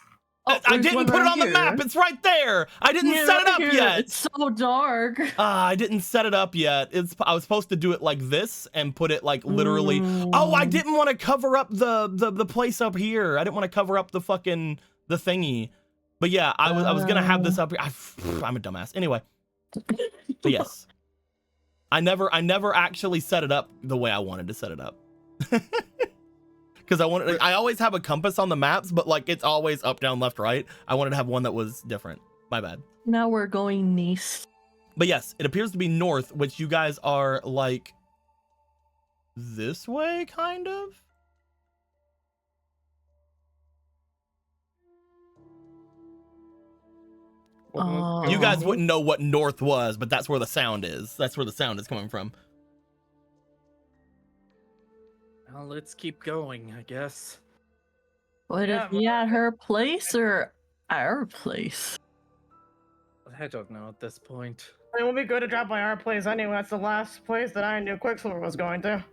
Oh, I there's didn't one put it right on the here. map. It's right there. I didn't Yeah, set it right up here. yet. It's so dark. I didn't set it up yet. I was supposed to do it like this and put it like literally. Oh, I didn't want to cover up the place up here. I didn't want to cover up the fucking the thingy. But yeah, I was gonna have this up here. I'm a dumbass. Anyway, but yes, I never actually set it up the way I wanted to set it up. Because I always have a compass on the maps, but like it's always up, down, left, right. I wanted to have one that was different. My bad. Now we're going east. But yes, it appears to be north, which you guys are like this way, kind of. You guys wouldn't know what north was, but that's where the sound is. That's where the sound is coming from. Well, let's keep going, I guess. Would Yeah, it be at her place or our place? I don't know at this point. It would be good to drop by our place anyway. That's the last place that I knew Quicksilver was going to.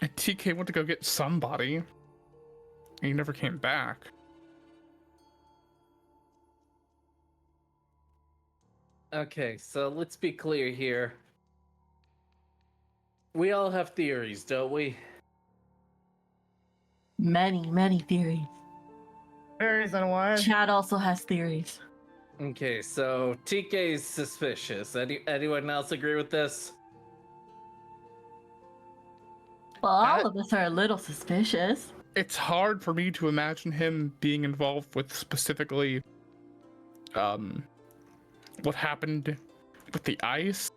And TK went to go get somebody. And he never came back. Okay, so let's be clear here. We all have theories, don't we? Many theories. Theories and what? Chad also has theories. Okay, so TK's suspicious. Anyone else agree with this? Well, all of us are a little suspicious. It's hard for me to imagine him being involved with specifically what happened with the ice.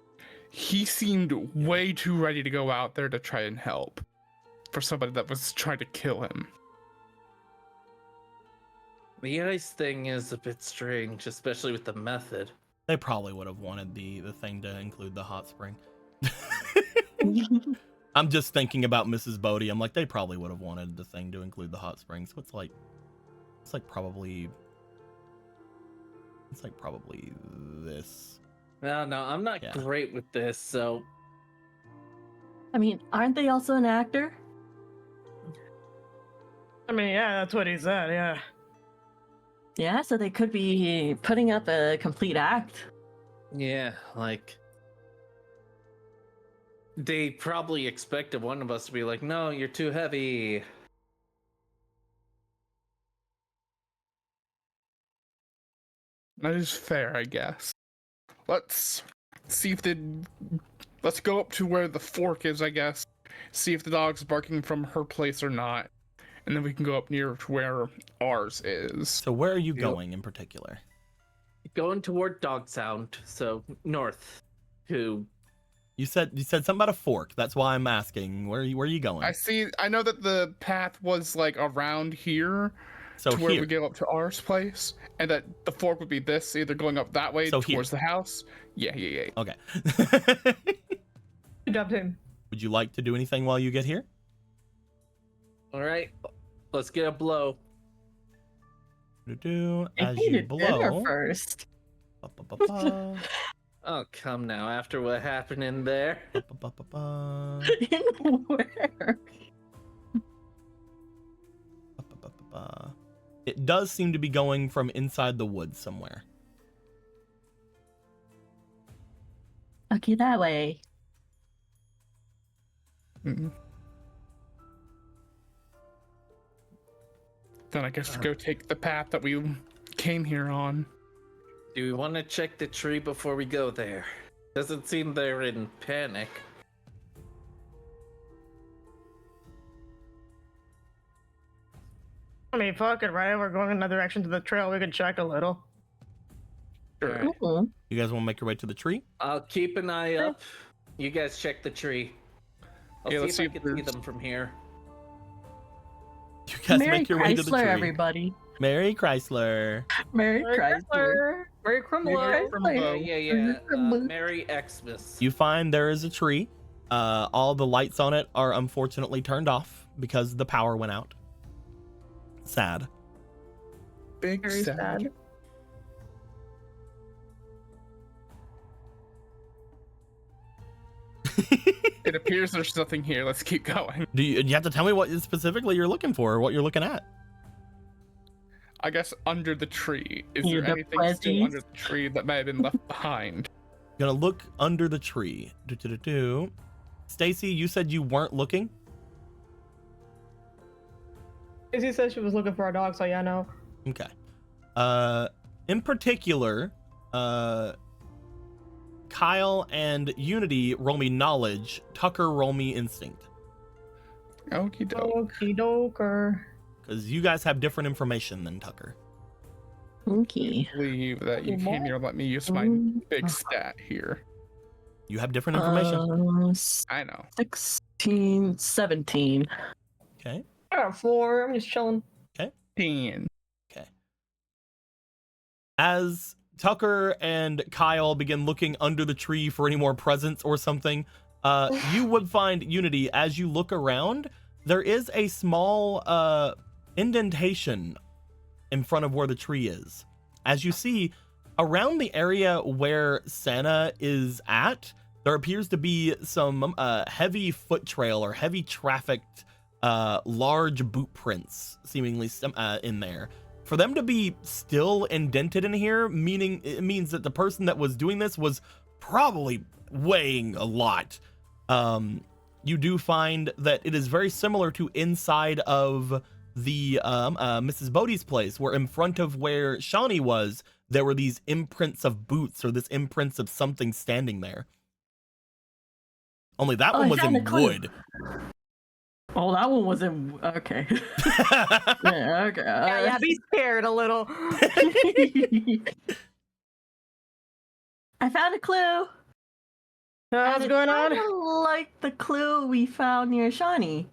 He seemed way too ready to go out there to try and help for somebody that was trying to kill him. The ice thing is a bit strange, especially with the method. They probably would have wanted the thing to include the hot spring. I'm just thinking about Mrs. Bodie. I'm like, they probably would have wanted the thing to include the hot spring. So it's like probably this. No, I'm not Yeah. great with this, so I mean, aren't they also an actor? I mean, yeah, that's what he said, yeah. Yeah, so they could be putting up a complete act. yeah, like they probably expected one of us to be like, "No, you're too heavy." That is fair, I guess. Let's see if let's go up to where the fork is, I guess. See if the dog's barking from her place or not. And then we can go up near to where ours is. So where are you Yep. going in particular? Going toward Dog Sound, so north to You said something about a fork. That's why I'm asking. Where are you going? I know that the path was like around here So to where here. we go up to ours place, and that the fork would be this, either going up that way So towards here. the house. Yeah. Okay. You dubbed him. Would you like to do anything while you get here? All right, let's get a blow. As I you needed dinner blow. first. Ba-ba-ba-ba, Oh, come now, after what happened in there. ba-ba-ba-ba-ba. In where? does seem to be going from inside the woods somewhere. Okay, that way. Mhm. Then I guess go take the path that we came here on. Do we want to check the tree before we go there? Doesn't seem they're in panic. I mean, fuck it, right? We're going in another direction to the trail. We could check a little. Sure. Alright. Mhm. You guys want to make your way to the tree? I'll keep an eye Sure. up. You guys check the tree. I'll Yeah, see let's if see I if can see there's- them from here. You guys Merry make your way to the Chrysler, tree. everybody. Mary Chrysler. Merry Chrysler. Very Crimlow. Chrysler. Yeah. Chrysler. Merry Xmas. You find there is a tree. All the lights on it are unfortunately turned off because the power went out. Sad. Big Very sad. sad. It appears there's nothing here. Let's keep going. Do you have to tell me what specifically you're looking for, or what you're looking at? I guess under the tree. Is Yeah, there the anything still pleasantries. under the tree that may have been left behind? Gonna look under the tree. Stacy, you said you weren't looking. Izzy said she was looking for a dog, so yeah, no. Okay. In particular, Kyle and Unity roll me knowledge. Tucker roll me instinct. Okie doke. Okie doker. Because you guys have different information than Tucker. Okay. Believe that you came here. Let me use my big stat here. You have different information. I know. 16, 17. Okay. I got 4. I'm just chilling. 10. Okay. As Tucker and Kyle begin looking under the tree for any more presents or something, you would find Unity as you look around. There is a small indentation in front of where the tree is. As you see, around the area where Santa is at, there appears to be some heavy foot trail or heavy trafficked large boot prints seemingly in there. For them to be still indented in here, meaning it means that the person that was doing this was probably weighing a lot. You do find that it is very similar to inside of the Mrs. Bodie's place, where in front of where Shawnee was, there were these imprints of boots or this imprints of something standing there. Only that one I was found in a clue. wood. Oh, that one was in. Okay. Yeah, okay. Yeah, be scared a little. I found a clue. What's going on? Like the clue we found near Shawnee.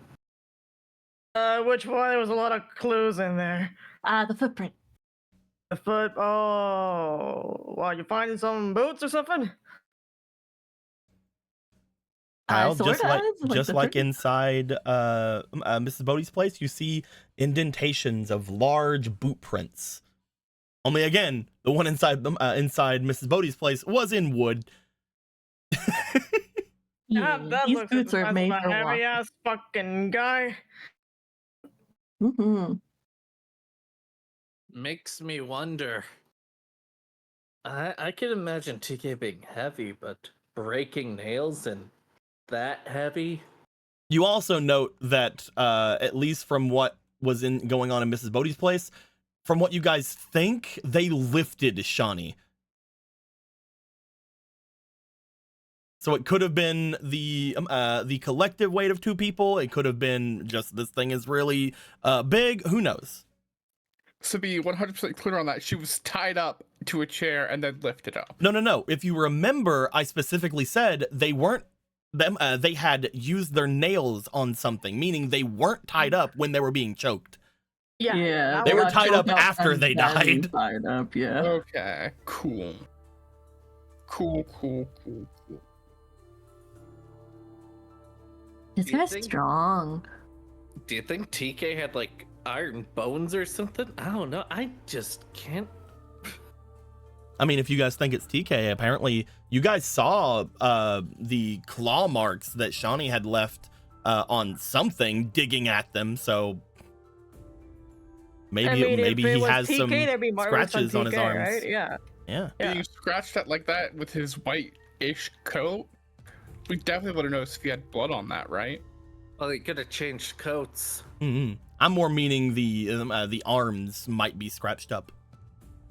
Which one? There was a lot of clues in there. The footprint. The foot. Oh, wow! You finding some boots or something? Kyle, sorta, just the like footprint. inside Mrs. Bodie's place, you see indentations of large boot prints. Only again, the one inside Mrs. Bodie's place was in wood. Yeah, that these looks boots are made for heavy walking. ass fucking guy. Mm-hmm. Makes me wonder. I can imagine TK being heavy, but breaking nails and that heavy? You also note that, at least from what was going on in Mrs. Bodie's place, from what you guys think, they lifted Shawnee. So it could have been the collective weight of 2 people. It could have been just this thing is really big. Who knows? To be 100% clear on that, she was tied up to a chair and then lifted up. No. If you remember, I specifically said they weren't them. They had used their nails on something, meaning they weren't tied up when they were being choked. Yeah, They were got tied up choked after and they badly died. Tied up, yeah. Okay, cool. Cool. This Do you guy's think- strong. Do you think TK had like iron bones or something? I don't know. I just can't. I mean, if you guys think it's TK, apparently you guys saw the claw marks that Shawnee had left on something digging at them. So Maybe I mean, maybe if it he was has TK, some that'd be Marvelous scratches on his TK, arms. right? Yeah. Yeah. Yeah. Being scratched at like that with his white-ish coat, we definitely would have noticed if he had blood on that, right? Well, he could have changed coats. I'm more meaning the arms might be scratched up.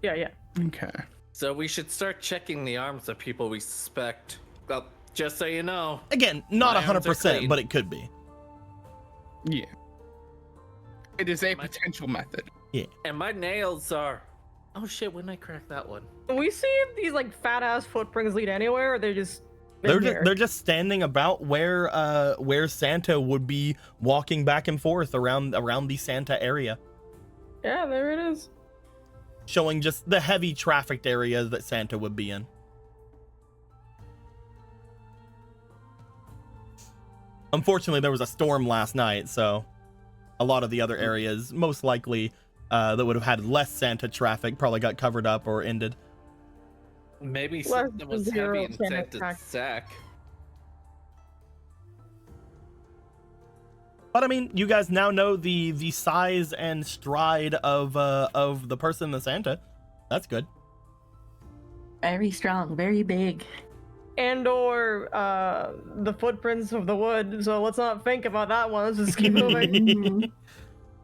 Yeah. Okay. So we should start checking the arms of people we suspect. Well, just so you know. Again, not My arms are 100%, clean. but it could be. Yeah. It is a My- potential method. And my nails are... Oh shit, when I crack that one? Can we see if these like fat ass footprints lead anywhere, or they're just They're just standing about where Santa would be walking back and forth around the Santa area, Yeah, there it is. showing just the heavy trafficked areas that Santa would be in. Unfortunately, there was a storm last night, so a lot of the other areas, most likely that would have had less Santa traffic, probably got covered up or ended. Maybe Less something than was zero heavy in Santa Santa's track. sack. But I mean, you guys now know the size and stride of the person, the Santa. That's good. Very strong, very big. And or the footprints of the wood. So let's not think about that one. Let's just keep moving. Mhm.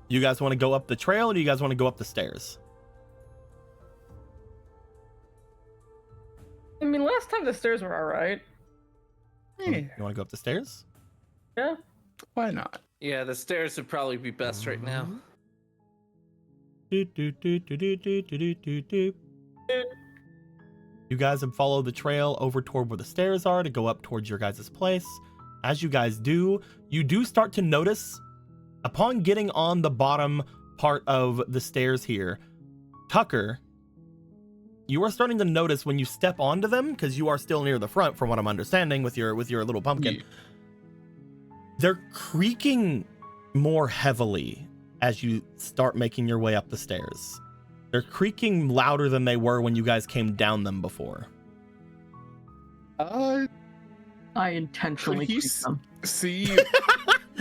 You guys want to go up the trail, or do you guys want to go up the stairs? I mean, last time the stairs were alright. Yeah. You want to go up the stairs? Yeah. Why not? Yeah, the stairs would probably be best right now. Do, do, do, do, do, do, do, do, do. You guys have followed the trail over toward where the stairs are to go up towards your guys' place. As you guys do, you do start to notice, upon getting on the bottom part of the stairs here, Tucker, you are starting to notice when you step onto them, because you are still near the front from what I'm understanding with your little pumpkin. Yeah. They're creaking more heavily as you start making your way up the stairs. They're creaking louder than they were when you guys came down them before. Uh, I intentionally Could he creep them. see.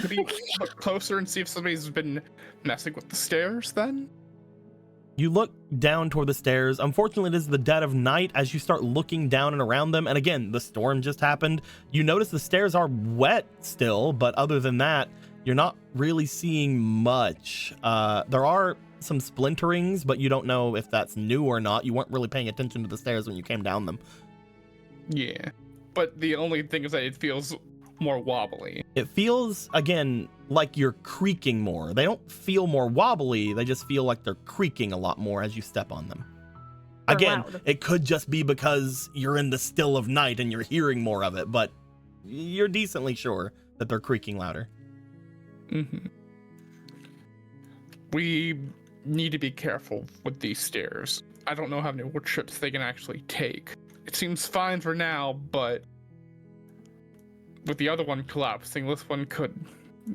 Could he look closer and see if somebody's been messing with the stairs then? You look down toward the stairs. Unfortunately, it is the dead of night as you start looking down and around them. And again, the storm just happened. You notice the stairs are wet still, but other than that, you're not really seeing much. There are some splinterings, but you don't know if that's new or not. You weren't really paying attention to the stairs when you came down them. Yeah. But the only thing is that it feels more wobbly. It feels, again, like you're creaking more. They don't feel more wobbly. They just feel like they're creaking a lot more as you step on them. They're Again, loud. it could just be because you're in the still of night and you're hearing more of it, but you're decently sure that they're creaking louder. Mm-hmm. We need to be careful with these stairs. I don't know how many more trips they can actually take. It seems fine for now, but with the other one collapsing, this one could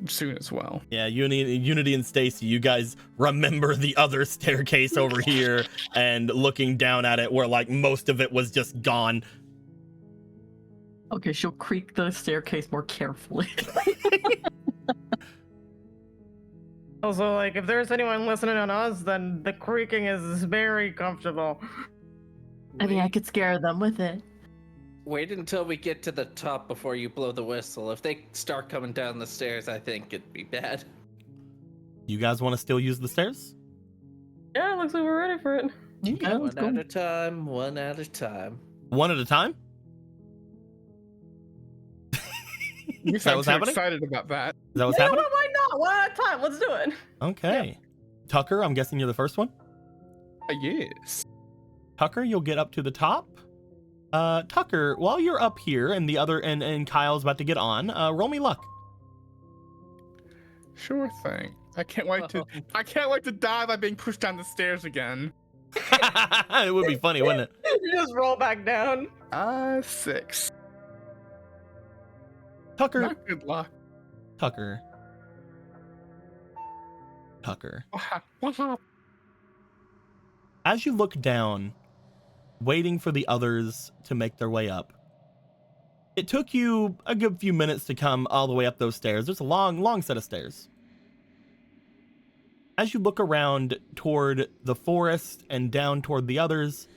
soon as well. Yeah, Unity and Stacy, you guys remember the other staircase over here and looking down at it where like most of it was just gone. Okay, she'll creak the staircase more carefully. Also, like, if there's anyone listening on us, then the creaking is very comfortable. I mean, I could scare them with it. Wait until we get to the top before you blow the whistle. If they start coming down the stairs, I think it'd be bad. You guys want to still use the stairs? Yeah, it looks like we're ready for it. Yeah, One let's go. at a time, one at a time. One at a time? You that sound what's too happening? excited about that. Is that what's You know happening? what? Why not? One at a time. Let's do it. Okay. Tucker, I'm guessing you're the first one? Yes. Tucker, you'll get up to the top. Tucker, while you're up here and the other and Kyle's about to get on, roll me luck. Sure thing. I can't wait to die by being pushed down the stairs again. It would be funny, wouldn't it? You just roll back down. 6. Tucker, Not good luck. Tucker. As you look down, waiting for the others to make their way up, it took you a good few minutes to come all the way up those stairs. There's a long, long set of stairs. as you look around toward the forest and down toward the others,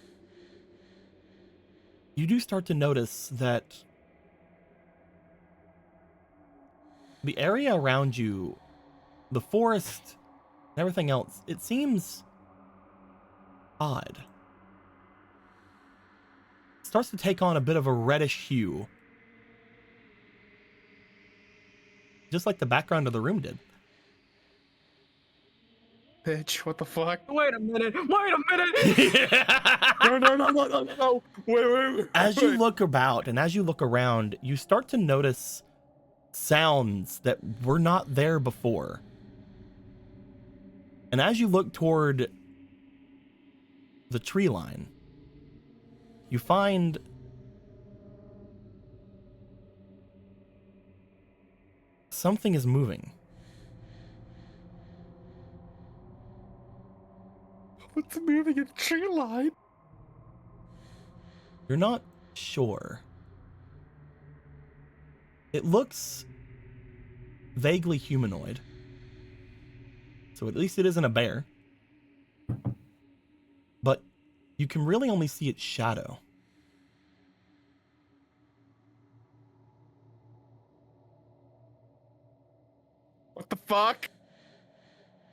you do start to notice that the area around you, the forest, and everything else, it seems odd. It starts to take on a bit of a reddish hue, just like the background of the room did. Bitch, what the fuck? Wait a minute. Wait a minute. No. Wait. As you look about and as you look around, you start to notice sounds that were not there before. And as you look toward the tree line, you find something is moving. What's moving in tree line? You're not sure. It looks vaguely humanoid. So at least it isn't a bear. But you can really only see its shadow. What the fuck?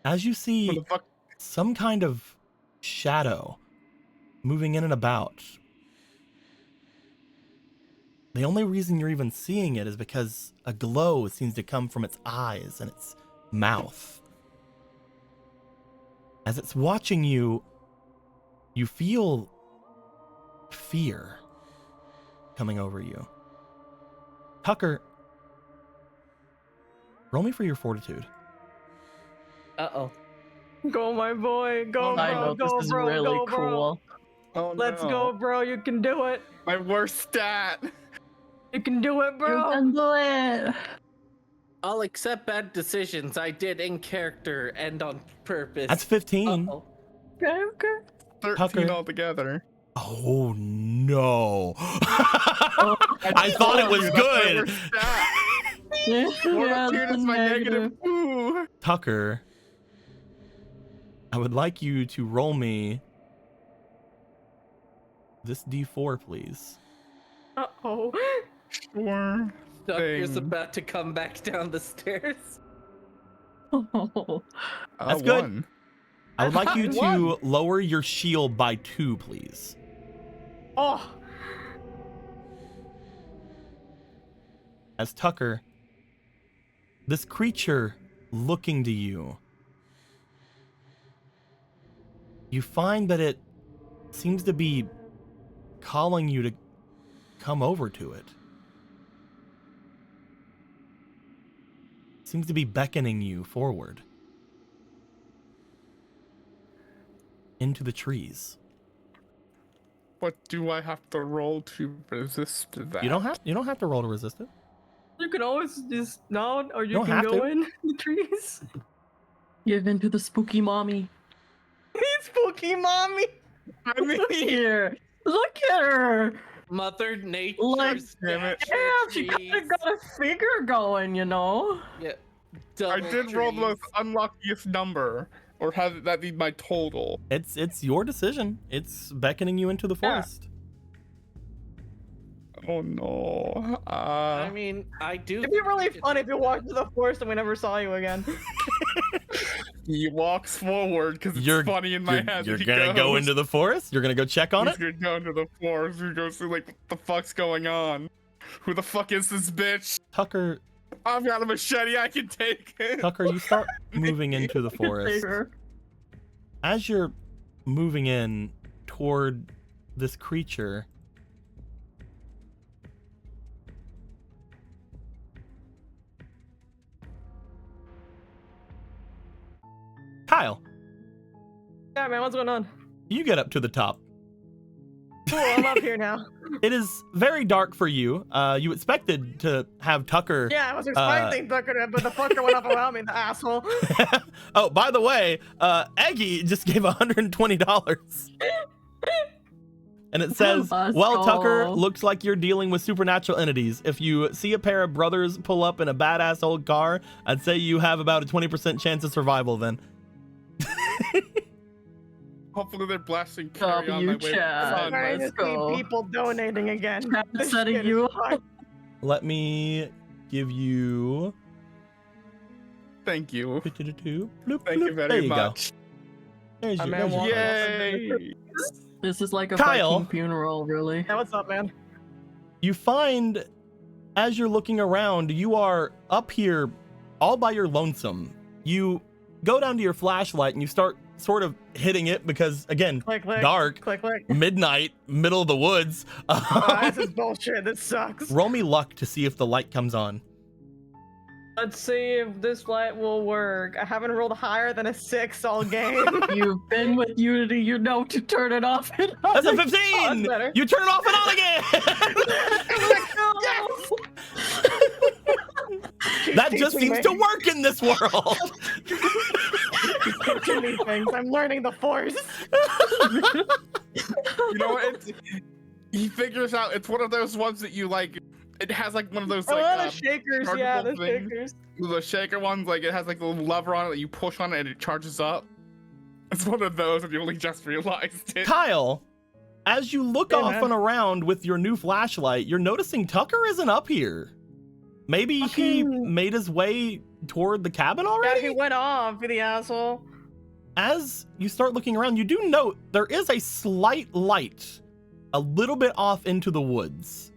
As you see What the fuck? some kind of shadow moving in and about, the only reason you're even seeing it is because a glow seems to come from its eyes and its mouth. As it's watching you, you feel fear coming over you. Tucker, roll me for your fortitude. Uh-oh. Go, my boy. Go, Oh, bro. I know go, this is bro. really go, bro. cool. Oh, Let's no. go, bro. You can do it. My worst stat. You can do it, You bro. can do it. I'll accept bad decisions I did in character and on purpose. That's 15. Uh-oh. Okay, okay. 13 Tucker. altogether. Oh no. I thought it was That's my good. worst stat. Yeah, Fortitude the is my negative. Ooh. Tucker, I would like you to roll me this d4, please. Uh-oh. Sure. Tucker's thing. about to come back down the stairs. That's good. One. I would like you I to won. lower your shield by 2, please. Oh. As Tucker, this creature looking to you, you find that it seems to be calling you to come over to it. Seems to be beckoning you forward into the trees. What do I have to roll to resist that? You don't have to roll to resist it. You can always just nod, or you Don't can have go to. in the trees. Give in to the spooky mommy. Spooky mommy. I mean, Here, look at her. Mother Nature. Like, damn it. Damn, she kind of got a figure going, you know. Yeah. I double did roll the trees. most unluckiest number, or have that be my total? It's your decision. It's beckoning you into the Yeah. forest. Oh no. I mean, I do. It'd be really think fun if you walked to the forest and we never saw you again. He walks forward because it's You're funny in my head. You're that he gonna go goes. into the forest. You're gonna go check on He's it. gonna go into the forest. He goes through like, what the fuck's going on? Who the fuck is this bitch? Tucker, I've got a machete. I can take it. Tucker, you start moving into the forest. Figure. As you're moving in toward this creature, Kyle, Yeah, man, what's going on? you get up to the top. Cool, I'm up here now. It is very dark for you. You expected to have Tucker. Yeah, I was expecting Tucker to, but the fucker went up around me, the asshole. Oh, by the way, Eggy just gave $120. And it says, Let's well, Tucker, go. looks like you're dealing with supernatural entities. If you see a pair of brothers pull up in a badass old car, I'd say you have about a 20% chance of survival then. Hopefully they're blasting carry on W that way. chat. Fun, Trying to let's see go. people donating again. Chat This setting shit is you fun. Let me give you. Thank you. Bloop, Thank you bloop. very There you much. go. There's I your, mean, there's your well, credits. Yay! This is like a Kyle. Viking funeral, really. Yeah, what's up, man? You find, as you're looking around, you are up here all by your lonesome. You go down to your flashlight and you start sort of hitting it because, again, Click, click. dark, Click, click. midnight, middle of the woods. This is bullshit. This sucks. Roll me luck to see if the light comes on. Let's see if this light will work. I haven't rolled higher than a 6 all game. You've been with Unity, you know to turn it off and on. That's a Oh, 15! that's better. You turn it off and on again! That just seems to work in this world. Teaching me things. I'm learning the force. You know what? He figures out it's one of those ones that you like. It has like one of those like the shakers, yeah, the chargeable things. shakers. The shaker ones, like it has like a little lever on it that you push on it and it charges up. It's one of those, and you only just realized it. Kyle, as you look Yeah, off man. and around with your new flashlight, you're noticing Tucker isn't up here. Maybe he Fucking- made his way toward the cabin Yeah, already? he went off, the asshole. As you start looking around, you do note there is a slight light a little bit off into the woods.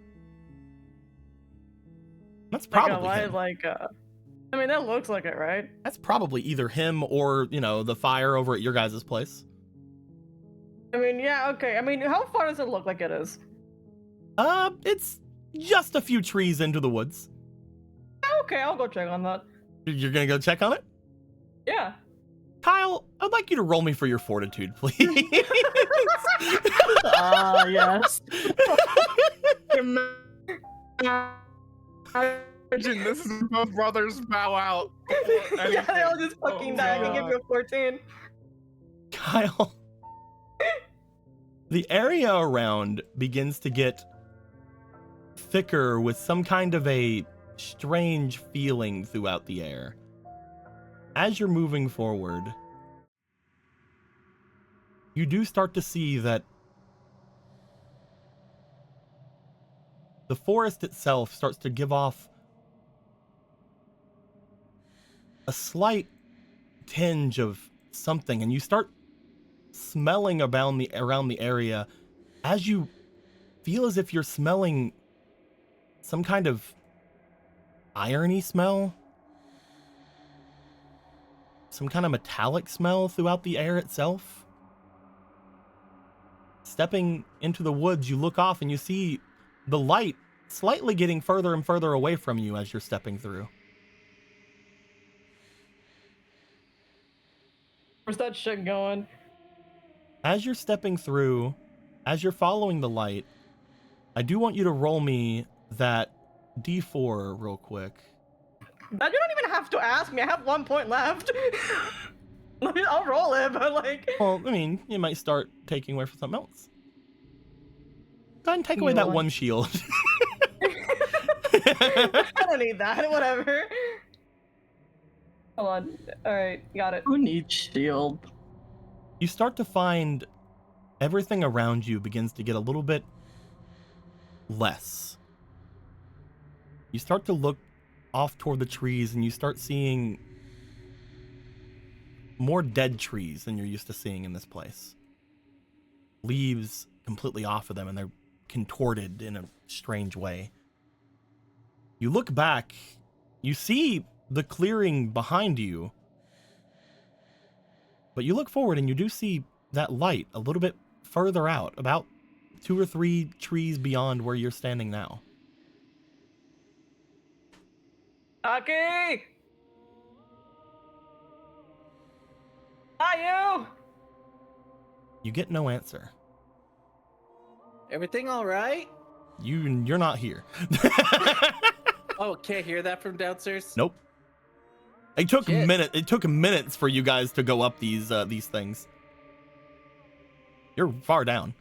That's probably him. I mean, that looks like it, right? That's probably either him or, you know, the fire over at your guys' place. I mean, yeah, okay. I mean, how far does it look like it is? It's just a few trees into the woods. Okay, I'll go check on that. You're gonna go check on it? Yeah. Kyle, I'd like you to roll me for your fortitude, please. Ah, yes. Imagine this is both brothers bow out. Yeah, they all just fucking die. I can give you a 14. Kyle, the area around begins to get thicker with some kind of a strange feeling throughout the air. As you're moving forward, you do start to see that the forest itself starts to give off a slight tinge of something, and you start smelling around the area as you feel as if you're smelling some kind of irony smell, some kind of metallic smell throughout the air itself. Stepping into the woods, you look off and you see the light slightly getting further and further away from you as you're stepping through. Where's that shit going? As you're stepping through, as you're following the light, I do want you to roll me that D4 real quick. Now, you don't even have to ask me. I have 1 point left. I'll roll it, but like. Well, I mean, you might start taking away from something else. Go ahead and take away that Shield. one shield. I don't need that. Whatever. Hold on. All right, got it. Who needs shield? You start to find everything around you begins to get a little bit less. You start to look off toward the trees and you start seeing more dead trees than you're used to seeing in this place. Leaves completely off of them and they're contorted in a strange way. You look back, you see the clearing behind you, but you look forward and you do see that light a little bit further out, about 2 or 3 trees beyond where you're standing now. Aki! Hi, you! You get no answer. Everything all right? You're not here. Oh, can't hear that from downstairs? Nope. It took Shit. minutes for you guys to go up these things. You're far down.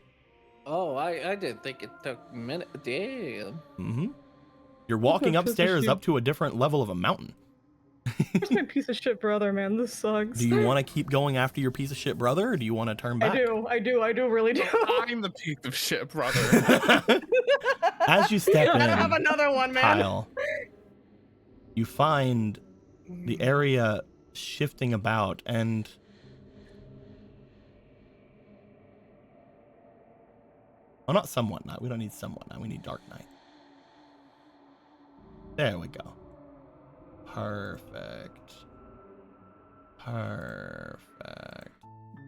Oh, I didn't think it took a minute. Damn. Mm-hmm. You're walking upstairs up to a different level of a mountain. Where's my piece of shit brother, man? This sucks. Do you want to keep going after your piece of shit brother, or do you want to turn back? I do, really do. I'm the piece of shit, brother. As you step I in, don't have another one, man. Kyle, you find the area shifting about, and well, not somewhat night. We don't need somewhat night. We need dark night. There we go. Perfect.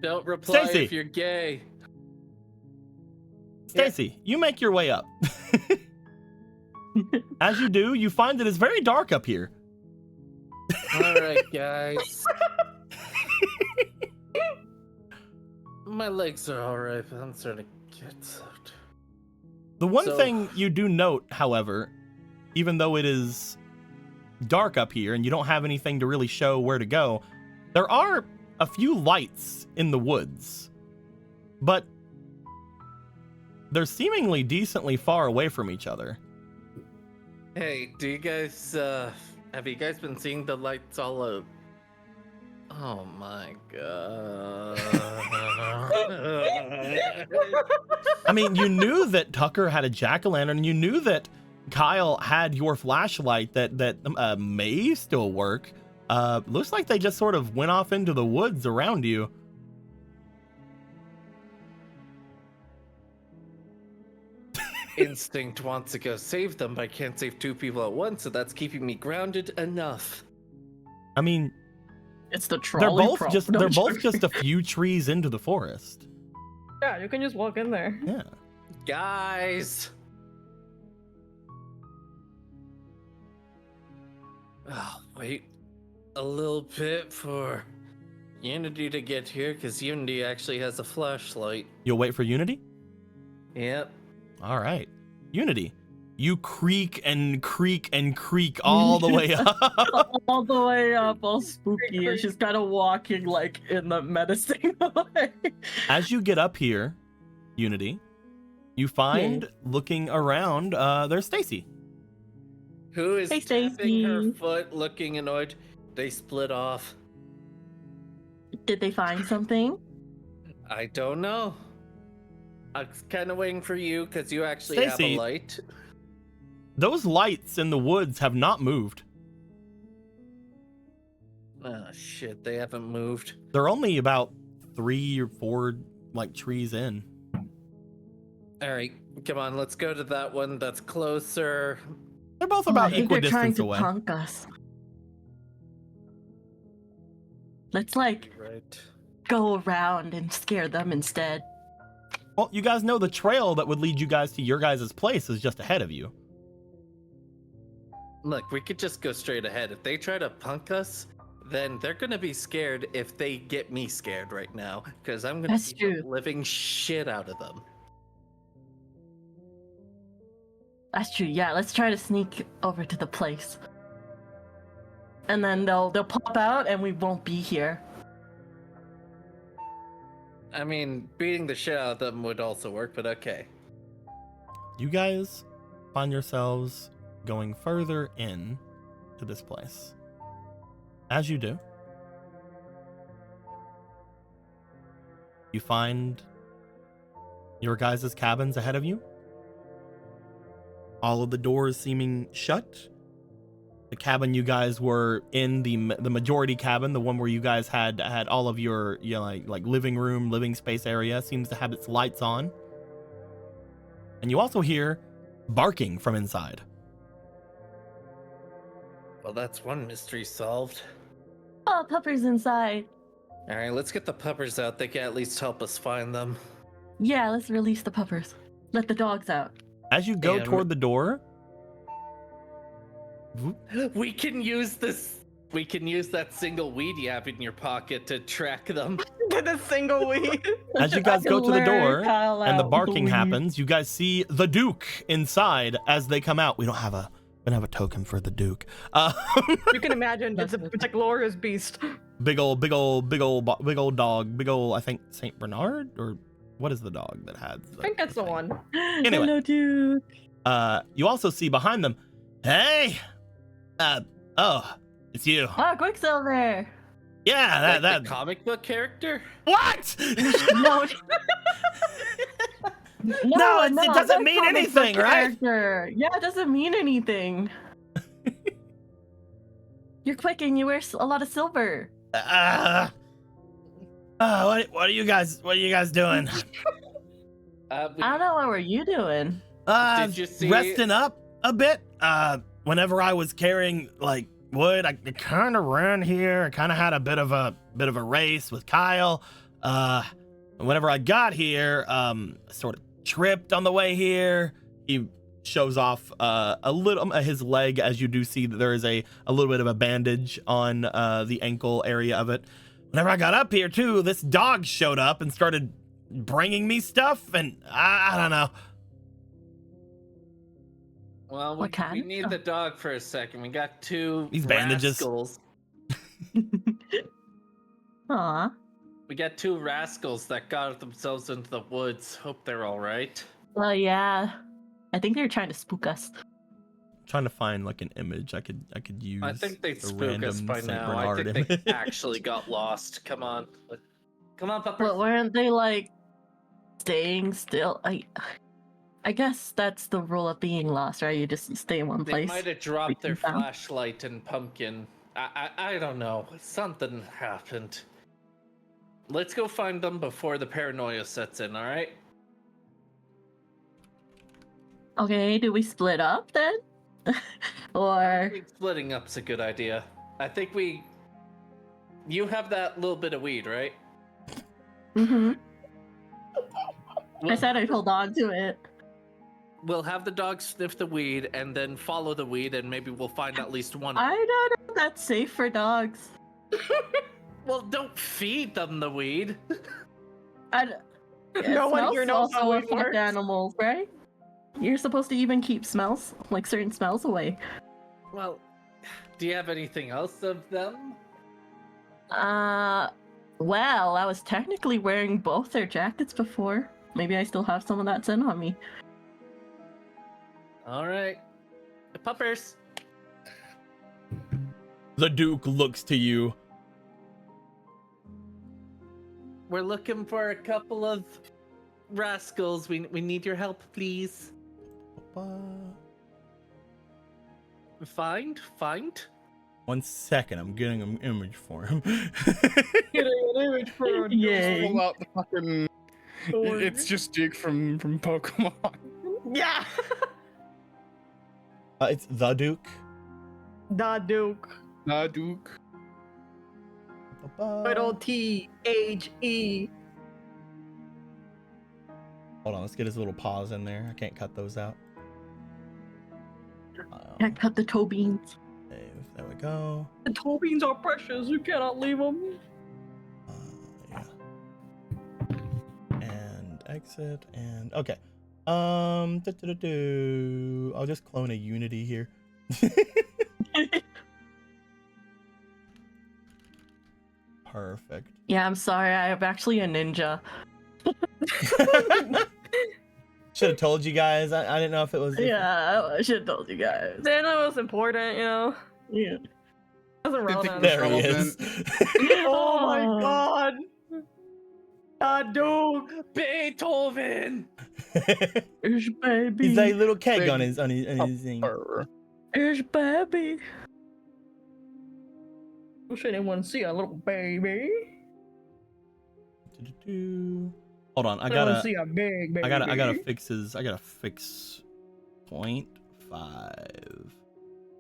Don't reply Stacey. if you're gay. Stacy, you make your way up. As you do, you find it is very dark up here. All right, guys. My legs are all right, but I'm starting to get soaked. The one So- thing you do note, however, even though it is dark up here and you don't have anything to really show where to go, there are a few lights in the woods, but they're seemingly decently far away from each other. Hey, do you guys have you guys been seeing the lights all over? Oh my god. I mean, you knew that Tucker had a jack-o'-lantern. You knew that Kyle had your flashlight that may still work. Looks like they just sort of went off into the woods around you. Instinct wants to go save them, but I can't save two people at once, so that's keeping me grounded enough. I mean, It's the they're trolley. both problem. just No, they're I'm both joking. just a few trees into the forest. Yeah, you can just walk in there. Yeah. Guys! Oh, wait a little bit for Unity to get here, because Unity actually has a flashlight. You'll wait for Unity? Yep. All right. Unity, you creak and creak and creak all the way up. all the way up, all spooky, and she's kind of walking like in the menacing way. As you get up here, Unity, you find looking around, there's Stacy. Who is Hey, tapping her Stacey. foot, looking annoyed? They split off. Did they find something? I don't know. I was kind of waiting for you, because you actually Stacey. have a light. Those lights in the woods have not moved. Oh, shit, they haven't moved. They're only about 3 or 4 like trees in. Alright, come on, let's go to that one that's closer. They're both I about think equal they're trying distance to away. punk us. Let's like Right. go around and scare them instead. Well, you guys know the trail that would lead you guys to your guys' place is just ahead of you. Look, we could just go straight ahead. If they try to punk us, then they're gonna be scared if they get me scared right now, because I'm gonna That's beat the true. living shit out of them. That's true. Yeah, let's try to sneak over to the place. And then they'll pop out and we won't be here. I mean, beating the shit out of them would also work, but okay. You guys find yourselves going further in to this place. As you do, you find your guys' cabins ahead of you. All of the doors seeming shut. The cabin you guys were in, the majority cabin, the one where you guys had all of your like living room, living space area, seems to have its lights on. And you also hear barking from inside. Well, that's one mystery solved. Oh, Pupper's inside. Alright, let's get the puppers out. They can at least help us find them. Yeah, let's release the puppers. Let the dogs out. As you go And- toward the door, We can use this. We can use that single weed you have in your pocket to track them. Did a single weed. as you guys I go can to the lure door Kyle and the out barking with the weed. happens, you guys see the Duke inside as they come out. We don't have a token for the Duke. You can imagine it's a glorious beast. big old dog, I think Saint Bernard, or what is the dog that has? I think that's the thing? one. Anyway. Hello, Duke. You also see behind them, hey, It's you. Oh, Quicksilver. Yeah, that. The comic book character. What? No. No, it doesn't that mean comic book anything, right? character. Yeah, it doesn't mean anything. You're quick and you wear a lot of silver. What are you guys doing? I don't know. What were you doing? Did you see- Resting up a bit. Whenever I was carrying like wood, I kind of ran here. I kind of had a bit of a race with Kyle. Whenever I got here, sort of tripped on the way here. He shows off a little his leg, as you do see that there is a little bit of a bandage on the ankle area of it. Whenever I got up here too, this dog showed up and started bringing me stuff, and I don't know. Well, What kind we of need stuff? the dog for a second. We got two These bandages. rascals. Aw. We got two rascals that got themselves into the woods. Hope they're all right. Well, yeah. I think they're trying to spook us. Trying to find like an image I could use. I think they the spook us random by Saint now. I Bernard think they image. actually got lost. Come on. Come on, puppers. But weren't they like staying still? I guess that's the rule of being lost, right? You just stay in one They place. might have dropped their Freaking down. flashlight and pumpkin. I don't know. Something happened. Let's go find them before the paranoia sets in, alright? Okay, do we split up then? I Or think splitting up's a good idea. I think we... You have that little bit of weed, right? I We'll- said I'd hold on to it. We'll have the dog sniff the weed and then follow the weed, and maybe we'll find at least one. I don't know if that's safe for dogs. Well, don't feed them the weed. No one here knows how it affect works. animals, right? You're supposed to even keep smells, like certain smells away. Well, do you have anything else of them? Well, I was technically wearing both their jackets before. Maybe I still have some of that scent on me. All right, puppers. The Duke looks to you. We're looking for a couple of rascals. We need your help, please. Find? 1 second, I'm getting an image for him. Getting an image for a Yay. Pull out the fucking. It's just Duke from Pokemon. Yeah. It's the Duke. Da Duke. Nah, Duke. Little THE. Hold on, let's get his little paws in there. I can't cut those out. I cut the toe beans. There we go. The toe beans are precious. You cannot leave them. Yeah. And exit and okay. I'll just clone a Unity here. Perfect. Yeah, I'm sorry. I'm actually a ninja. Should have told you guys. I didn't know if it was. Yeah, I should have told you guys. Then it was important, you know. Yeah. Wasn't Didn't relevant. think There he is. Oh my god. Da Duke. Beethoven. Here's baby. He's a little keg Big on his thing. Pupper. Here's baby. Wish anyone see a little baby. Hold on, I Anyone gotta see a big baby. I gotta fix his. I gotta fix 0.5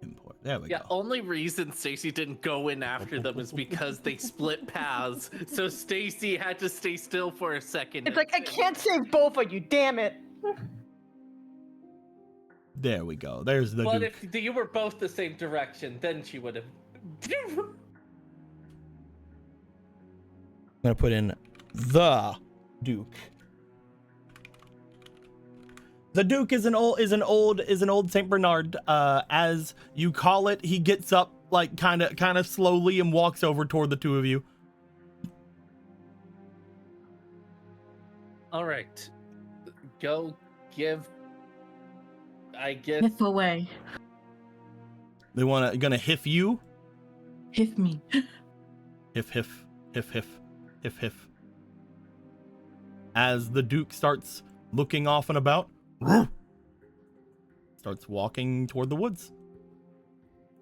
import. There we Yeah, go. only reason Stacy didn't go in after them is because they split paths. So Stacy had to stay still for a second. It's like I can't save both of you. Damn it. There we go. There's the But Duke. if you were both the same direction, then she would have. I'm gonna put in the Duke. The Duke is an old Saint Bernard. As you call it, he gets up like kind of slowly and walks over toward the two of you. All right, go give. I guess Nip away. They gonna hiff you. Hit me. Hiff, hiff, hiff, hiff, hiff, hiff. As the Duke starts looking off and about, starts walking toward the woods.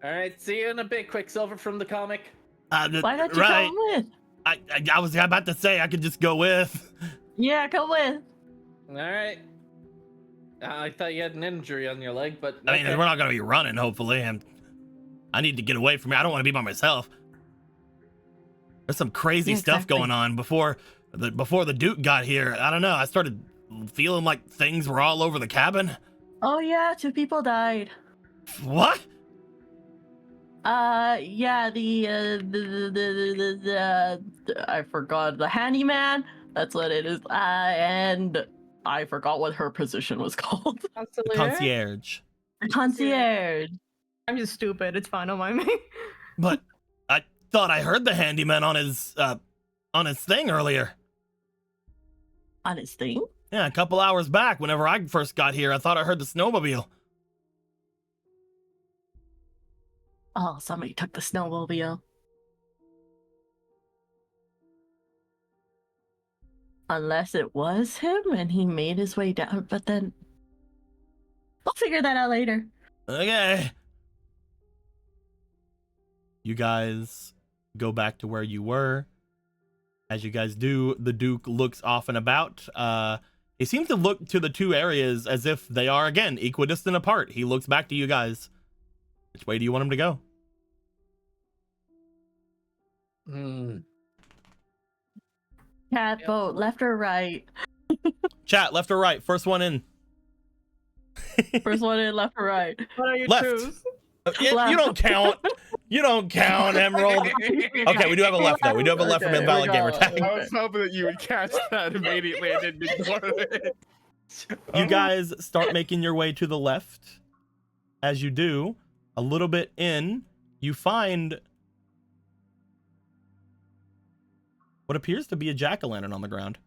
All right, see you in a bit, Quicksilver from the comic. Why don't you right. come with? I was about to say I could just go with. Yeah, come with. All right. I thought you had an injury on your leg, but I mean, we're not gonna be running. Hopefully, and I need to get away from here. I don't want to be by myself. There's some crazy stuff going on before the Duke got here. I don't know. I started feeling like things were all over the cabin. Oh yeah, 2 people died. What? Yeah, I forgot, the handyman. That's what it is. And I forgot what her position was called. The concierge. The concierge. I'm just stupid. It's fine. Don't mind me. But I thought I heard the handyman on his thing earlier. On his thing? Yeah, a couple hours back, whenever I first got here, I thought I heard the snowmobile. Oh, somebody took the snowmobile. Unless it was him and he made his way down, but then we'll figure that out later. Okay. You guys go back to where you were. As you guys do, the Duke looks off and about. He seems to look to the 2 areas as if they are, again, equidistant apart. He looks back to you guys. Which way do you want him to go? Cat vote, left or right? Chat, left or right? First one in. First one in, left or right? What are you Left. choose? You don't count. You don't count, Emerald. Okay, we do have a left though. We do have a left from Okay, Invalid we Gamer got Tag. it. I was hoping that you would catch that immediately and didn't ignore it. You guys start making your way to the left. As you do, a little bit in, you find what appears to be a jack-o'-lantern on the ground.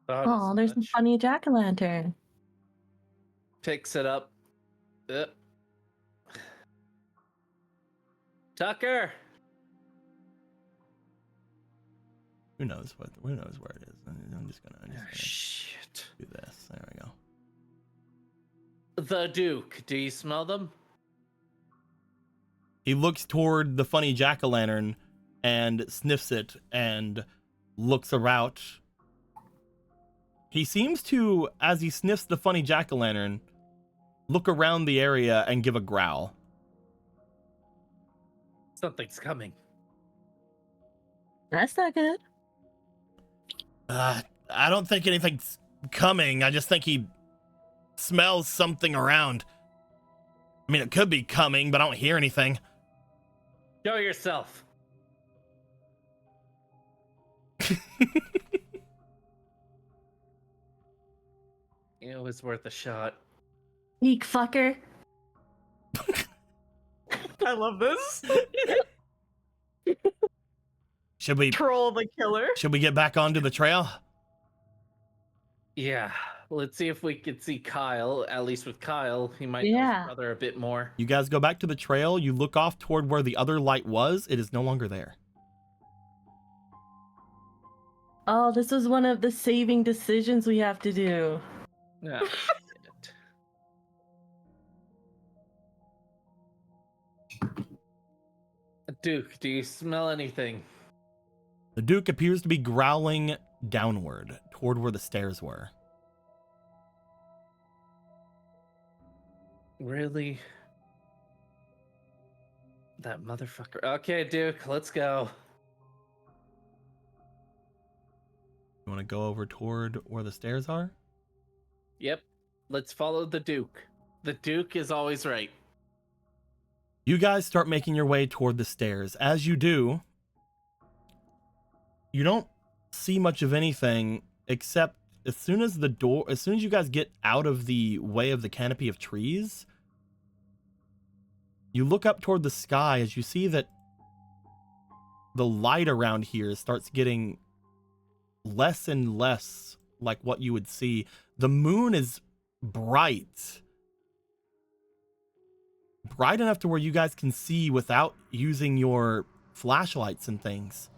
Oh, there's a funny jack-o'-lantern. Picks it up. Tucker. Who knows where it is? I'm just gonna Shit. do this. There we go. The Duke. Do you smell them? He looks toward the funny jack-o'-lantern and sniffs it and looks around. He seems to, as he sniffs the funny jack-o'-lantern, look around the area and give a growl. Something's coming. That's not good. I don't think anything's coming. I just think he smells something around. I mean, it could be coming, but I don't hear anything. Show yourself. It was worth a shot. Weak fucker. I love this. Should we Troll the killer. get back onto the trail? Yeah. Let's see if we could see Kyle. At least with Kyle, he might know Yeah. his brother a bit more. You guys go back to the trail. You look off toward where the other light was. It is no longer there. Oh, this is one of the saving decisions we have to do. Yeah. Duke, do you smell anything? The Duke appears to be growling downward toward where the stairs were. Really? That motherfucker. Okay, Duke, let's go. You want to go over toward where the stairs are? Yep. Let's follow the Duke. The Duke is always right. You guys start making your way toward the stairs. As you do, you don't see much of anything except as soon as you guys get out of the way of the canopy of trees, you look up toward the sky as you see that the light around here starts getting less and less like what you would see. The moon is bright, bright enough to where you guys can see without using your flashlights and things.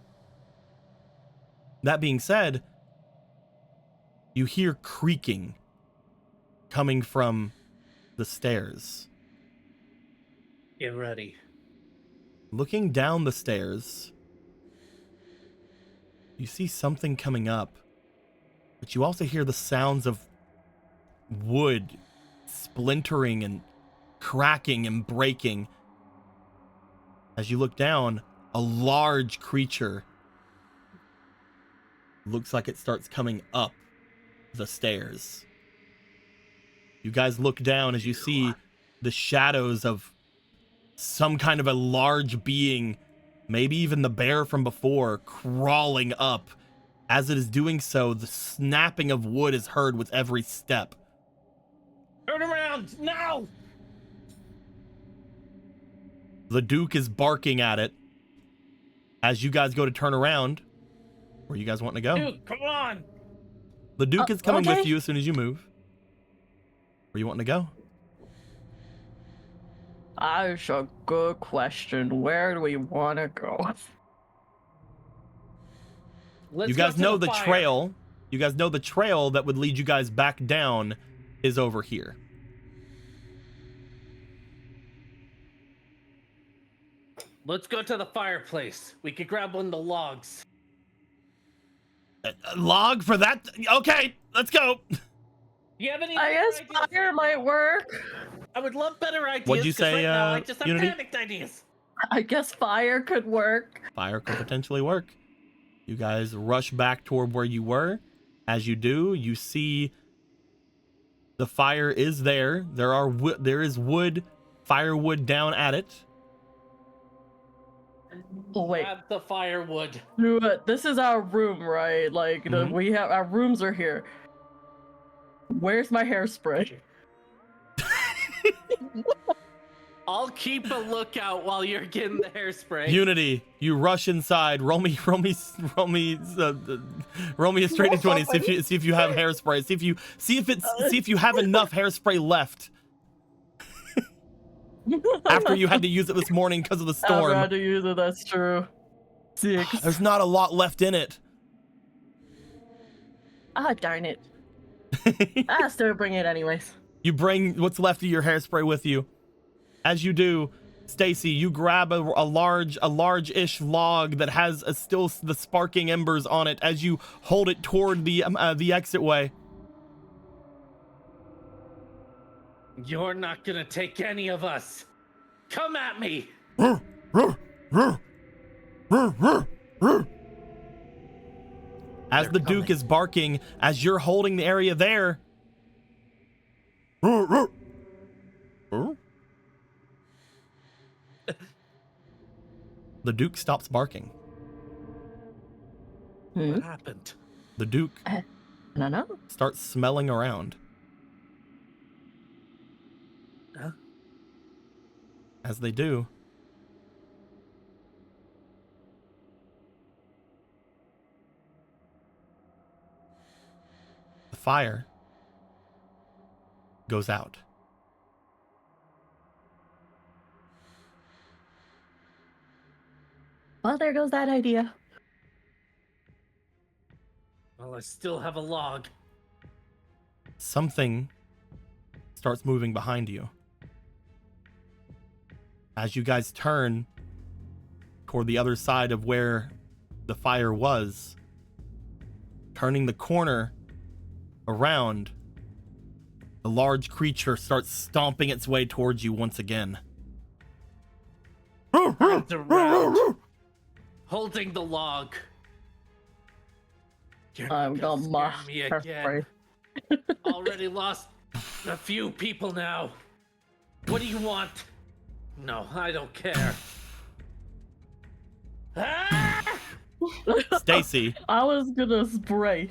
That being said, you hear creaking coming from the stairs. Get ready. Looking down the stairs, you see something coming up, but you also hear the sounds of wood splintering and cracking and breaking. As you look down, a large creature looks like it starts coming up the stairs. You guys look down as you see the shadows of some kind of a large being, maybe even the bear from before, crawling up. As it is doing so, the snapping of wood is heard with every step. Turn around now! The Duke is barking at it. As you guys go to turn around, where you guys want to go? Dude, come on! The Duke is coming okay. with you as soon as you move. Where you wanting to go? That's a good question. Where do we want to go? Let's You go guys to know the fire. trail. You guys know the trail that would lead you guys back down is over here. Let's go to the fireplace. We could grab one of the logs. A log for that? Okay, let's go. You have any I better guess ideas? fire might work. I would love better ideas. What'd you 'cause say, right now I just have Unity? panicked ideas. I guess fire could work. Fire could potentially work. You guys rush back toward where you were. As you do, you see the fire is there. There is wood, firewood down at it. Oh, wait. Grab the firewood. This is our room, right? Like, Mhm. we have our rooms are here. Where's my hairspray? I'll keep a lookout while you're getting the hairspray. Unity, you rush inside. Roll me a straight to 20. See if you have hairspray. See if you have enough hairspray left after you had to use it this morning because of the I'd storm. rather use it, that's true. 6. There's not a lot left in it. Ah, darn it. I still bring it anyways. You bring what's left of your hairspray with you. As you do, Stacy, you grab a large-ish log that has still the sparking embers on it as you hold it toward the exit way. You're not gonna take any of us. Come at me. As the Duke is barking, as you're holding the area there. The Duke stops barking. What happened? The Duke No. starts smelling around. Huh? As they do, the fire goes out. Well, there goes that idea. Well, I still have a log. Something starts moving behind you. As you guys turn toward the other side of where the fire was, turning the corner around, the large creature starts stomping its way towards you once again. Turns around, holding the log. You're I'm not gonna gonna scare me hairspray. again. Already lost a few people now. What do you want? No, I don't care. Ah! Stacy, I was gonna spray.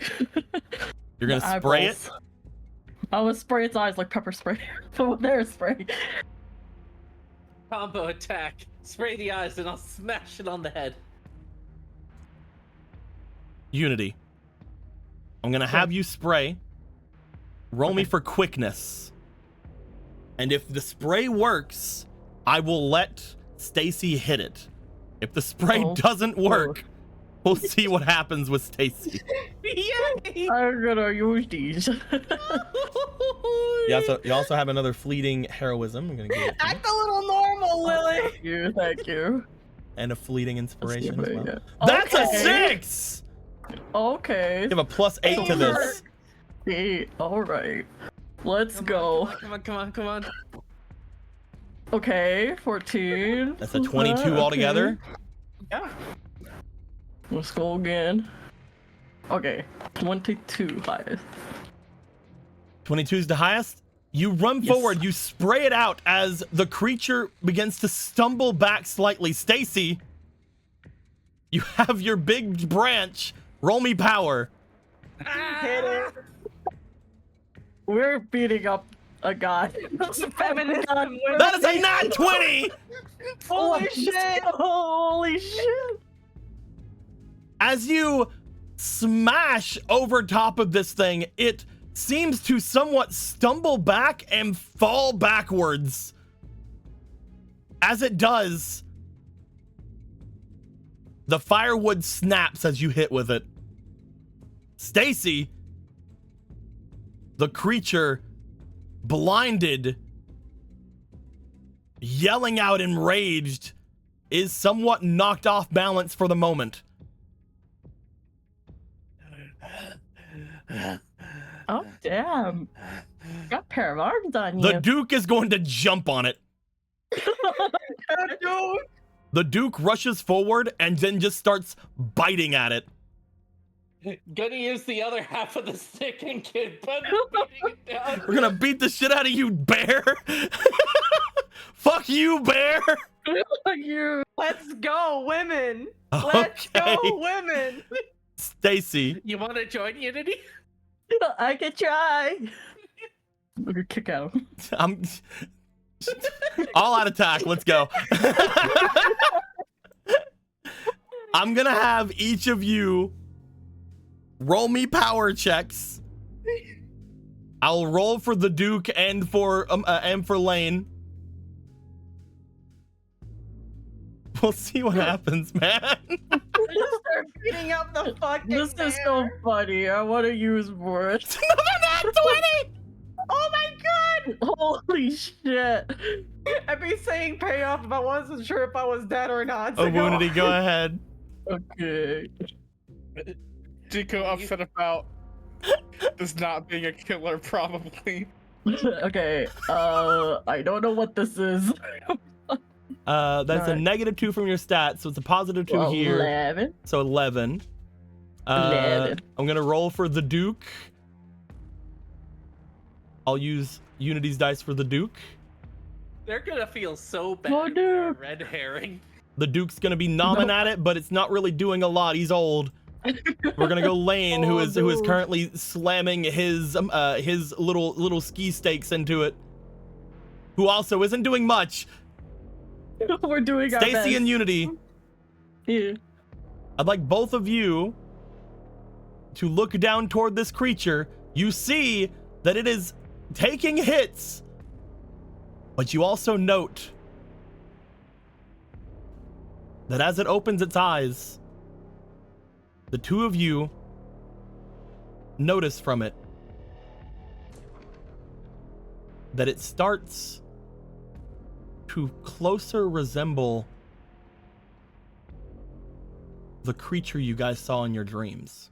you're gonna The spray it? eyeballs. I would spray its eyes like pepper spray. But with their spray. Combo attack. Spray the eyes and I'll smash it on the head. Unity. I'm gonna have you spray. Roll me for quickness. And if the spray works, I will let Stacy hit it. If the spray Oh. doesn't work, we'll see what happens with Stacy. Yay! I'm gonna use these. You also have another fleeting heroism. I'm gonna give it to you. Act a little normal, Lily. Thank you. And a fleeting inspiration as well. Okay. That's a 6! Okay. You have a +8 to this. All right. Let's go. Come on. Okay, 14. That's a 22 altogether. Yeah. Let's go again. Okay, 22 highest. 22 is the highest. You run Yes. forward, you spray it out as the creature begins to stumble back slightly. Stacy, you have your big branch. Roll me power. Hit it. We're beating up a guy. Feminism. That is a nat 20! Holy shit. Holy shit! As you smash over top of this thing, it seems to somewhat stumble back and fall backwards. As it does, the firewood snaps as you hit with it. Stacy, the creature, blinded, yelling out enraged, is somewhat knocked off balance for the moment. Oh damn! Got a pair of arms on you. The Duke is going to jump on it. The Duke rushes forward and then just starts biting at it. Gonna use the other half of the stick and get beating it down. We're gonna beat the shit out of you, bear. Fuck you, bear. Fuck you. Let's go, women. Let's Okay. go, women. Stacy, You want to join Unity? I can try. We're gonna kick out. I'm all out attack. Let's go. I'm gonna have each of you roll me power checks. I'll roll for the Duke and for Lane. We'll see what happens, man. Just start beating up the fucking This is so bear. funny. I want to use words. Another nat 20. Oh my god! Holy shit. I'd be saying payoff if I wasn't sure if I was dead or not. Oh, So go Woundedy, on. go ahead. Okay. Dico upset about this not being a killer, probably. Okay. I don't know what this is. That's a Alright. -2 from your stats, so it's a +2 here. 11. So 11. 11. I'm gonna roll for the Duke. I'll use Unity's dice for the Duke. They're gonna feel so bad. Oh, for dude. a red herring. The Duke's gonna be nomming at it, but it's not really doing a lot. He's old. We're gonna go Lane, who Oh, is dude. currently slamming his little ski stakes into it. Who also isn't doing much. We're doing our best. Stacy and Unity, Yeah. I'd like both of you to look down toward this creature. You see that it is taking hits, but you also note that as it opens its eyes, the two of you notice from it that it starts to closer resemble the creature you guys saw in your dreams.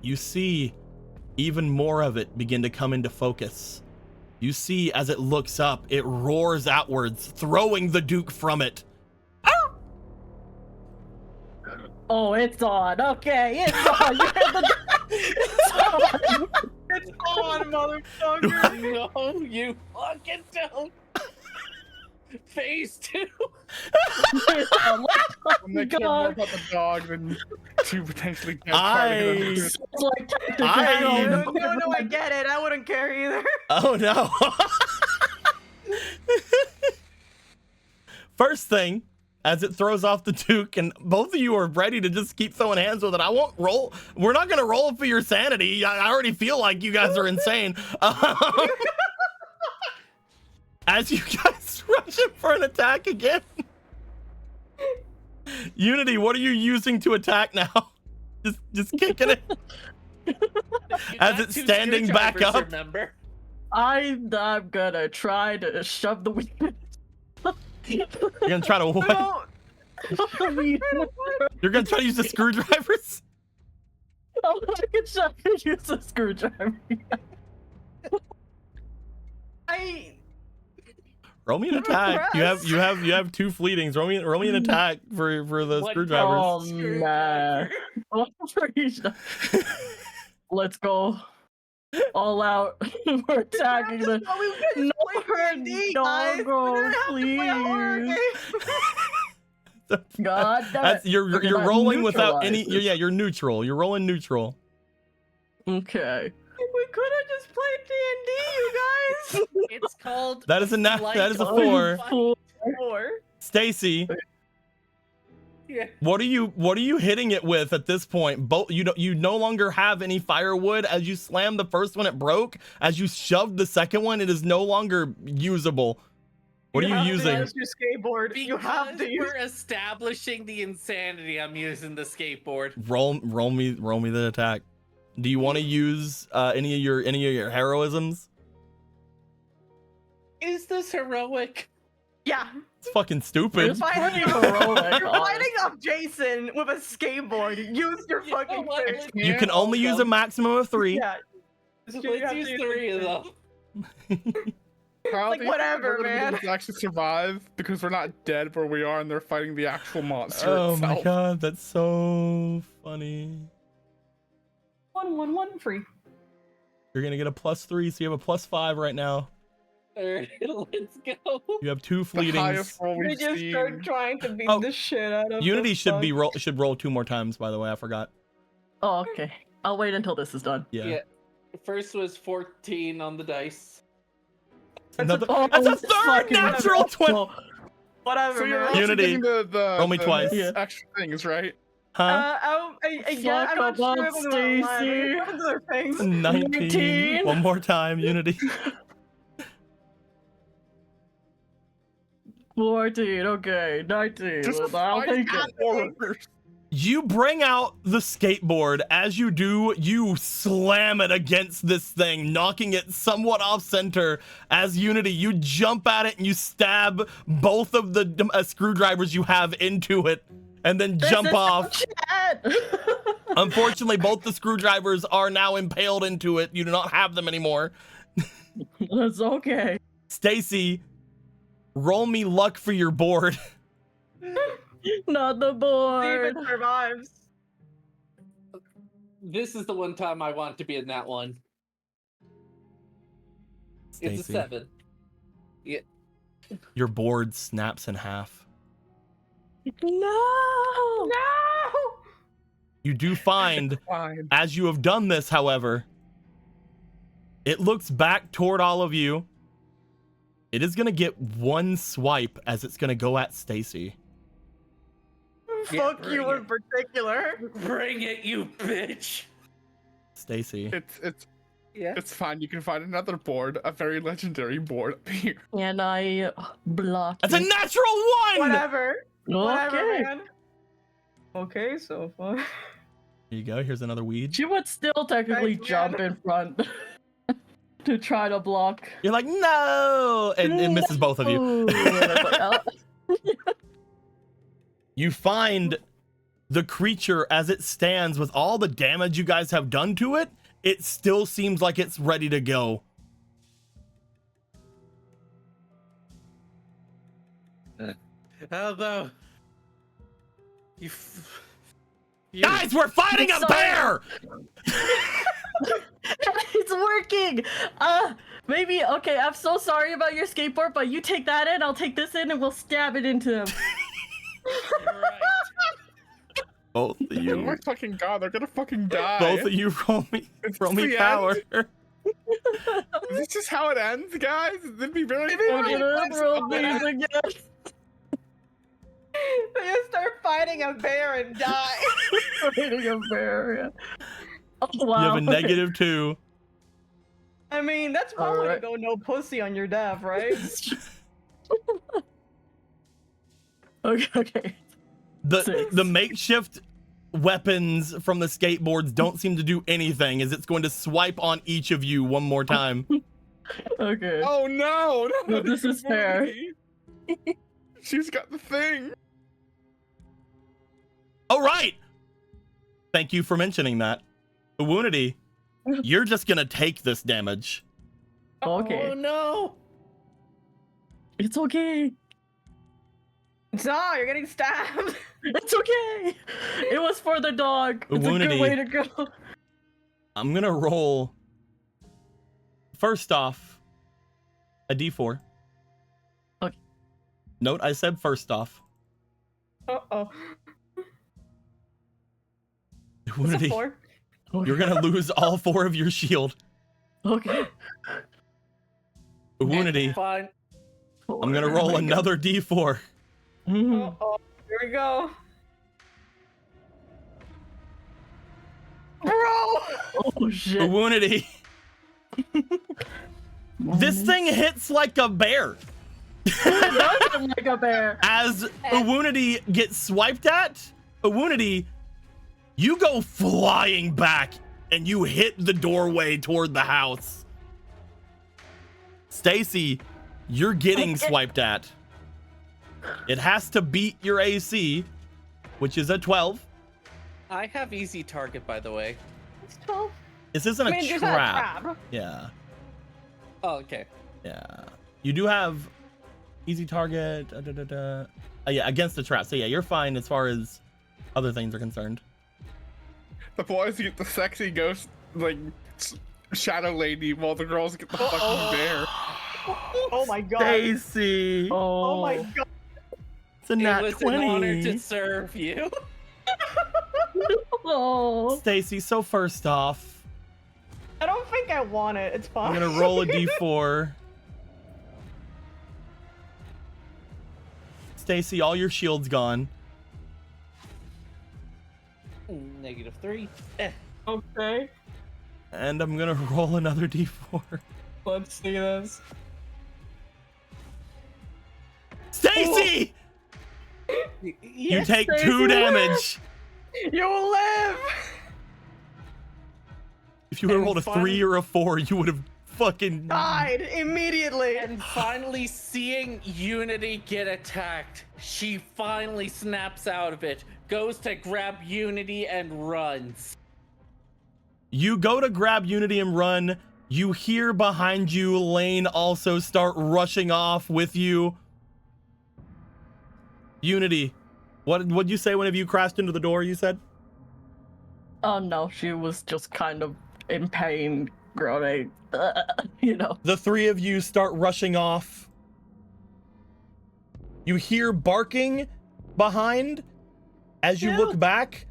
You see even more of it begin to come into focus. You see as it looks up, it roars outwards, throwing the Duke from it. Oh, it's on. Okay, it's on. You had the... It's on. It's on, motherfucker. No, you fucking don't. Phase 2. It's on. And they care more about the dog than to potentially get I- It's like I- No, I get it. I wouldn't care either. Oh no. First thing, as it throws off the Duke, and both of you are ready to just keep throwing hands with it. I won't roll. We're not gonna roll for your sanity. I already feel like you guys are insane. As you guys rush in for an attack again. Unity, what are you using to attack now? Just kicking it. As it's standing back up. Remember? I'm gonna try to shove the weapon. You're gonna try to what? You're gonna try to use the screwdrivers? Oh, I can try to use a screwdriver. Roll me an attack. You have 2 fleetings. Roll me an attack for the screwdrivers. Oh man. Let's go. All out. We're attacking the doggo, please. God damn it. You're rolling without any. You're neutral. You're rolling neutral. Okay. We could have just played D&D, you guys. It's called. That is a 4. 4. Stacy. Yeah. What are you hitting it with at this point? You no longer have any firewood. As you slammed the first one, it broke. As you shoved the second one, it is no longer usable. What are you using? Use your skateboard. Because You have to use. we're establishing the insanity. I'm using the skateboard. Roll me the attack. Do you want to use any of your heroisms? Is this heroic? Yeah. It's fucking stupid. It's pretty heroic. You're fighting off Jason with a skateboard. Use your fucking what? fist. You can only use a maximum of 3. Yeah. Let's use 3 of them. How Like, do you think whatever, we're gonna be able man. to actually survive because we're not dead where we are and they're fighting the actual monster Oh itself. my god, that's so funny. 1 free. You're gonna get a +3, so you have a +5 right now. Alright, let's go. You have 2 The highest fleetings. roll We we've just seen. start trying to beat Oh, the shit out of Unity the should roll 2 more times, by the way. I forgot. Oh, okay. I'll wait until this is done. Yeah. First was 14 on the dice. That's a it's third fucking natural 20. Whatever, So you're man. also Unity, getting the roll me twice. Yeah. extra things, right? Huh? Yeah, I'm not Fuck sure about if I'm gonna lie, Stacy. but it's other things. 19. 19. One more time, Unity. 14. Okay. 19. Just I'll fighting take it. horrors. You bring out the skateboard. As you do, you slam it against this thing, knocking it somewhat off center. As Unity, you jump at it and you stab both of the screwdrivers you have into it, and then jump off. Unfortunately, both the screwdrivers are now impaled into it. You do not have them anymore. That's okay. Stacy, roll me luck for your board. Not the See board. if it survives. This is the one time I want to be in that one. It's a Stacy, 7. your board snaps in half. No. You do find, Fine. as you have done this, however, it looks back toward all of you. It is going to get 1 swipe as it's going to go at Stacy. Yeah, Fuck you bring in it. particular. Bring it, you bitch! Stacy. Yeah. It's fine. You can find another board, a very legendary board up here. And I block. That's a it. natural 1! Whatever. Whatever, Okay. man. Okay, so far. Here you go. Here's another weed. She would still technically Thanks, jump man. in front to try to block. You're like, no! And it misses both of you. Ooh, and it's like, oh. You find the creature as it stands with all the damage you guys have done to it. It still seems like it's ready to go. Although, you Guys, we're fighting a bear! It's working. Maybe okay. I'm so sorry about your skateboard, but you take that in, I'll take this in, and we'll stab it into them. right. Both of Oh you. my fucking god, they're gonna fucking die. Both of you roll me It's roll me the power. Is this just how it ends, guys? It'd be very We're funny. gonna roll these again. They just start fighting a bear and die. Fighting a bear. Yeah. Oh, You wow. have a -2. I mean, that's probably Alright. to go no pussy on your death, right? Okay. The Six. makeshift weapons from the skateboards don't seem to do anything, as it's going to swipe on each of you one more time. Okay. Oh no! No, this is fair. She's got the thing. All right. Thank you for mentioning that. Woundity, you're just gonna take this damage. Okay. Oh no! It's okay. No, you're getting stabbed. It's okay. It was for the dog. It's a Woundity. good way to go. I'm gonna roll. First off, a d4. Okay. Note I said first off. Uh-oh. It's a Woundity, 4. you're gonna lose all 4 of your shield. Okay. Woundity, Fine. I'm gonna roll another d4. Mhm. Uh-oh. Here we go. Bro! Oh shit. Woundity, this thing hits like a bear. It does like a bear. As Woundity gets swiped at, Woundity, you go flying back and you hit the doorway toward the house. Stacy, you're getting swiped at. It has to beat your AC, which is a 12. I have easy target, by the way. It's 12. This isn't I a mean, just trap. a trap. Yeah, Oh, okay. yeah. You do have easy target. Yeah, against the trap. So yeah, you're fine as far as other things are concerned. The boys get the sexy ghost, like, shadow lady, while the girls get the fucking bear. Oh my god. Stacy, Oh my god. it's a nat It was an honor 20. to serve you. Oh. Stacy, so first off, I don't think I want it. It's fine. I'm gonna roll a d4. Stacy, all your shield's gone. -3. Okay. And I'm gonna roll another d4. Let's see this. Stacy! You Yes, take Stacy, 2 damage. You will live! If you would have And rolled a finally- 3 or a 4, you would have fucking Died immediately! And finally seeing Unity get attacked, she finally snaps out of it, goes to grab Unity and runs. You go to grab Unity and run. You hear behind you Lane also start rushing off with you. Unity, what'd you say whenever you crashed into the door, you said? Oh no, she was just kind of in pain, groaning. You know. The 3 of you start rushing off. You hear barking behind. As you look back,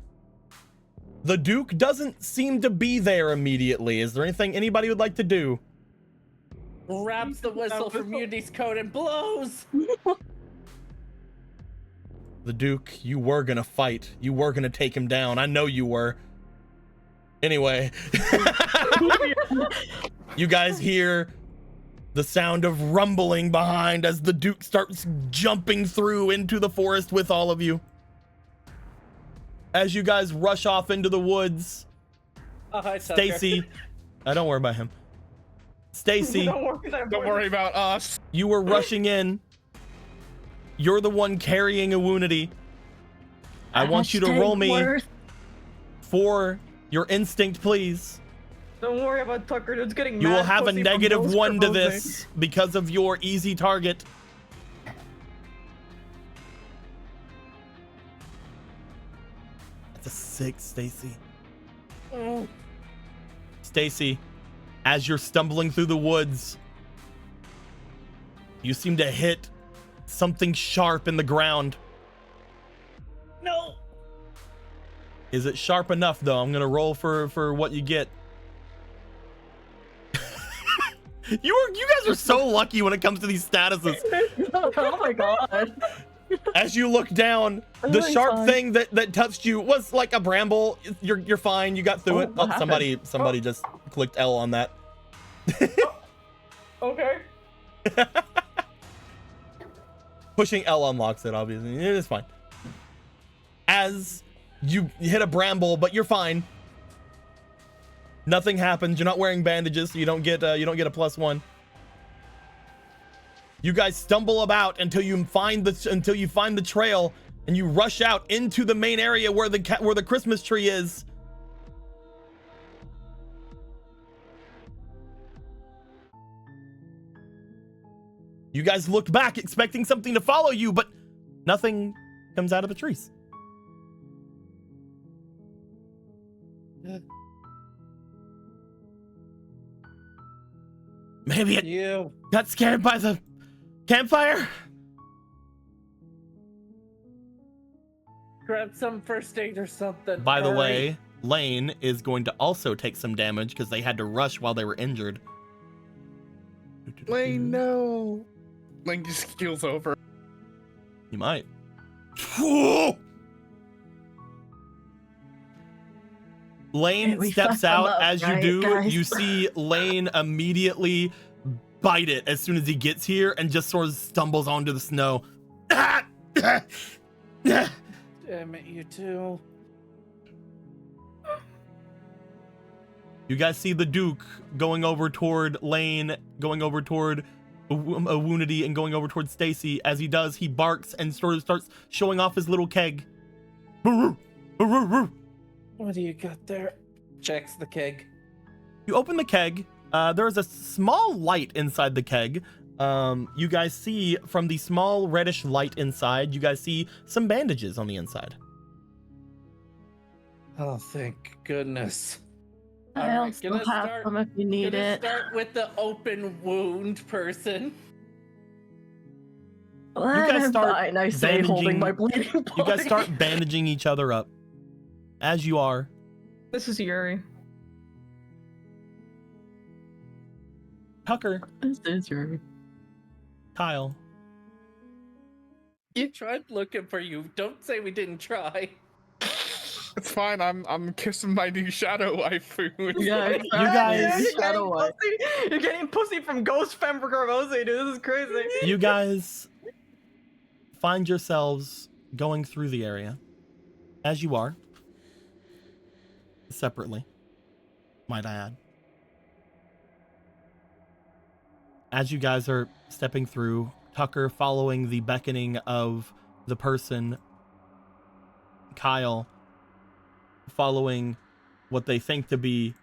the Duke doesn't seem to be there immediately. Is there anything anybody would like to do? Grabs the whistle from Unity's coat and blows. The Duke, you were gonna fight. You were gonna take him down. I know you were. Anyway. You guys hear the sound of rumbling behind as the Duke starts jumping through into the forest with all of you. As you guys rush off into the woods, Oh, hi, Tucker. Stacy, don't worry about him. Stacy, Don't worry about us. you were rushing in. You're the one carrying a Woundity. I want you to roll me for your instinct, please. Don't worry about Tucker, it's getting You will mad have a pussy from -1 to proposing. this because of your easy target. That's a 6, Stacy. Oh, Stacy, as you're stumbling through the woods, you seem to hit something sharp in the ground. no. Is it sharp enough though? I'm gonna roll for what you get. You guys are so lucky when it comes to these statuses. Oh my god. As you look down, the It's sharp fine. thing that touched you was like a bramble. You're fine. You got through Oh, it. what Oh, happened? somebody just clicked L on that. Okay. Pushing L unlocks it, obviously. It is fine. As you hit a bramble, but you're fine. Nothing happens. You're not wearing bandages, so you don't get a +1. You guys stumble about until you find the trail, and you rush out into the main area where the Christmas tree is. You guys looked back expecting something to follow you, but nothing comes out of the trees. Maybe it You. got scared by the campfire? Grab some first aid or something. By the Hurry. way, Lane is going to also take some damage because they had to rush while they were injured. Lane, no. Lane just keels over. You might. Lane We steps fucked them out. up, As you right, do, guys? you see Lane immediately bite it as soon as he gets here and just sort of stumbles onto the snow. Damn it, you two. You guys see the Duke going over toward Lane, going over toward Woundedy, and going over toward Stacy. As he does, he barks and sort of starts showing off his little keg. What do you got there? Checks the keg. You open the keg. There is a small light inside the keg. You guys see from the small reddish light inside, you guys see some bandages on the inside. Oh, thank goodness. I Alright, also gonna have start- some if you need Gonna it. start with the open wound person. guys I'm start fine, I say, holding my bleeding body. You guys start bandaging each other up. As you are. This is Yuri. Tucker, This is your... Kyle. You tried looking for you. Don't say we didn't try. It's fine. I'm kissing my new shadow waifu. Yeah, You guys- You're getting pussy from Ghost Femme for Garbose, dude. This is crazy. You guys find yourselves going through the area. As you are. Separately, might I add. As you guys are stepping through, Tucker following the beckoning of the person, Kyle following what they think to be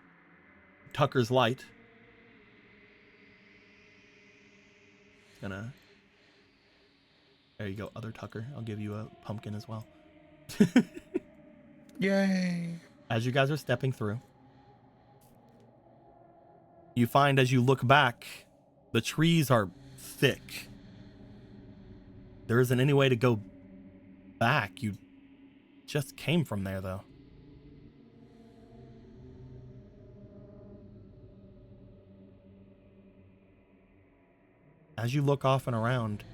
Tucker's light. There you go, other Tucker. I'll give you a pumpkin as well. Yay. As you guys are stepping through, you find as you look back, the trees are thick. There isn't any way to go back. You just came from there, though. As you look off and around,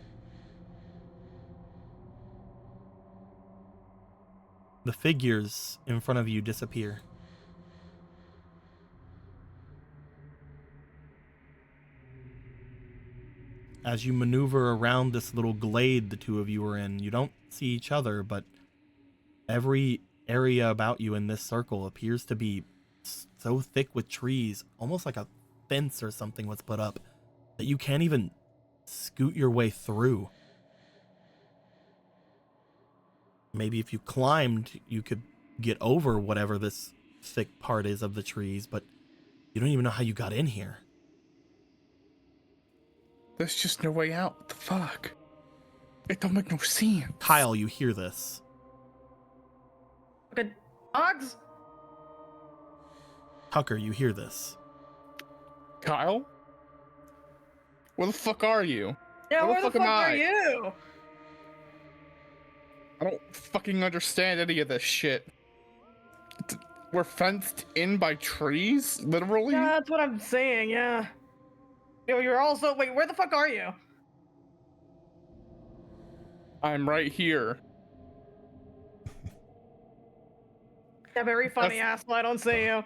the figures in front of you disappear. As you maneuver around this little glade the two of you are in, you don't see each other, but every area about you in this circle appears to be so thick with trees, almost like a fence or something was put up, that you can't even scoot your way through. Maybe if you climbed, you could get over whatever this thick part is of the trees, but you don't even know how you got in here. There's just no way out. What the fuck? It don't make no sense. Kyle, you hear this. Good dogs. Tucker, you hear this. Kyle? Where the fuck are you? Yeah, Where where the the fuck fuck am are I? you? I don't fucking understand any of this shit. We're fenced in by trees? Literally? Yeah, that's what I'm saying, yeah. Yo, you're also wait, where the fuck are you? I'm right here. Yeah, very funny asshole. I don't see you.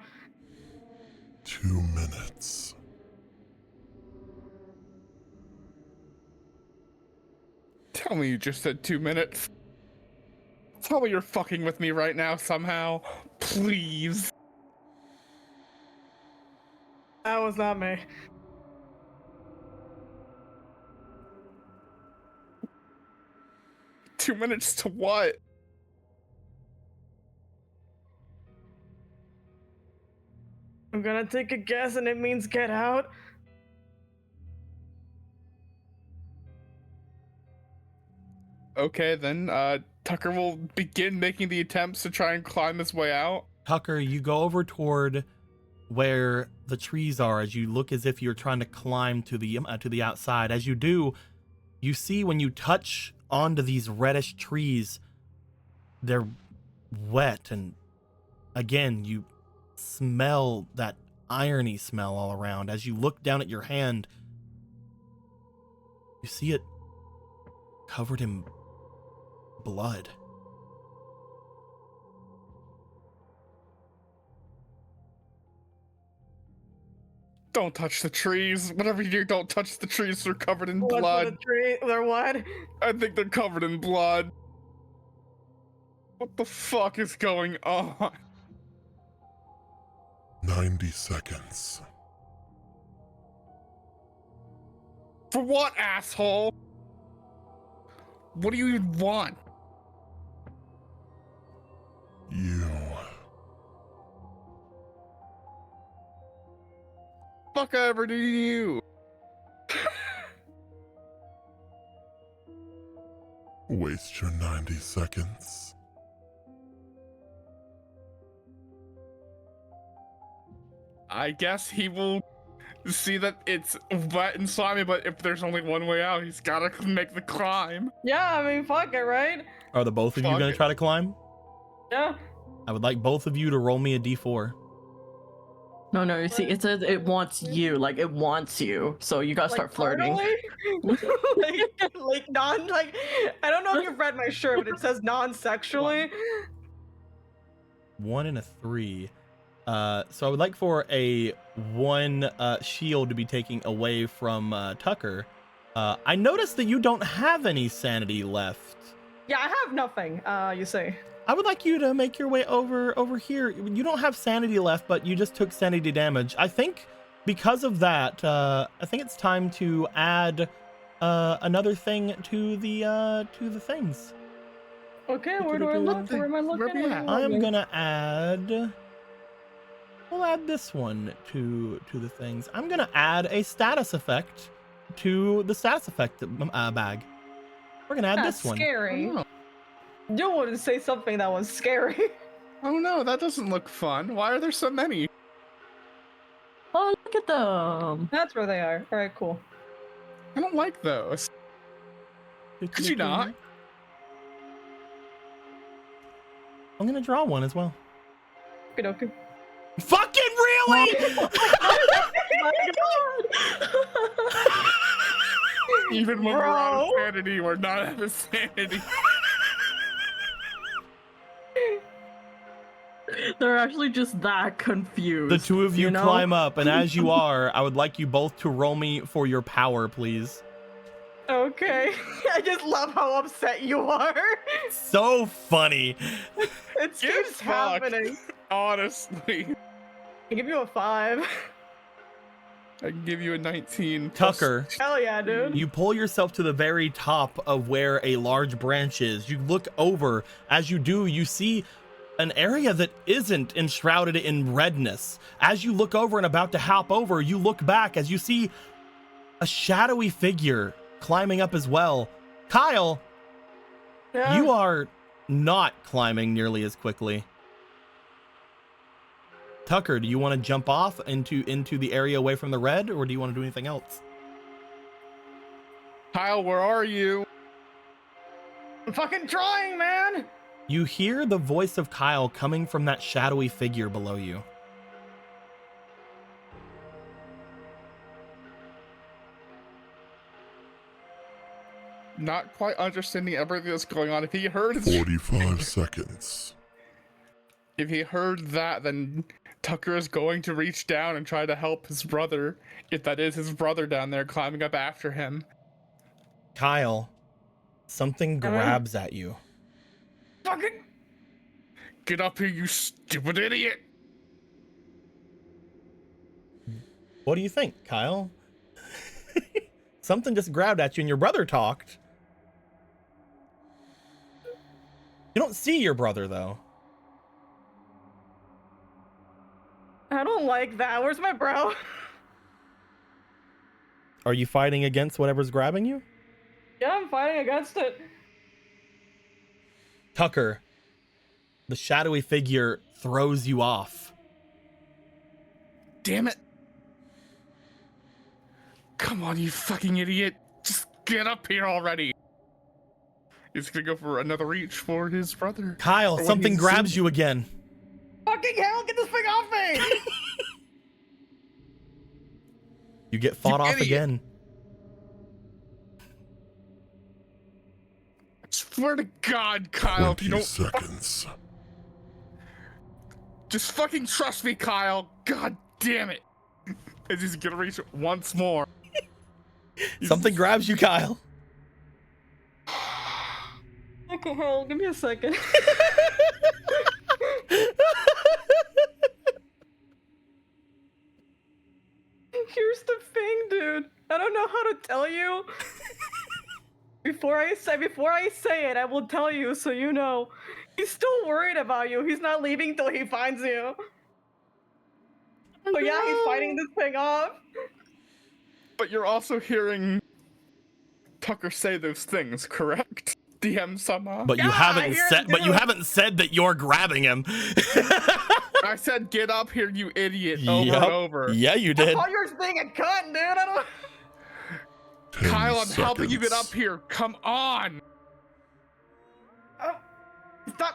2 minutes. Tell me you just said 2 minutes. Tell me you're fucking with me right now somehow. Please. That was not me. Two minutes to what? I'm gonna take a guess, and it means get out. Okay, then, Tucker will begin making the attempts to try and climb his way out. Tucker, you go over toward where the trees are as you look as if you're trying to climb to the outside. As you do, you see when you touch onto these reddish trees, they're wet, and again, you smell that irony smell all around. As you look down at your hand, you see it covered in blood. Don't touch the trees. Whatever you do, don't touch the trees. They're covered in What's blood. with the tree? They're what? I think they're covered in blood. What the fuck is going on? 90 seconds. For what, asshole? What do you want? You. Fuck I ever do to you? Waste your 90 seconds. I guess he will see that it's wet and slimy, but if there's only one way out, he's gotta make the climb. Yeah, I mean, fuck it, right? Are the both of you Fuck going to it. try to climb? Yeah. I would like both of you to roll me a d4. No, you see, it says it wants you, like it wants you. So you gotta start flirting. like non, like I don't know if you've read my shirt, but it says non-sexually. 1 and a 3. So I would like for a 1 shield to be taken away from Tucker. I noticed that you don't have any sanity left. Yeah, I have nothing. You say. I would like you to make your way over here. You don't have sanity left, but you just took sanity damage. I think because of that, I think it's time to add another thing to the things. Okay, where do I look? Where am I Where looking? we at? I'm gonna add. We'll add this one to the things. I'm gonna add a status effect to the status effect bag. We're gonna add That's this one. scary. Oh, You wouldn't say something that was scary. oh no, that doesn't look fun. Why are there so many? Oh, look at them. That's where they are. All right, cool. I don't like those. Could you not? I'm gonna draw one as well. Okay, okay. Fucking really? My God. Even when we're out of Bro. sanity, we're not out of sanity. They're actually just that confused. The two of you know? climb up, and as you are, I would like you both to roll me for your power, please. Okay. I just love how upset you are. So funny. It Get keeps fucked. happening. Honestly. I give you a 5. I can give you a 19. Tucker, Hell yeah, dude. you pull yourself to the very top of where a large branch is. You look over. As you do, you see an area that isn't enshrouded in redness. As you look over and about to hop over, you look back as you see a shadowy figure climbing up as well. Kyle, Yeah. you are not climbing nearly as quickly. Tucker, do you want to jump off into the area away from the red, or do you want to do anything else? Kyle, where are you? I'm fucking trying, man. You hear the voice of Kyle coming from that shadowy figure below you. not quite understanding everything that's going on. If he heard 45 seconds. If he heard that, then Tucker is going to reach down and try to help his brother, if that is his brother down there climbing up after him. Kyle, something grabs at you. Fucking get up here, you stupid idiot! What do you think, Kyle? Something just grabbed at you and your brother talked. You don't see your brother, though. I don't like that. Where's my bro? Are you fighting against whatever's grabbing you? Yeah, I'm fighting against it. Tucker, the shadowy figure throws you off. Damn it! Come on, you fucking idiot! Just get up here already! He's gonna go for another reach for his brother. Kyle, something grabs you again. Fucking hell, get this thing off me! You get fought off idiot. again. I swear to God, Kyle, if 20 you don't seconds. just fucking trust me, Kyle. God damn it! Is he's gonna reach it once more? Something grabs you, Kyle. Okay, hell, give me a second. Here's the thing, dude. I don't know how to tell you. Before I say it, I will tell you so you know. He's still worried about you. He's not leaving till he finds you. So yeah, he's fighting this thing off. But you're also hearing Tucker say those things, correct? DM somehow. But you Yeah, I haven't hear said. him But do you it. haven't said that you're grabbing him. I said, "Get up here, you idiot!" Over Yup. and over. Yeah, you I did. thought you were being a cunt, dude. I don't. 10 Kyle, I'm helping you get seconds. up here. Come on. Oh,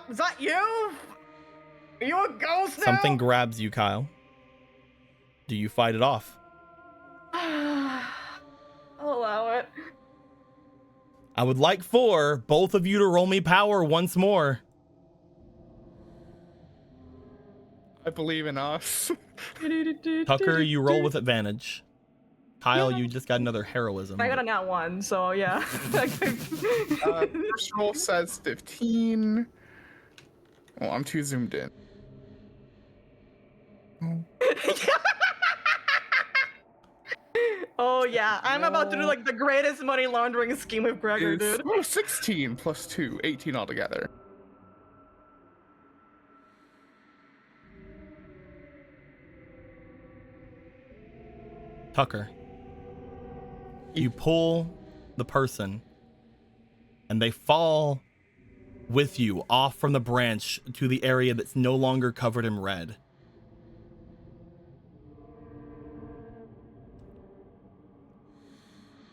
is that you? Are you a ghost now? Something grabs you, Kyle. Do you fight it off? I'll allow it. I would like for both of you to roll me power once more. I believe in us. Tucker, you roll with advantage. Kyle, you just got another heroism. I got a nat 1, so yeah. First roll says 15. Oh, I'm too zoomed in. Oh yeah, I'm about to do like the greatest money laundering scheme with Gregor, Is- dude. oh, 16 plus 2, 18 altogether. Tucker, you pull the person and they fall with you off from the branch to the area that's no longer covered in red.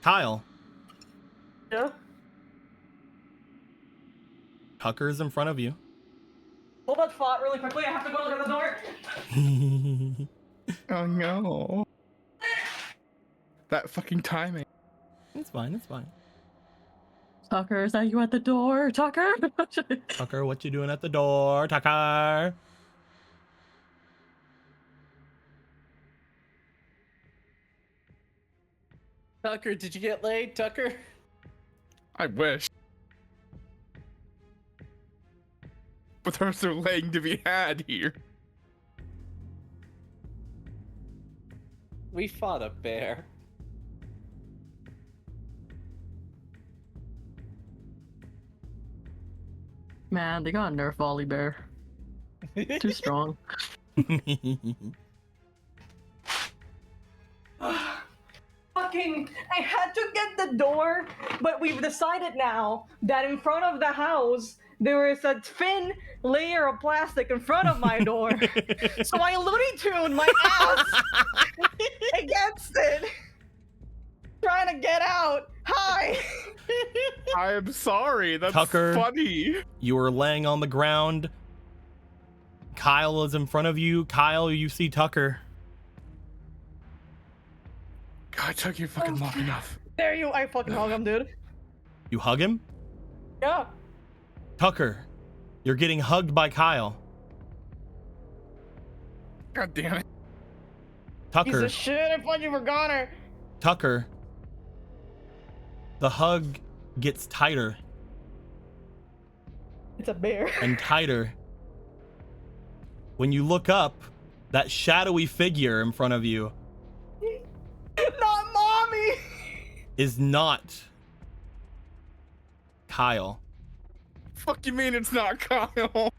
Kyle, Yeah. Tucker's in front of you. Hold that thought really quickly. I have to go look at the door. Oh no. That fucking timing. It's fine, it's fine. Tucker, is that you at the door? Tucker? Tucker, what you doing at the door? Tucker? Tucker, did you get laid, Tucker? I wish. But there's no laying to be had here. We fought a bear. Man, they got a nerf volley bear. Too strong. Fucking, I had to get the door, but we've decided now that in front of the house there is a thin layer of plastic in front of my door. So I Looney Tuned my ass against it, trying to get out. Hi. I am sorry. That's Tucker. funny. You are laying on the ground. Kyle is in front of you. Kyle, you see Tucker. God, Tucker, you're fucking long enough. There you, I fucking hung him, dude. You hug him? Yeah. Tucker, you're getting hugged by Kyle. God damn it. Piece Tucker, of shit, I thought you were goner. Tucker. The hug gets tighter It's a bear. and tighter. When you look up, that shadowy figure in front of you Not mommy! is not Kyle. Fuck you mean it's not Kyle?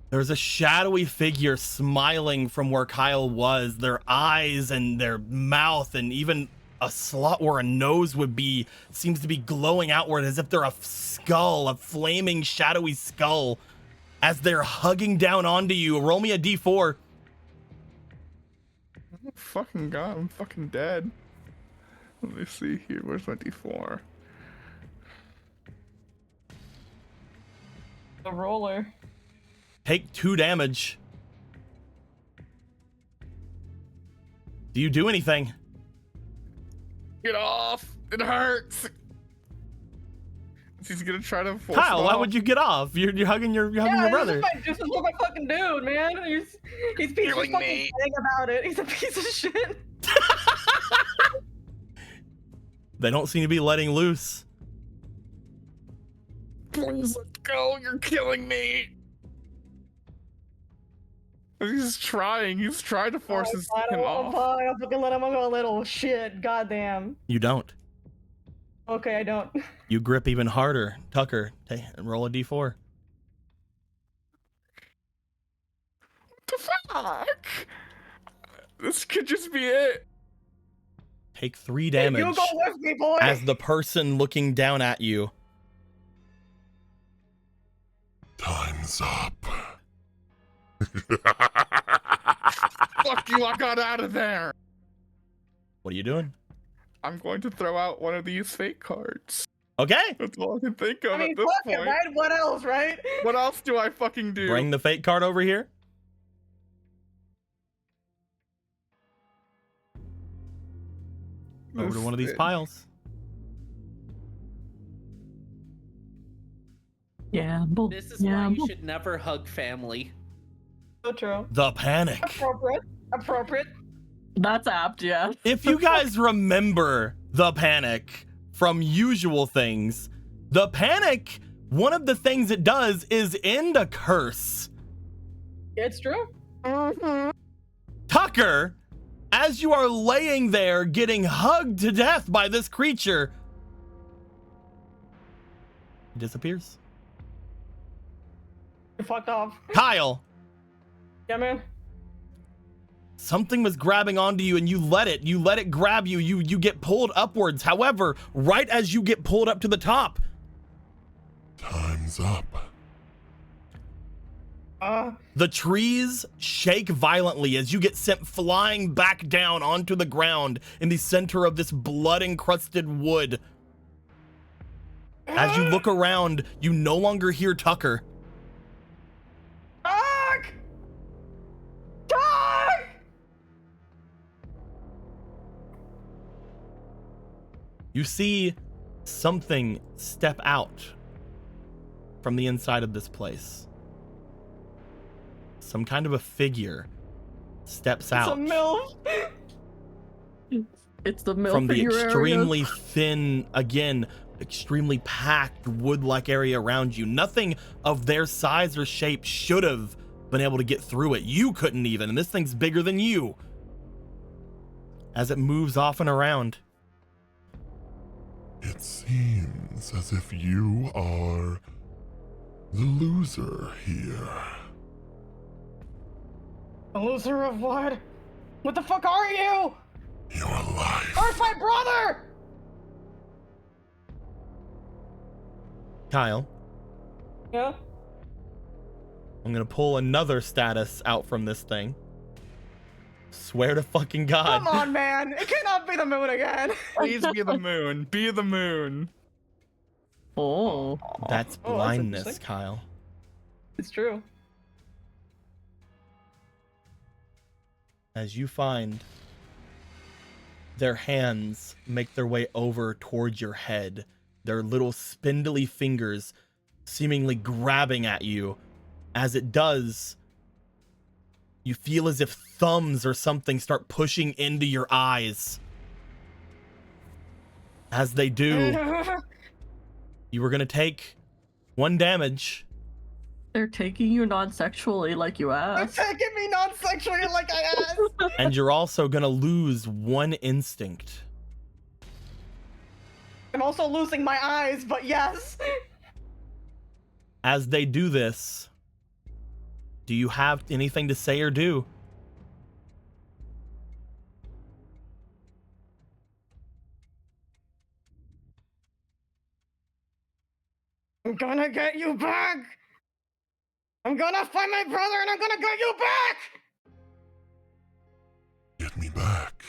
There's a shadowy figure smiling from where Kyle was. Their eyes and their mouth and even a slot where a nose would be seems to be glowing outward as if they're a skull, a flaming shadowy skull. As they're hugging down onto you, roll me a d4. Oh, fucking god, I'm fucking dead. Let me see here. Where's my D4? The roller. Take 2 damage. Do you do anything? Get off! It hurts! He's gonna try to force Kyle, it why off. would you get off? You're hugging your brother. This is my fucking dude, man. He's piece of Killing fucking me. thing about it. He's a piece of shit. They don't seem to be letting loose. Please let go, you're killing me! He's trying to force him off. Fine, I'll fucking let him go a little shit. Goddamn. You don't. Okay, I don't. You grip even harder. Tucker, roll a d4. What the fuck? This could just be it. Take 3 damage You go with me, boy. as the person looking down at you. Time's up. Fuck you, I got out of there. What are you doing? I'm going to throw out one of these fake cards. Okay. That's all I can think of I mean, at this fuck it, point. right? What else, right? What else do I fucking do? Bring the fate card over here. Over to one of these piles. Yeah, This is why you should never hug family. So true. The panic. Appropriate. That's apt, yeah. If you guys remember the panic from Usual Things, the panic, one of the things it does is end a curse. It's true. Tucker, as you are laying there getting hugged to death by this creature, it disappears. You fucked off. Kyle, Yeah, man. something was grabbing onto you and you let it grab you. You get pulled upwards. However, right as you get pulled up to the top, Time's up. the trees shake violently as you get sent flying back down onto the ground in the center of this blood-encrusted wood. As you look around, you no longer hear Tucker. Fuck! Fuck! You see something step out from the inside of this place. Some kind of a figure steps It's a out MILF. It's the milk from for the your extremely areas. thin, again, extremely packed wood-like area around you. Nothing of their size or shape should have been able to get through it. You couldn't even, and this thing's bigger than you. As it moves off and around. It seems as if you are the loser here. A loser of what? What the fuck are you? Your life. Where's my brother? Kyle, Yeah. I'm gonna pull another status out from this thing. Swear to fucking God. Come on, man. It cannot be the moon again. Please be the moon. Be the moon. Oh. That's Oh, that's blindness, interesting. Kyle. It's true. As you find their hands make their way over towards your head, their little spindly fingers seemingly grabbing at you. As it does, you feel as if thumbs or something start pushing into your eyes. As they do, you were gonna take 1 damage. They're taking you non-sexually like you They're asked. taking me non-sexually like I asked. And you're also gonna lose 1 instinct. I'm also losing my eyes, but yes. As they do this, do you have anything to say or do? I'm gonna get you back. I'm gonna find my brother and I'm gonna get you back. Get me back.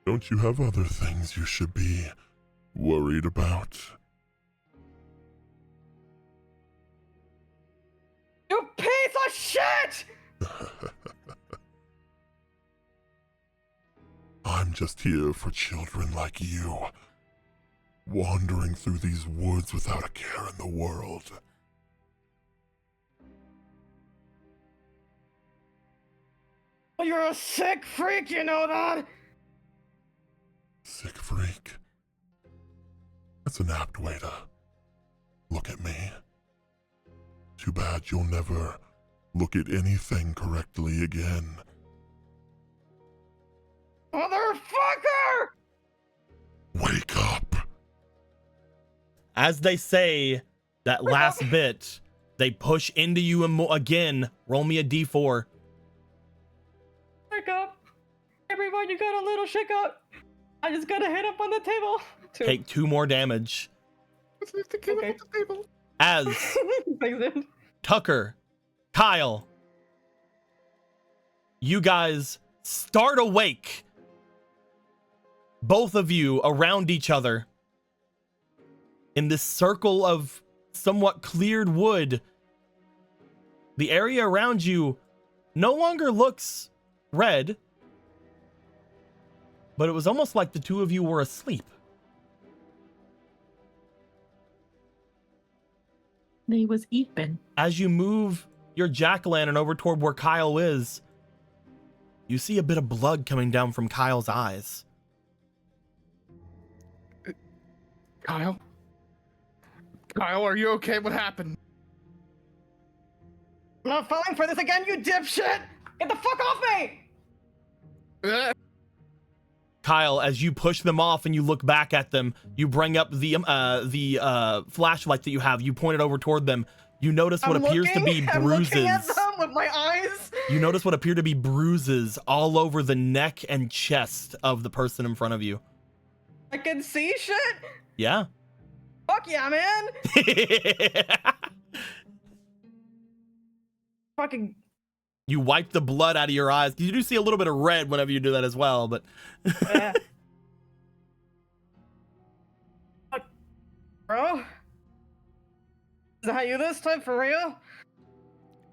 Don't you have other things you should be worried about? You piece of shit! I'm just here for children like you, wandering through these woods without a care in the world. You're a sick freak, you know that? Sick freak. That's an apt way to look at me. Too bad you'll never look at anything correctly again. Motherfucker! Wake up! As they say that last bit, they push into you again. Roll me a d4. Wake up. Everyone, you got a little shake up. I just gotta hit up on the table. 2. Take 2 more damage. Okay. As Thanks, dude. Tucker, Kyle, you guys start awake. Both of you around each other in this circle of somewhat cleared wood. The area around you no longer looks red, but it was almost like the 2 of you were asleep. They was eeping. As you move your jack-o'-lantern over toward where Kyle is, you see a bit of blood coming down from Kyle's eyes. Kyle? Kyle, are you okay? What happened? I'm not falling for this again, you dipshit! Get the fuck off me! Kyle, as you push them off and you look back at them, you bring up the flashlight that you have. You point it over toward them. You notice what appears to be I'm looking at bruises. them with my eyes. You notice what appear to be bruises all over the neck and chest of the person in front of you. I can see shit. Yeah. Fuck yeah, man. Fucking. You wipe the blood out of your eyes. You do see a little bit of red whenever you do that as well, but Yeah. Fuck, bro? Is that you this time for real?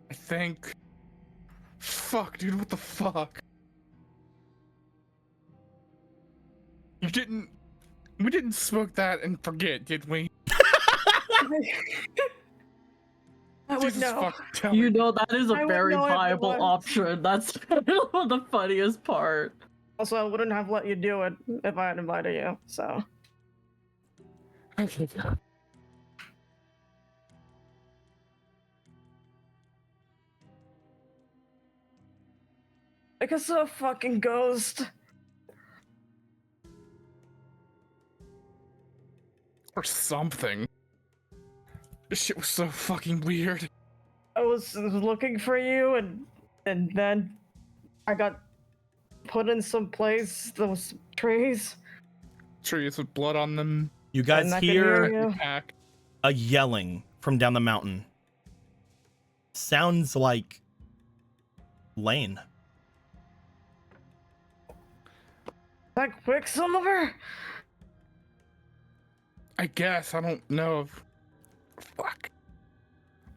I think. Fuck, dude, what the fuck? We didn't smoke that and forget, did we? I would Jesus know. fuck, tell You me. know, that is a I would very know if it viable was. option. That's the funniest part. Also, I wouldn't have let you do it if I had invited you, so. Like I saw a fucking ghost. Or something. This shit was so fucking weird. I was looking for you, and then I got put in some place. Those trees. Trees with blood on them. you guys And I could hear hear you. Pack. a yelling from down the mountain. Sounds like Lane. That Quicksilver. I guess, I don't know if... Fuck.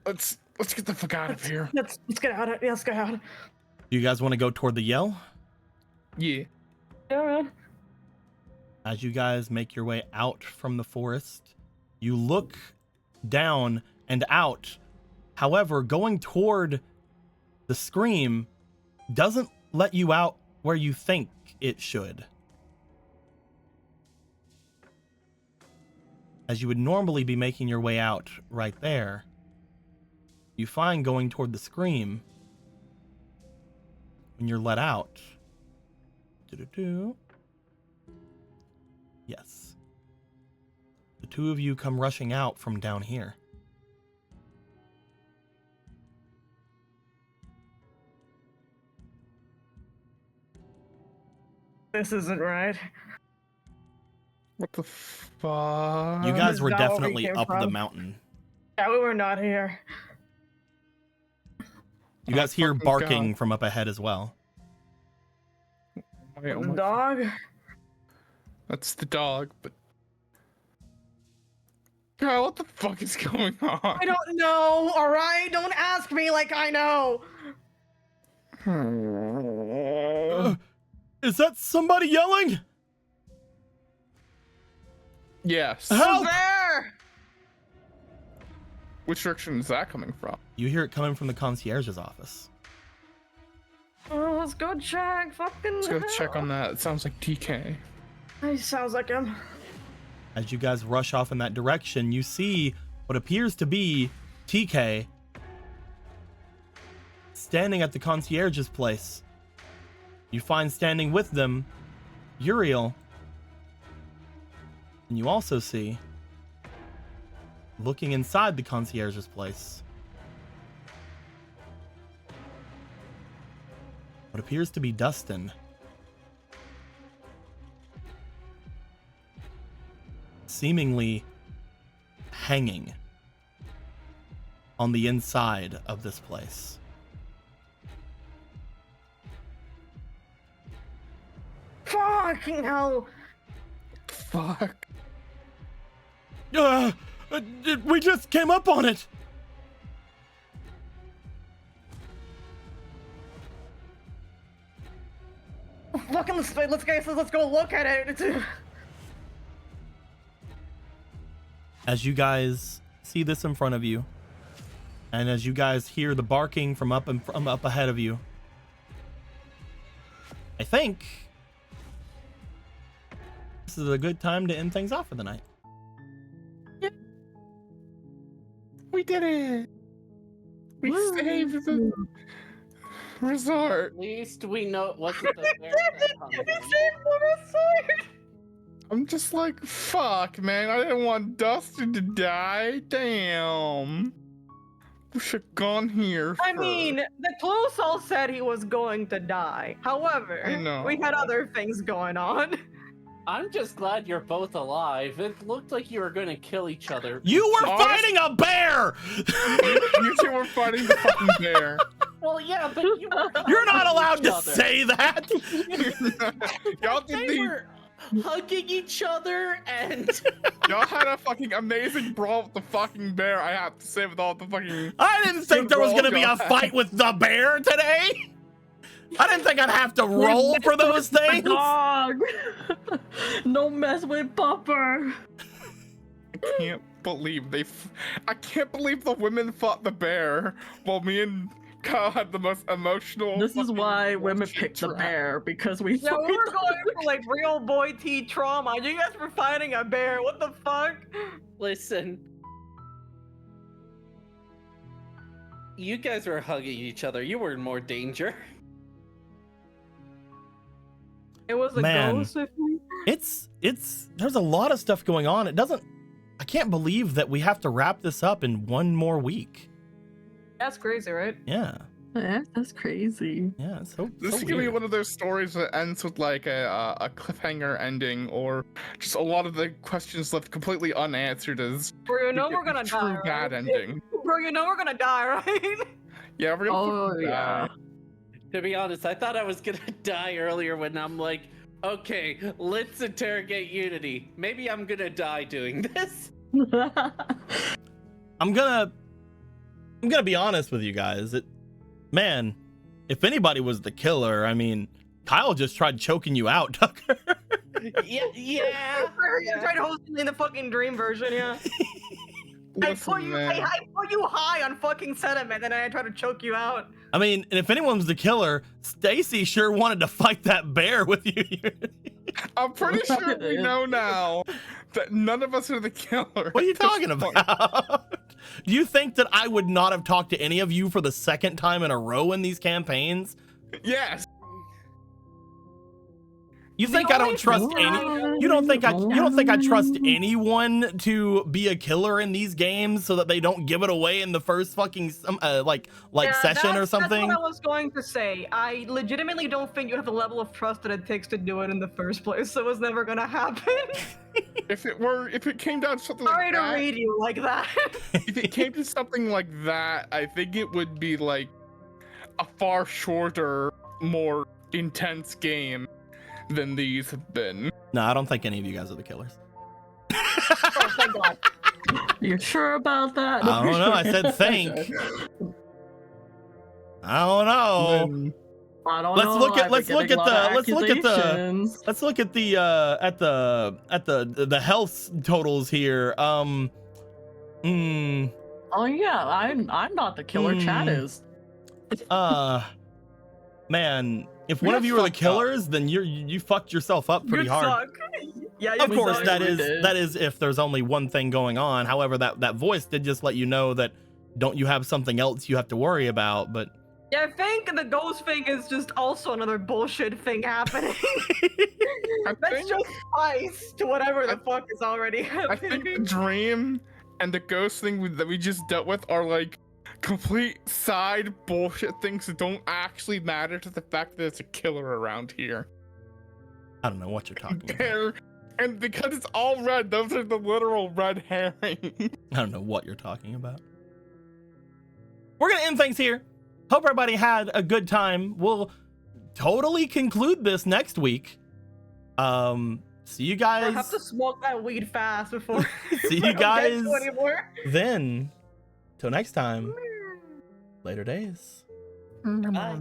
Let's get the fuck out of here. Let's get out of. Let's get out. You guys want to go toward the yell? Yeah. Yeah, man. As you guys make your way out from the forest, you look down and out. However, going toward the scream doesn't let you out where you think it should. As you would normally be making your way out right there, you find going toward the scream, when you're let out. Yes. The two of you come rushing out from down here. This isn't right. What the fuck? You guys This were is not where we definitely came up the from. mountain. Yeah, we were not here. You guys hear fucking barking God. from up ahead as well. Wait, oh The my- dog? That's the dog, but. God, what the fuck is going on? I don't know, alright? Don't ask me like I know. Is that somebody yelling? Yes. Help! There! Which direction is that coming from? You hear it coming from the concierge's office. Oh, let's go check. Fucking Let's go check hell. on that. It sounds like TK. He sounds like him. As you guys rush off in that direction, you see what appears to be TK standing at the concierge's place. You find standing with them Uriel. And you also see, looking inside the concierge's place, what appears to be Dustin. Seemingly hanging on the inside of this place. Fucking hell. Fuck. We just came up on it. Fucking let's go look at it. It's, As you guys see this in front of you, and as you guys hear the barking from up ahead of you, I think this is a good time to end things off for the night. We did it. We saved the resort. At least we know it wasn't the bear that hunted him. I'm just like, fuck, man. I didn't want Dustin to die. Damn. We should have gone here. I first. mean, the clues all said he was going to die. However, I know. we had other things going on. I'm just glad you're both alive. It looked like you were going to kill each other. You were Honest- fighting a bear. You two were fighting the fucking bear. Well, yeah, but you were You're not hugging allowed each to other. say that. Y'all did They the. were hugging each other and Y'all had a fucking amazing brawl with the fucking bear. I have to say, with all the fucking. I didn't think there was gonna be a fight with the bear today. I didn't think I'd have to roll for those things. Dog. No mess with Popper. I can't believe I can't believe the women fought the bear while me and Kyle had the most emotional. This is fucking why women bullshit pick the trap. bear, because we Yeah, we were going for like real boy T trauma. You guys were fighting a bear. What the fuck? listen. You guys were hugging each other. You were in more danger. It was a Man. ghost, I think. It's there's a lot of stuff going on. I can't believe that we have to wrap this up in one more week. That's crazy, right? Yeah. Yeah, that's crazy. Yeah, it's so, This so is gonna be weird. one of those stories that ends with like a cliffhanger ending, or just a lot of the questions left completely unanswered as Bro, you know a we're gonna true die, bad right? ending. Bro, you know we're gonna die, right? Yeah, we're gonna. Oh fucking yeah. die. To be honest, I thought I was gonna die earlier when I'm like, okay, let's interrogate Unity. Maybe I'm gonna die doing this. I'm gonna be honest with you guys. Man, if anybody was the killer, I mean, Kyle just tried choking you out, Tucker. Yeah. You tried hosting in the fucking dream version, yeah. I put you high on fucking sediment, and I tried to choke you out. I mean, and if anyone was the killer, Stacy sure wanted to fight that bear with you. I'm pretty sure we know now that none of us are the killer. What are you talking about? Do you think that I would not have talked to any of you for the second time in a row in these campaigns? Yes. You think I don't trust any? You don't think I trust anyone to be a killer in these games so that they don't give it away in the first fucking session or something? That's what I was going to say. I legitimately don't think you have the level of trust that it takes to do it in the first place. So it's never gonna happen. If it came down to something Sorry like to that, read you like that. if it came to something like that, I think it would be like a far shorter, more intense game than these have been. No, I don't think any of you guys are the killers. Oh, thank God. You're sure about that? I don't know. I said think. I don't know. I don't Let's know. look at Let's look at the health totals here. Oh yeah, I'm not the killer. Chad is. Man, if one of you are the killers, then you fucked yourself up pretty hard. Suck. Yeah, Of course, suck. that We is if there's only one thing going on. However, that voice did just let you know that don't you have something else you have to worry about, but Yeah, I think the ghost thing is just also another bullshit thing happening. That's just spice to whatever the fuck is already I think happening. the dream and the ghost thing that we just dealt with are like complete side bullshit things that don't actually matter to the fact that there's a killer around here. I don't know what you're talking about. And because it's all red, those are the literal red herring. I don't know what you're talking about. We're gonna end things here. Hope everybody had a good time. We'll totally conclude this next week. See you guys. I have to smoke that weed fast before. See you guys then. Till next time. Later days. Bye.